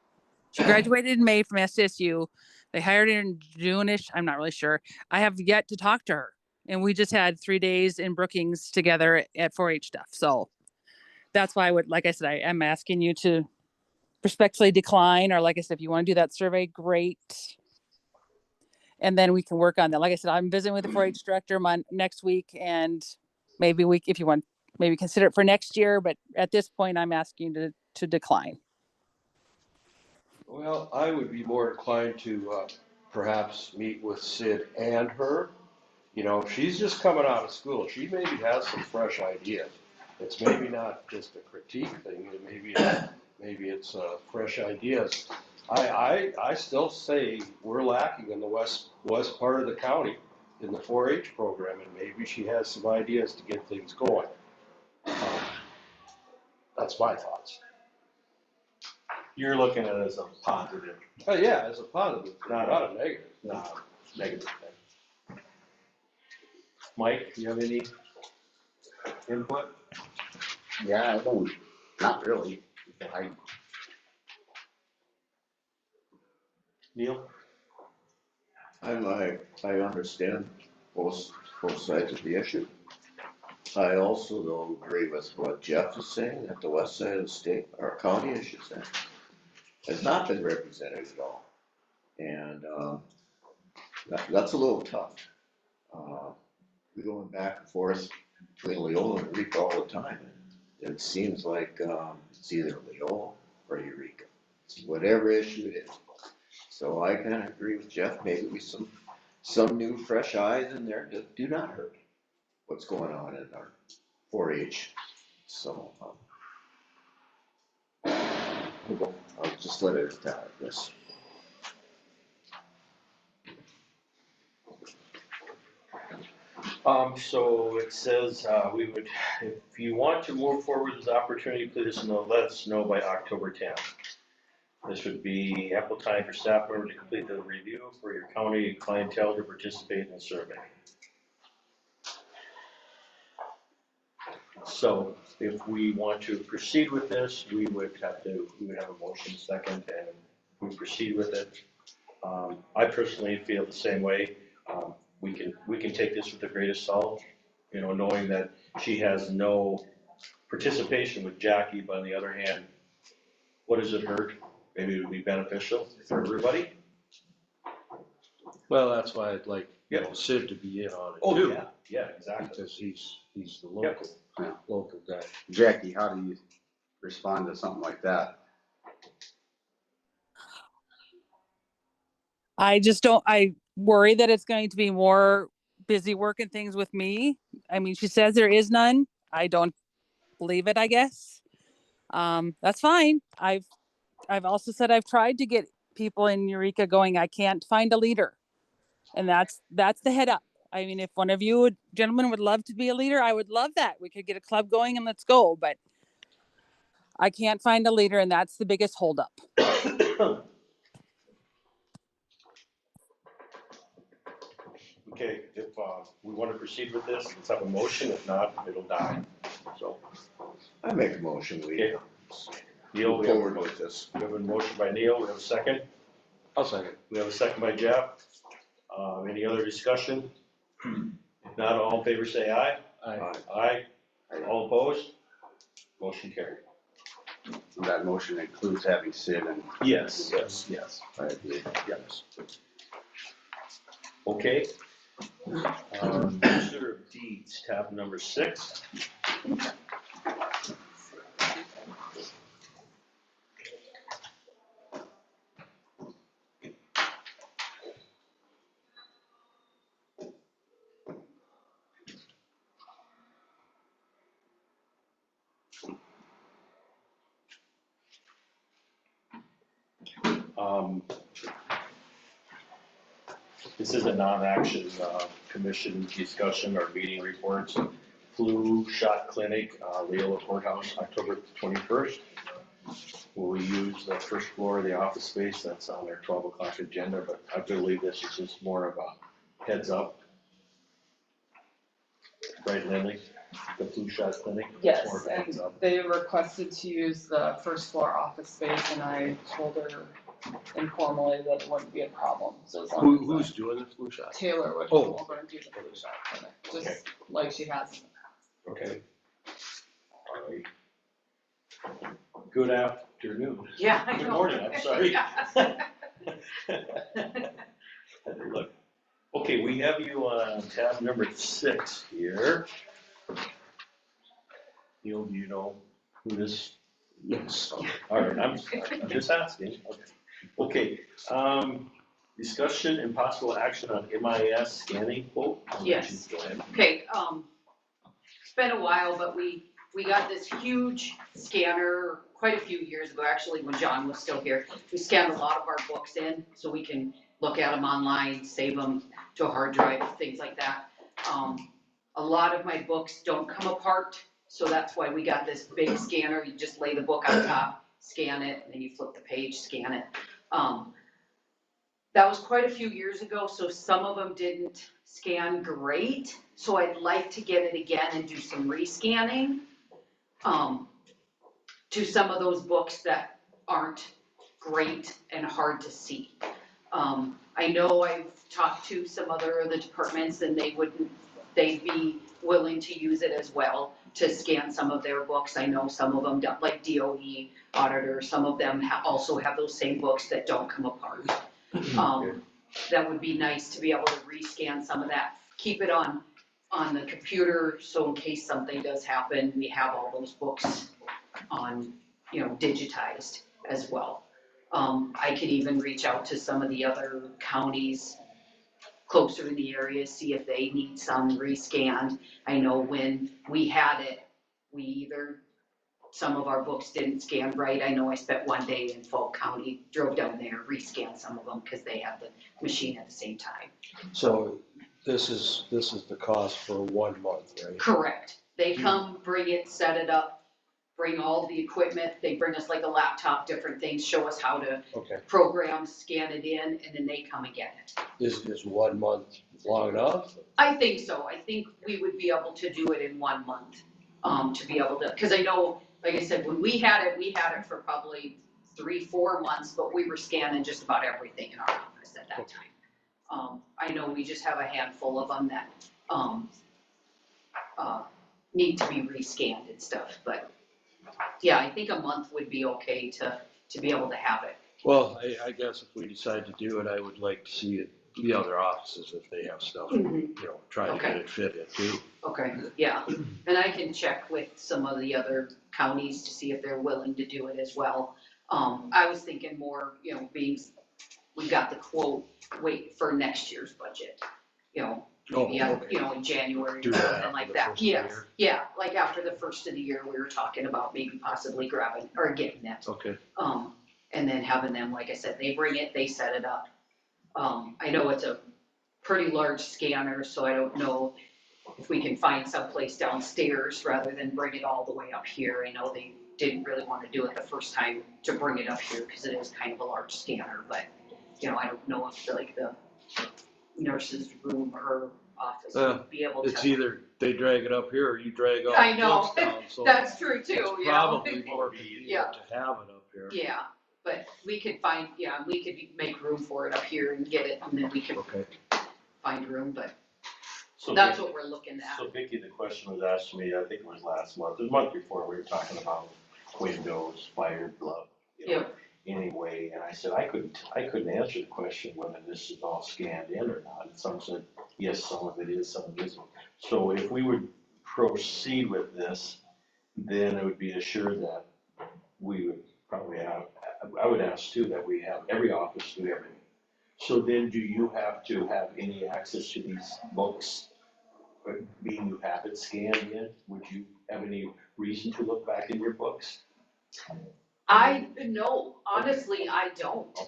She graduated in May from SSU. They hired her in June-ish. I'm not really sure. I have yet to talk to her. And we just had 3 days in Brookings together at 4-H stuff. So that's why like I said, I am asking you to respectfully decline, or like I said, if you want to do that survey, great. And then we can work on that. Like I said, I'm visiting with the 4-H director next week, and maybe if you want, maybe consider it for next year. But at this point, I'm asking you to decline. Well, I would be more inclined to perhaps meet with Sid and her. You know, if she's just coming out of school, she maybe has some fresh ideas. It's maybe not just a critique thing, maybe it's fresh ideas. I still say we're lacking in the west part of the county in the 4-H program, and maybe she has some ideas to get things going. That's my thoughts. You're looking at it as a positive. Oh, yeah, as a positive, not a negative. Not a negative thing. Mike, do you have any input? Yeah, I don't, not really. Neil? I understand both sides of the issue. I also though agree with what Jeff is saying, that the west side of the state, or county, I should say, has not been represented at all. And, that's a little tough. We're going back and forth between Leola and Eureka all the time. And it seems like, it's either Leola or Eureka. It's whatever issue it is. So I kind of agree with Jeff, maybe with some new fresh eyes in there that do not hurt what's going on in our 4-H. So, I'll just let it at that, I guess. So it says, we would, if you want to move forward with this opportunity, please let us know by October 10th. This would be ample time for staff members to complete the review for your county clientele to participate in the survey. So if we want to proceed with this, we would have a motion second, and we proceed with it. I personally feel the same way. We can take this with the greatest salt, you know, knowing that she has no participation with Jackie, but on the other hand, what does it hurt? Maybe it would be beneficial for everybody. Well, that's why I'd like, Sid to be in on it Oh, too. yeah, exactly. Because he's the local guy. Jackie, how do you respond to something like that? I worry that it's going to be more busy working things with me. I mean, she says there is none. I don't believe it, I guess. That's fine. I've also said I've tried to get people in Eureka going, I can't find a leader. And that's the head up. I mean, if one of you gentlemen would love to be a leader, I would love that. We could get a club going and let's go, but I can't find a leader, and that's the biggest holdup. Okay, if, we wanna proceed with this, let's have a motion, if not, it'll die, so. I make a motion, we Okay. Neil, move we have, forward with this. we have a motion by Neil, we have a second, I'll second. we have a second by Jeff. Any other discussion? If not, all in favor say aye. Aye. All opposed? Motion carried. That motion includes having Sid and. Yes, yes, yes. Yes. Okay. Register of Deeds, tab number 6. This is a non-action commission discussion or meeting reports. Flu shot clinic, Leola Courthouse, October 21st. We'll use the first floor of the office space, that's on their 12 o'clock agenda, but I believe this is just more of a heads up. Right, Lindley? The flu shot clinic? It's more Yes, of a heads and up. they requested to use the first floor office space, and I told her informally that it wouldn't be a problem, so as long as Who's doing the flu shot? Taylor would Oh. come over and do the flu shot clinic, just like she has in the past. Okay. All right. Good afternoon. Yeah, I Good know. morning, I'm sorry. Yeah. Look, okay, we have you on tab number 6 here. Neil, do you know who this? Yes. All right, I'm just asking. Okay, discussion and possible action on MIS scanning quote. Yes. Go ahead. Okay, it's been a while, but we got this huge scanner quite a few years ago, actually, when John was still here. We scanned a lot of our books in, so we can look at them online, save them to a hard drive, things like that. A lot of my books don't come apart, so that's why we got this big scanner. You just lay the book on top, scan it, and then you flip the page, scan it. That was quite a few years ago, so some of them didn't scan great. So I'd like to get it again and do some rescanning to some of those books that aren't great and hard to see. I know I've talked to some other of the departments and they'd be willing to use it as well to scan some of their books. I know some of them, like DOE auditor, some of them also have those same books that don't come apart. That would be nice to be able to rescan some of that, keep it on the computer, so in case something does happen, we have all those books on, digitized as well. I could even reach out to some of the other counties closer in the area, see if they need some rescanned. I know when we had it, some of our books didn't scan right. I know I spent one day in Falk County, drove down there, rescanned some of them because they had the machine at the same time. So this is the cost for 1 month, right? Correct. They come, bring it, set it up, bring all the equipment. They bring us like a laptop, different things, show us how to Okay. program, scan it in, and then they come and get it. Is 1 month long enough? I think so. I think we would be able to do it in 1 month, to be able to, because I know, like I said, when we had it for probably 3-4 months, but we were scanning just about everything in our office at that time. I know we just have a handful of them that, need to be rescanned and stuff, but yeah, I think a month would be okay to be able to have it. Well, I guess if we decide to do it, I would like to see it, the other offices if they have stuff, try to get it fit in too. Okay, yeah, and I can check with some of the other counties to see if they're willing to do it as well. I was thinking more, being, we got the quote, wait for next year's budget, maybe, in January Do or that something after like the that. first of the Yes, year. yeah, like after the first of the year, we were talking about maybe possibly grabbing or getting that. Okay. And then having them, like I said, they bring it, they set it up. I know it's a pretty large scanner, so I don't know if we can find someplace downstairs rather than bring it all the way up here. I know they didn't really want to do it the first time to bring it up here because it is kind of a large scanner, but, I don't know if nurse's room or office Yeah, would be able It's to. either they drag it up here or you drag all I the know. books down, so. That's true too, it's you know? probably more Yeah. convenient to have it up here. Yeah, but we could find, we could make room for it up here and get it, and then we could Okay. find room, but So that's Vic- what we're looking at. So Vicky, the question was asked to me, I think it was last month, the month before, we were talking about windows, fire, glove. Yep. Anyway, and I said, I couldn't answer the question whether this is all scanned in or not. And some said, yes, some of it is, some of it isn't. So if we would proceed with this, then it would be assured that we would probably have, I would ask too, that we have every office do everything. So then do you have to have any access to these books? Being you have it scanned in, would you have any reason to look back in your books? No, honestly, I don't.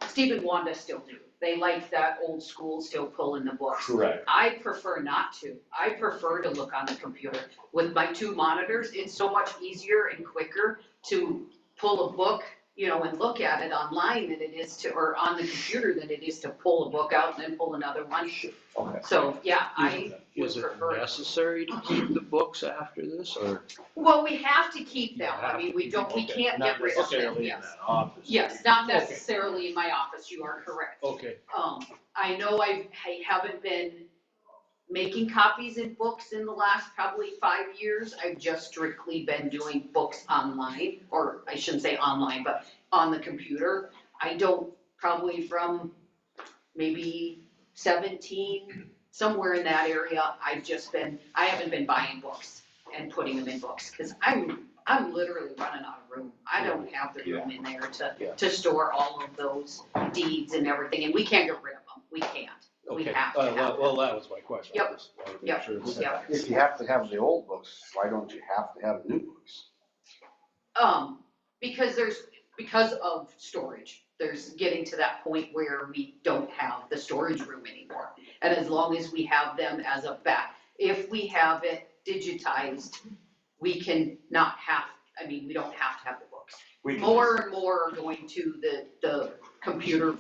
Steve and Wanda still do. They like that old school, still pulling the books. Correct. I prefer not to. I prefer to look on the computer. With my 2 monitors, it's so much easier and quicker to pull a book, and look at it online than it is or on the computer than it is to pull a book out and then pull another one. Okay. So, yeah, I would Is it prefer. necessary to keep the books after this, or? Well, we have to keep them. You have I mean, to we keep don't, them, we okay. can't Not get rid of them, necessarily in yes. that office. Yes, not Okay. necessarily in my office, you are correct. Okay. I know I haven't been making copies in books in the last probably 5 years. I've just strictly been doing books online, or I shouldn't say online, but on the computer. I don't, probably from maybe 17, somewhere in that area, I haven't been buying books and putting them in books, because I'm literally running out of room. I don't have the room in there to store all of those deeds and everything, and we can't get rid of them. We can't. We Okay. have to have them. Well, that was my question. I Yep. just wanted to make Yep. sure it's- Yep. If you have to have the old books, why don't you have to have new books? Because of storage. There's getting to that point where we don't have the storage room anymore. And as long as we have them as a if we have it digitized, we can not have, we don't have to have the books. More and more are going to the computer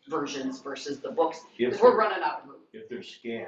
versions versus the books, because we're running out of room. If they're scanned.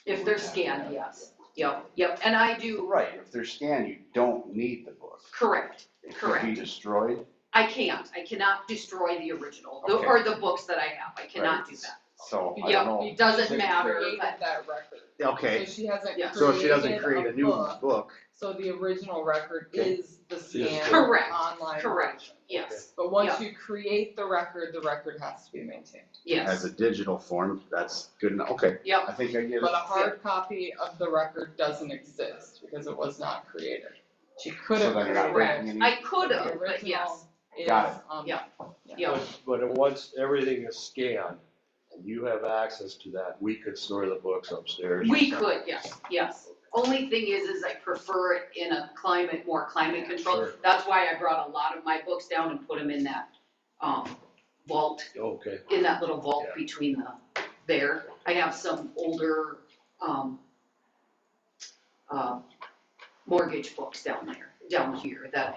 If they're scanned, yes. Yep, and I do, Right, if they're scanned, you don't need the book. correct. It could be destroyed. I cannot destroy the original, Okay. or the books that I have, I cannot do that. So, I Yep, don't know. it doesn't matter, Created but, that record. Okay, So she hasn't so if she doesn't created create a new book, So the original record Okay. is the scanned Correct, online correct, version. yes, But once Yeah. you create the record has to be maintained. as yes, a digital form, that's good enough, okay. Yep. I think I get But a it. hard copy of the record doesn't exist because it was not created. She could So have then you're not created making it. any. I could The have, but original yes, is, Got it. yeah, But once everything is scanned and you have access to that, we could store the books upstairs. we could, yes. Only thing is I prefer it in a more climate control. Sure. That's why I brought a lot of my books down and put them in that, vault, Okay. in that little vault Yeah. between there. I have some older, mortgage books down here that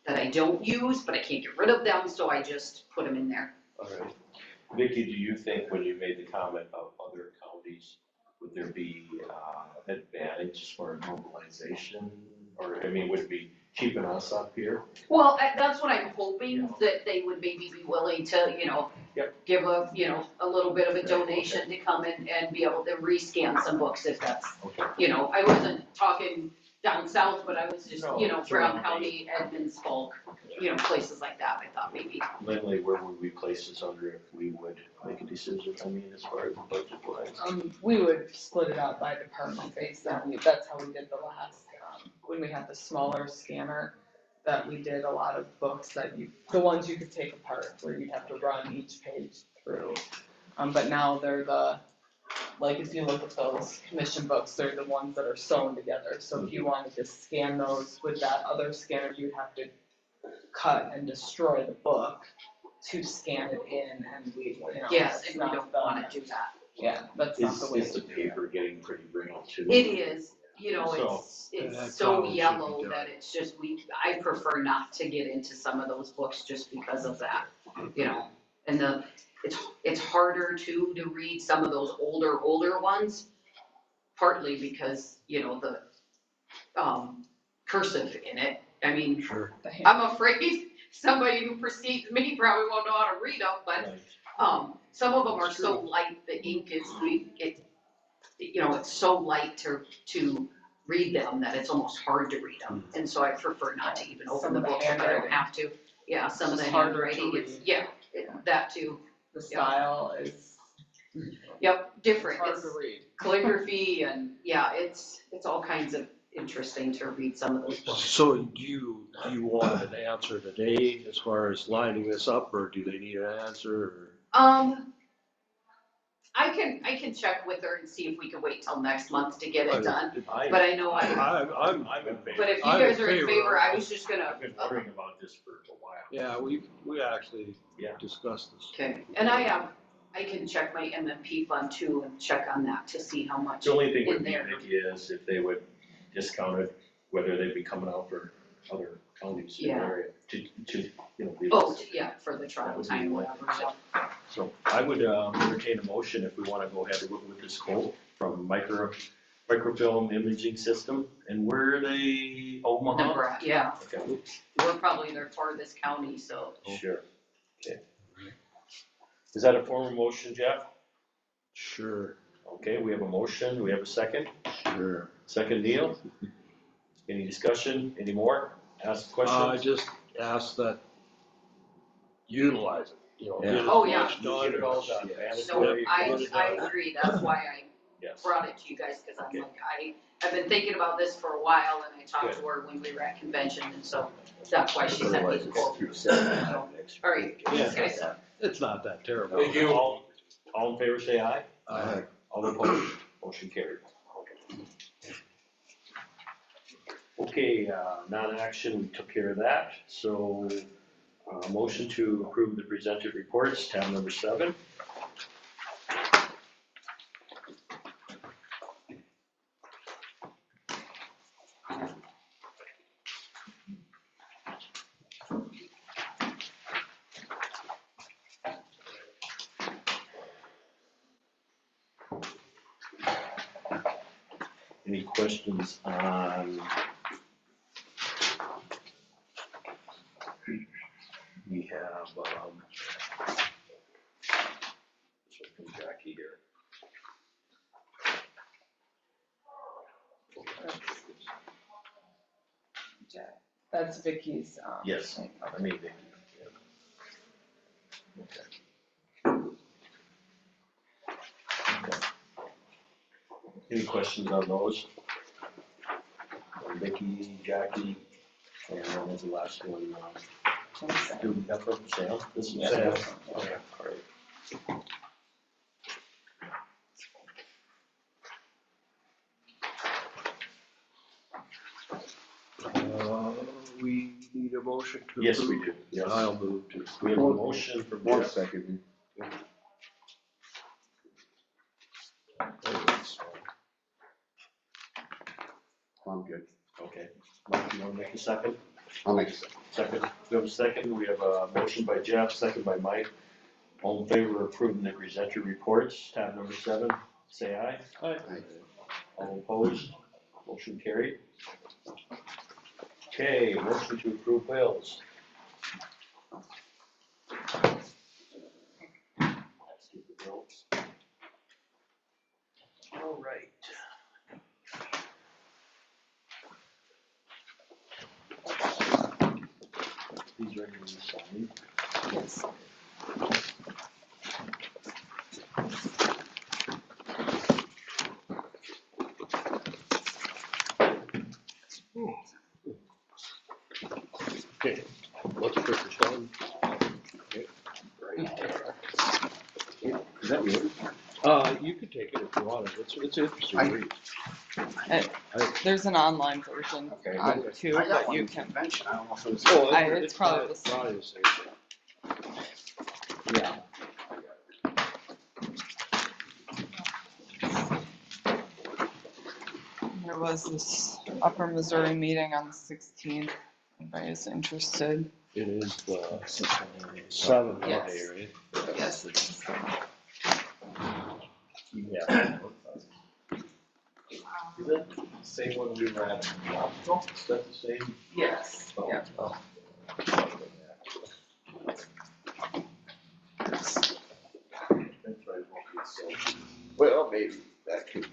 I don't use, but I can't get rid of them, so I just put them in there. All right. Vicky, do you think when you made the comment of other counties, would there be advantage for mobilization? Or, would it be keeping us up here? Well, that's what I'm hoping, that they would maybe be willing to, give a little bit of a donation to come in and be able to rescan some books if that's, I wasn't talking down south, but I was just, Brown County, Edmonds, Falk, places like that, I thought maybe. Lindley, where would we place this under if we would make a decision, as far as the budget wise? We would split it out by department based on, that's how we did the last, when we had the smaller scanner, that we did a lot of books the ones you could take apart, where you'd have to run each page through. But now they're if you look at those commission books, they're the ones that are sewn together. So if you wanted to scan those with that other scanner, you'd have to cut and destroy the book to scan it in, and Yes, that's and we not don't the- wanna do that. Yeah, that's not the way Is to the do it. paper getting pretty brittle too? It is, So- it's That's so how it should yellow be done. that it's just, I prefer not to get into some of those books just because of that, and it's harder to read some of those older ones, partly because, you know, the, cursive in it. I mean, Sure. I'm afraid somebody who precedes me probably won't know how to read them, but, some of them are so light, the ink is, you know, it's so light to read them that it's almost hard to read them. And so I prefer not to even open the books if I don't have to. Yeah, some of the handwriting, it's, that too. The style is. Yep, different. Hard It's to read. calligraphy and, yeah, it's all kinds of interesting to read some of those books. So do you want an answer today as far as lining this up, or do they need an answer? I can check with her and see if we can wait till next month to get it done, I'm but I know in favor. but if you I'm guys in are in favor favor, of I this. was just gonna. I've been worrying about this for a while. Yeah, we actually discussed this. Okay, and I can check my MMP fund too and check on that to see how much The only thing in would be, there. Nikki, is if they would discount it, whether they'd be coming out for other counties in the Yeah. area to, you know. be- Oh, yeah, for the travel time, whatever, yeah. So I would entertain a motion if we want to go ahead with this quote from microfilm imaging system. And where are they, Omaha? Nebraska, yeah, Okay, we're probably their farthest county, so. sure, okay. Is that a formal motion, Jeff? Sure. Okay, we have a motion, we have a second? Sure. Second, Neil? Any discussion, any more? Ask questions? I just ask that utilize it, you know. get as Oh, yeah. much done Get it all as- done. No, I agree, that's why I Yes. brought it to you guys, cause I'm Okay. like, I've been thinking about this for a while, and I talked to her when we were at convention, and so that's why she sent me the quote. All right, thanks, guys. It's not that terrible. Thank you. All in favor, say aye. Aye. All opposed, motion carried. Okay, non-action, we took care of that, so, motion to approve the presented reports, tab number 7. Any questions on? We have, this one from Jackie here. That's Vicky's, Yes, I mean, Vicky. Yeah. Okay. Any questions on those? On Vicky, Jackie, and what was the last one? Student effort, Sam? This is Sam? Okay, all right. We need a motion to approve. Yes, we do, yes. I'll move to. We have a motion from One Jeff. second. I'm good. Okay, Mike, you wanna make a second? I'll make a second. Second, we have a second, we have a motion by Jeff, second by Mike. All in favor of approving the presenter reports, tab number 7, say aye. Aye. All opposed, motion carried. Okay, motion to approve bills. Let's do the bills. All right. These are going to be signed. Yes. Okay, let's put this on. Right there. Is that yours? You can take it if you want it. It's interesting I- to read. There's an online version Okay. on too, I got but one you in can. convention, I don't know if it was. Oh, It's probably the same. probably the same. Yeah. There was this Upper Missouri meeting on the 16th. Anybody is interested? It is the 7th Yes. day, right? Yes, it is. Yeah. Is that the same one we were at? Is that the same? Yes, Oh, yeah. oh. That's right, it won't be so. Well, maybe that could be,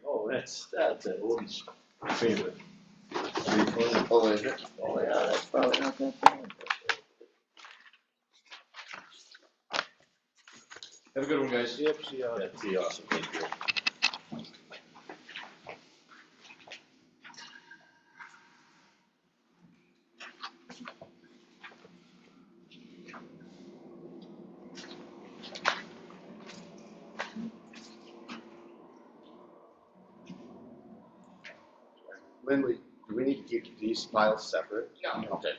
Oh, that's Odie's favorite. oh, is it? Oh, yeah, that's probably not that bad. Have a good one, guys. Yep, that'd be awesome, thank you. Lynn, do we need to keep these files separate? No. Okay.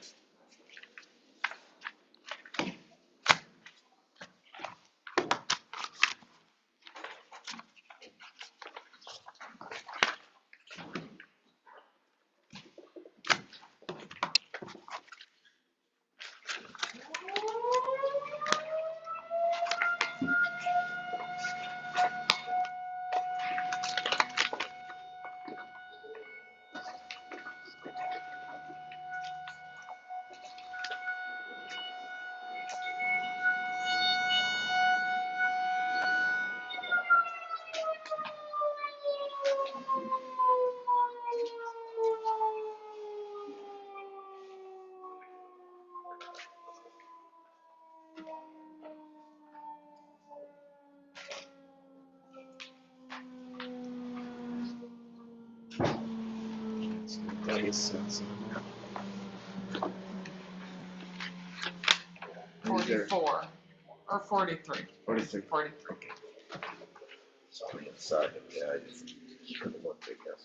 Nice. 44 or 43. 43. 43. It's on the inside, yeah, I just couldn't look, I guess.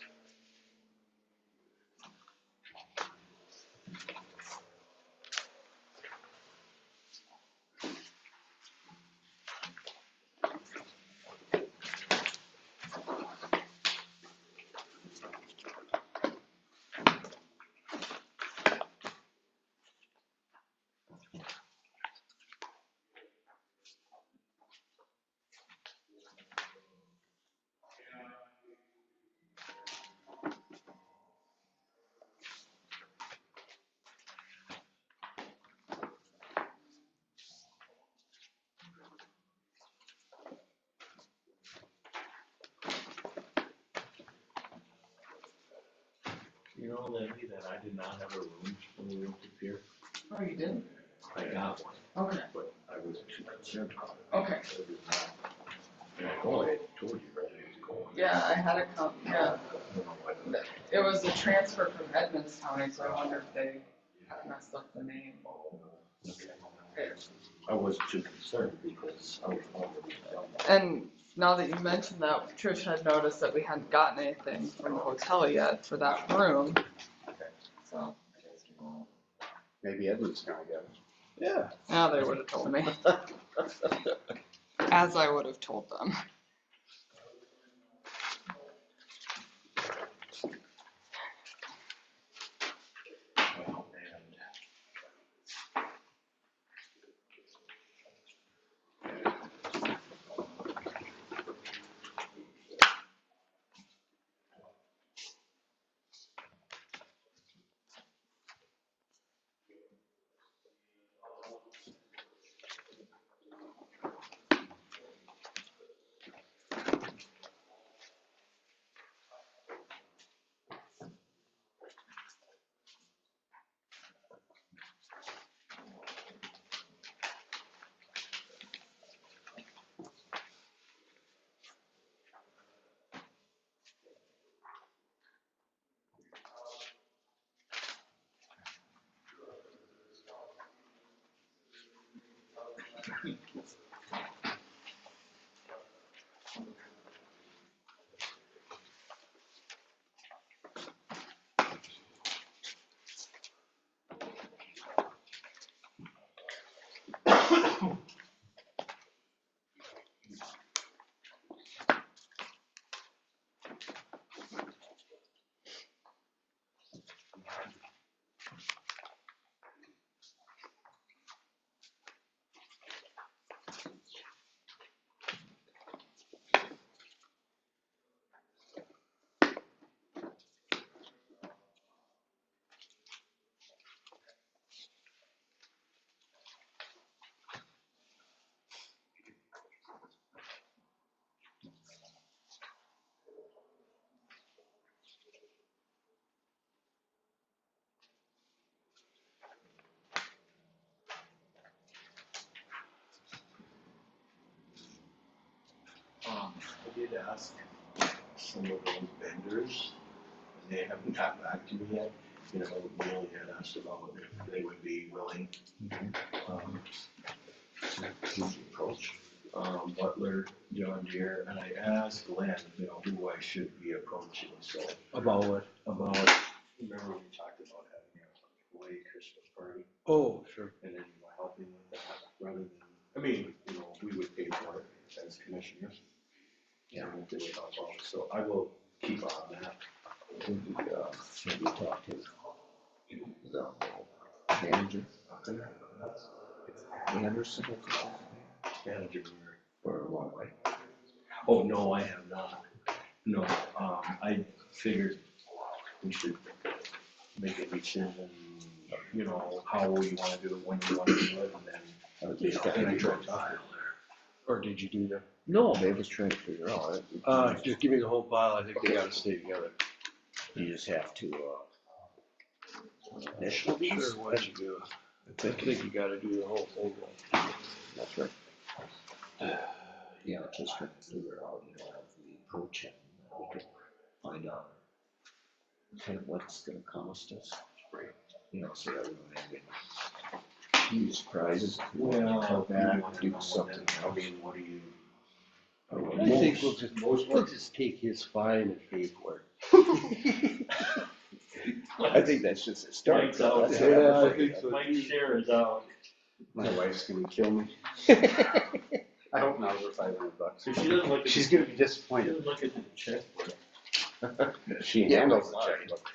You know, Lenny, that I did not have a room when we went to Pier. Oh, you did? I got one, Okay. but I wasn't too concerned about it. Okay. And I know I told you, right, I was going. Yeah, I had a yeah. It was a transfer from Edmonds County, so I wonder if they messed up the name. Okay. I wasn't too concerned because I was already done. And now that you mentioned that, Trish had noticed that we hadn't gotten anything from the hotel yet for that room. So. Maybe Edward's gonna get it. Yeah. Now they would have told me. As I would have told them. I did ask some of those vendors, and they haven't gotten back to me yet. You know, Neil had asked about if they would be willing, to approach, Butler, John Deere, and I asked Glenn, you know, who I should be approaching, so. About what? About, remember we talked about having a late Christmas party, Oh, sure. and then you were helping with that, rather than, I mean, you know, we would pay for it as commissioners. Yeah. And they would help out, so I will keep on that. Maybe talk to the manager Anderson. Manager For what, like? Oh, no, I have not. No, I figured we should make a decision, you know, how we wanna do it, when we wanna do it, and then. At least then I try to Or did you do that? No, they was trying to figure out. Just give me the whole file, I think they gotta stay together. You just have to, initial these? Sure, what you do. I think you gotta do the whole thing. That's right. Yeah, just trying to figure out, you know, if we approach it, we can find out kind of what it's gonna cost us. You know, so that we don't have any huge surprises. Come back and do something. I mean, what do you? I think we'll just take his fine and pay for it. I think that's just a start. Mike's out. That's Yeah, I it. think so. Mike's share is out. My wife's gonna kill me. I hope not over $500. So she doesn't look at. She's gonna be She disappointed. doesn't look at the checkbook. She handles the checkbook.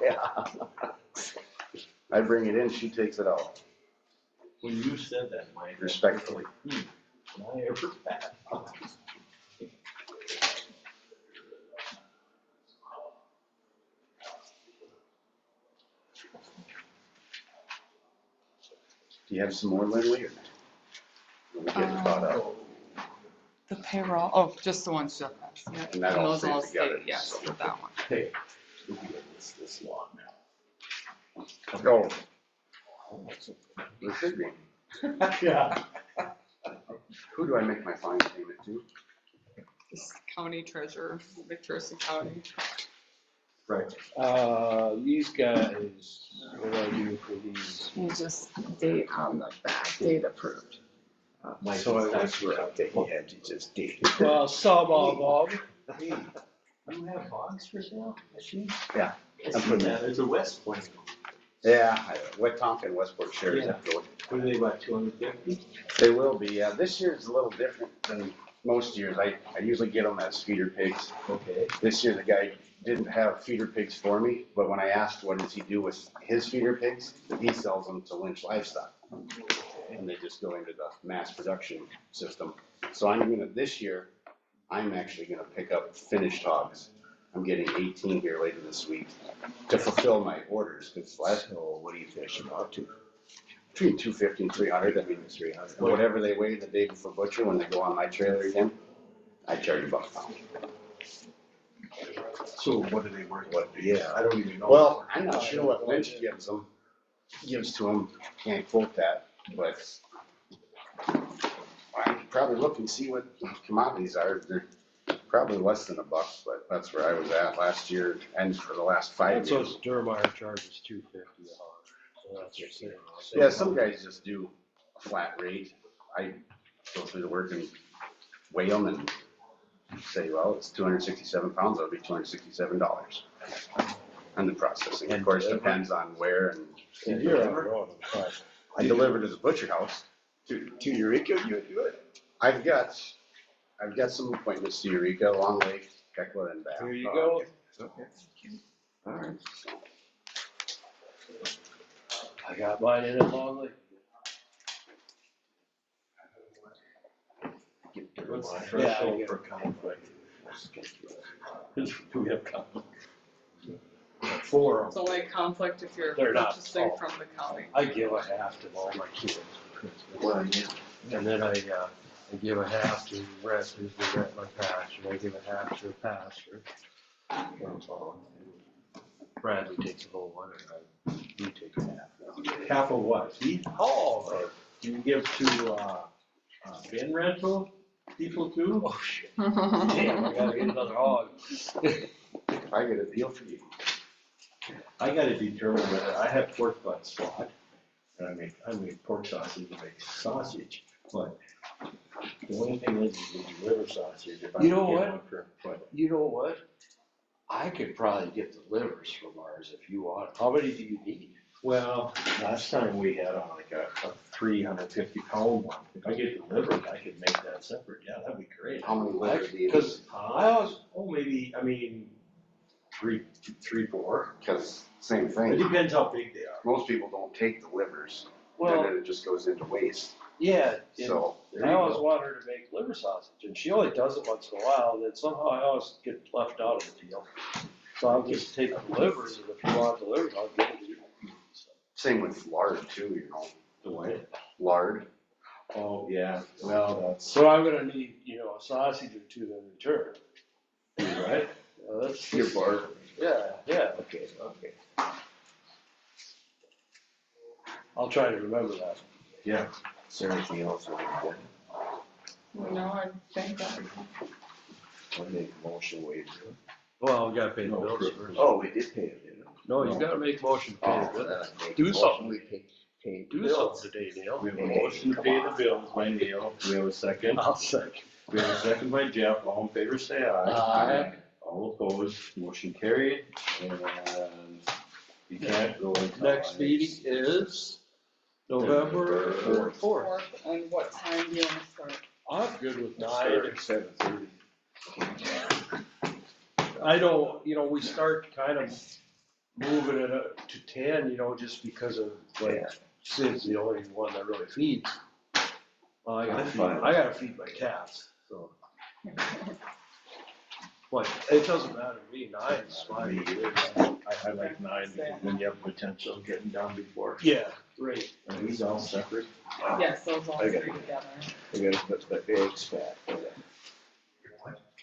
Yeah. I bring it in, she takes it out, When you said that, Mike. respectfully. Can I ever pass? Do you have some more, Lindley, or? When we get caught up, The payroll, oh, just the ones Jeff has, yeah. and that all those all stays together. stay, yes, with that one. Hey, look at this long now. Go. There should be. Yeah. Who do I make my fine payment to? This county treasurer, McPherson County. Right. These guys, what do I do for these? You just date on the back, date approved. Mike, So that's where I think you had to just date. Well, some of them. Hey, you have box for sale, machine? Yeah. I see that, there's a West Point. Yeah, Wetumpka and Westport shares Yeah. that going. What are they, about 250? They will be, yeah. This year's a little different than most years. I usually get them as feeder pigs. Okay. This year, the guy didn't have feeder pigs for me, but when I asked what does he do with his feeder pigs, he sells them to Lynch Livestock. And they just go into the mass production system. So this year, I'm actually gonna pick up finished hogs. I'm getting 18 here later this week to fulfill my orders, because what do you fish them out to? Between 250 and 300, I mean, 300. Whatever they weigh the day before butcher, when they go on my trailer again, I charge a buck a pound. So what are they worth? Yeah. I don't even know. Well, I'm not sure what Lynch gives to them, can't quote that, but I could probably look and see what commodities are. They're probably less than $1, but that's where I was at last year and for the last 5 That's years. what Dermeyer charges $250 a hog. So that's your same. Yeah, some guys just do a flat rate. I go through the work and weigh them and say, well, it's 267 pounds, that'll be $267. And the processing, of course, depends on where and. You're on your own, but I deliver to the butcher house. To Eureka, you would do it? I've got some appointments to Eureka, Long Lake, Tekla, and back. there you go. Okay. All right. I got mine in at Long Lake. What's the Yeah, I threshold get for conflict? Do we have conflict? Four. It's only a conflict if you're They're not purchasing all. from the county. I give a half to all my kids. Well, yeah. And then I give a half to rest, who's the rest my pasture, I give a half to a pasture. Bradley takes the whole one, and you take a half. Half of what? Feed? Oh, Do you give to, bin rental? People too? Oh, shit. Damn, I gotta get another hog. I got a deal for you. I gotta determine whether I have pork butt slot, and I make pork sausage and make sausage, but the only thing is you liver sausage if I You can know get what? one for, but You know what? I could probably get the livers from ours if you want. How many do you need? well, last time we had like a 350-pound one. If I get the liver, I could make that separate. Yeah, that'd be great. How many livers do you need? Because I always, maybe, I mean, three, 4. Because same It thing, depends how big they are. most people don't take the livers, and well, then it just goes into waste, yeah, and so. There I you always go. want her to make liver sausage, and she only does it once in a while, then somehow I always get left out of the deal. So I'll just take the livers, and if you want the livers, I'll give it to you. So, Same with lard too, you know, The what? lard. Oh, yeah, well, that's, so I'm gonna need, a sausage or two in return. right? That's Your bar. Yeah, Okay, okay. I'll try to remember that. Yeah. Is there anything else on the agenda? No, I think that. I'll make a motion, we adjourn. Well, we gotta pay the No, bills for- first. Oh, we did pay it, didn't we? No, you gotta make a motion to pay Oh, the then bills. I make Do a motion, something. we pay Do bills. something today, Neil. We have a motion to pay the bills by Neil. Do we have a second? I'll second. We have a second by Jeff. All in favor, say aye. Aye. All opposed, motion carried. And you can't go until. Next meeting is November 4th. Fourth, and what time do you wanna start? I'm good with 9. Start at 7:30. I don't, we start kind of moving it up to 10, just because of like Sid's the only one that really feeds. Well, I gotta feed my cats, so. But it doesn't matter to me, 9 is fine. I like 9 because then you have potential of getting done before. Yeah, right. Are these all separate? Yes, those all I three got it. together. I gotta put my bags back.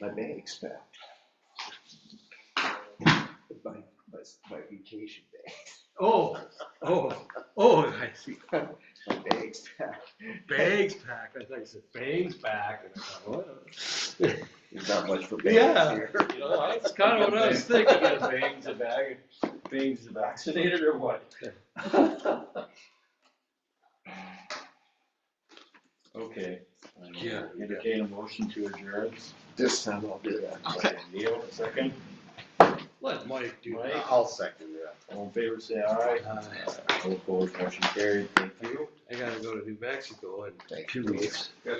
My bags back. My vacation bag. Oh, I see. My bags back. Bags pack, I thought you said bangs back, and I thought, what? There's not much for bags Yeah, here. that's kind of what I was thinking. Bangs a bag, bangs vaccinated or what? Okay. Yeah. Entertain a motion to adjourn. This time I'll do that. Okay. Neil, second. Let Mike do Mike? that. I'll second that. All in favor, say aye. All opposed, motion carried. Thank you. I gotta go to New Mexico in Thank 2 you. weeks.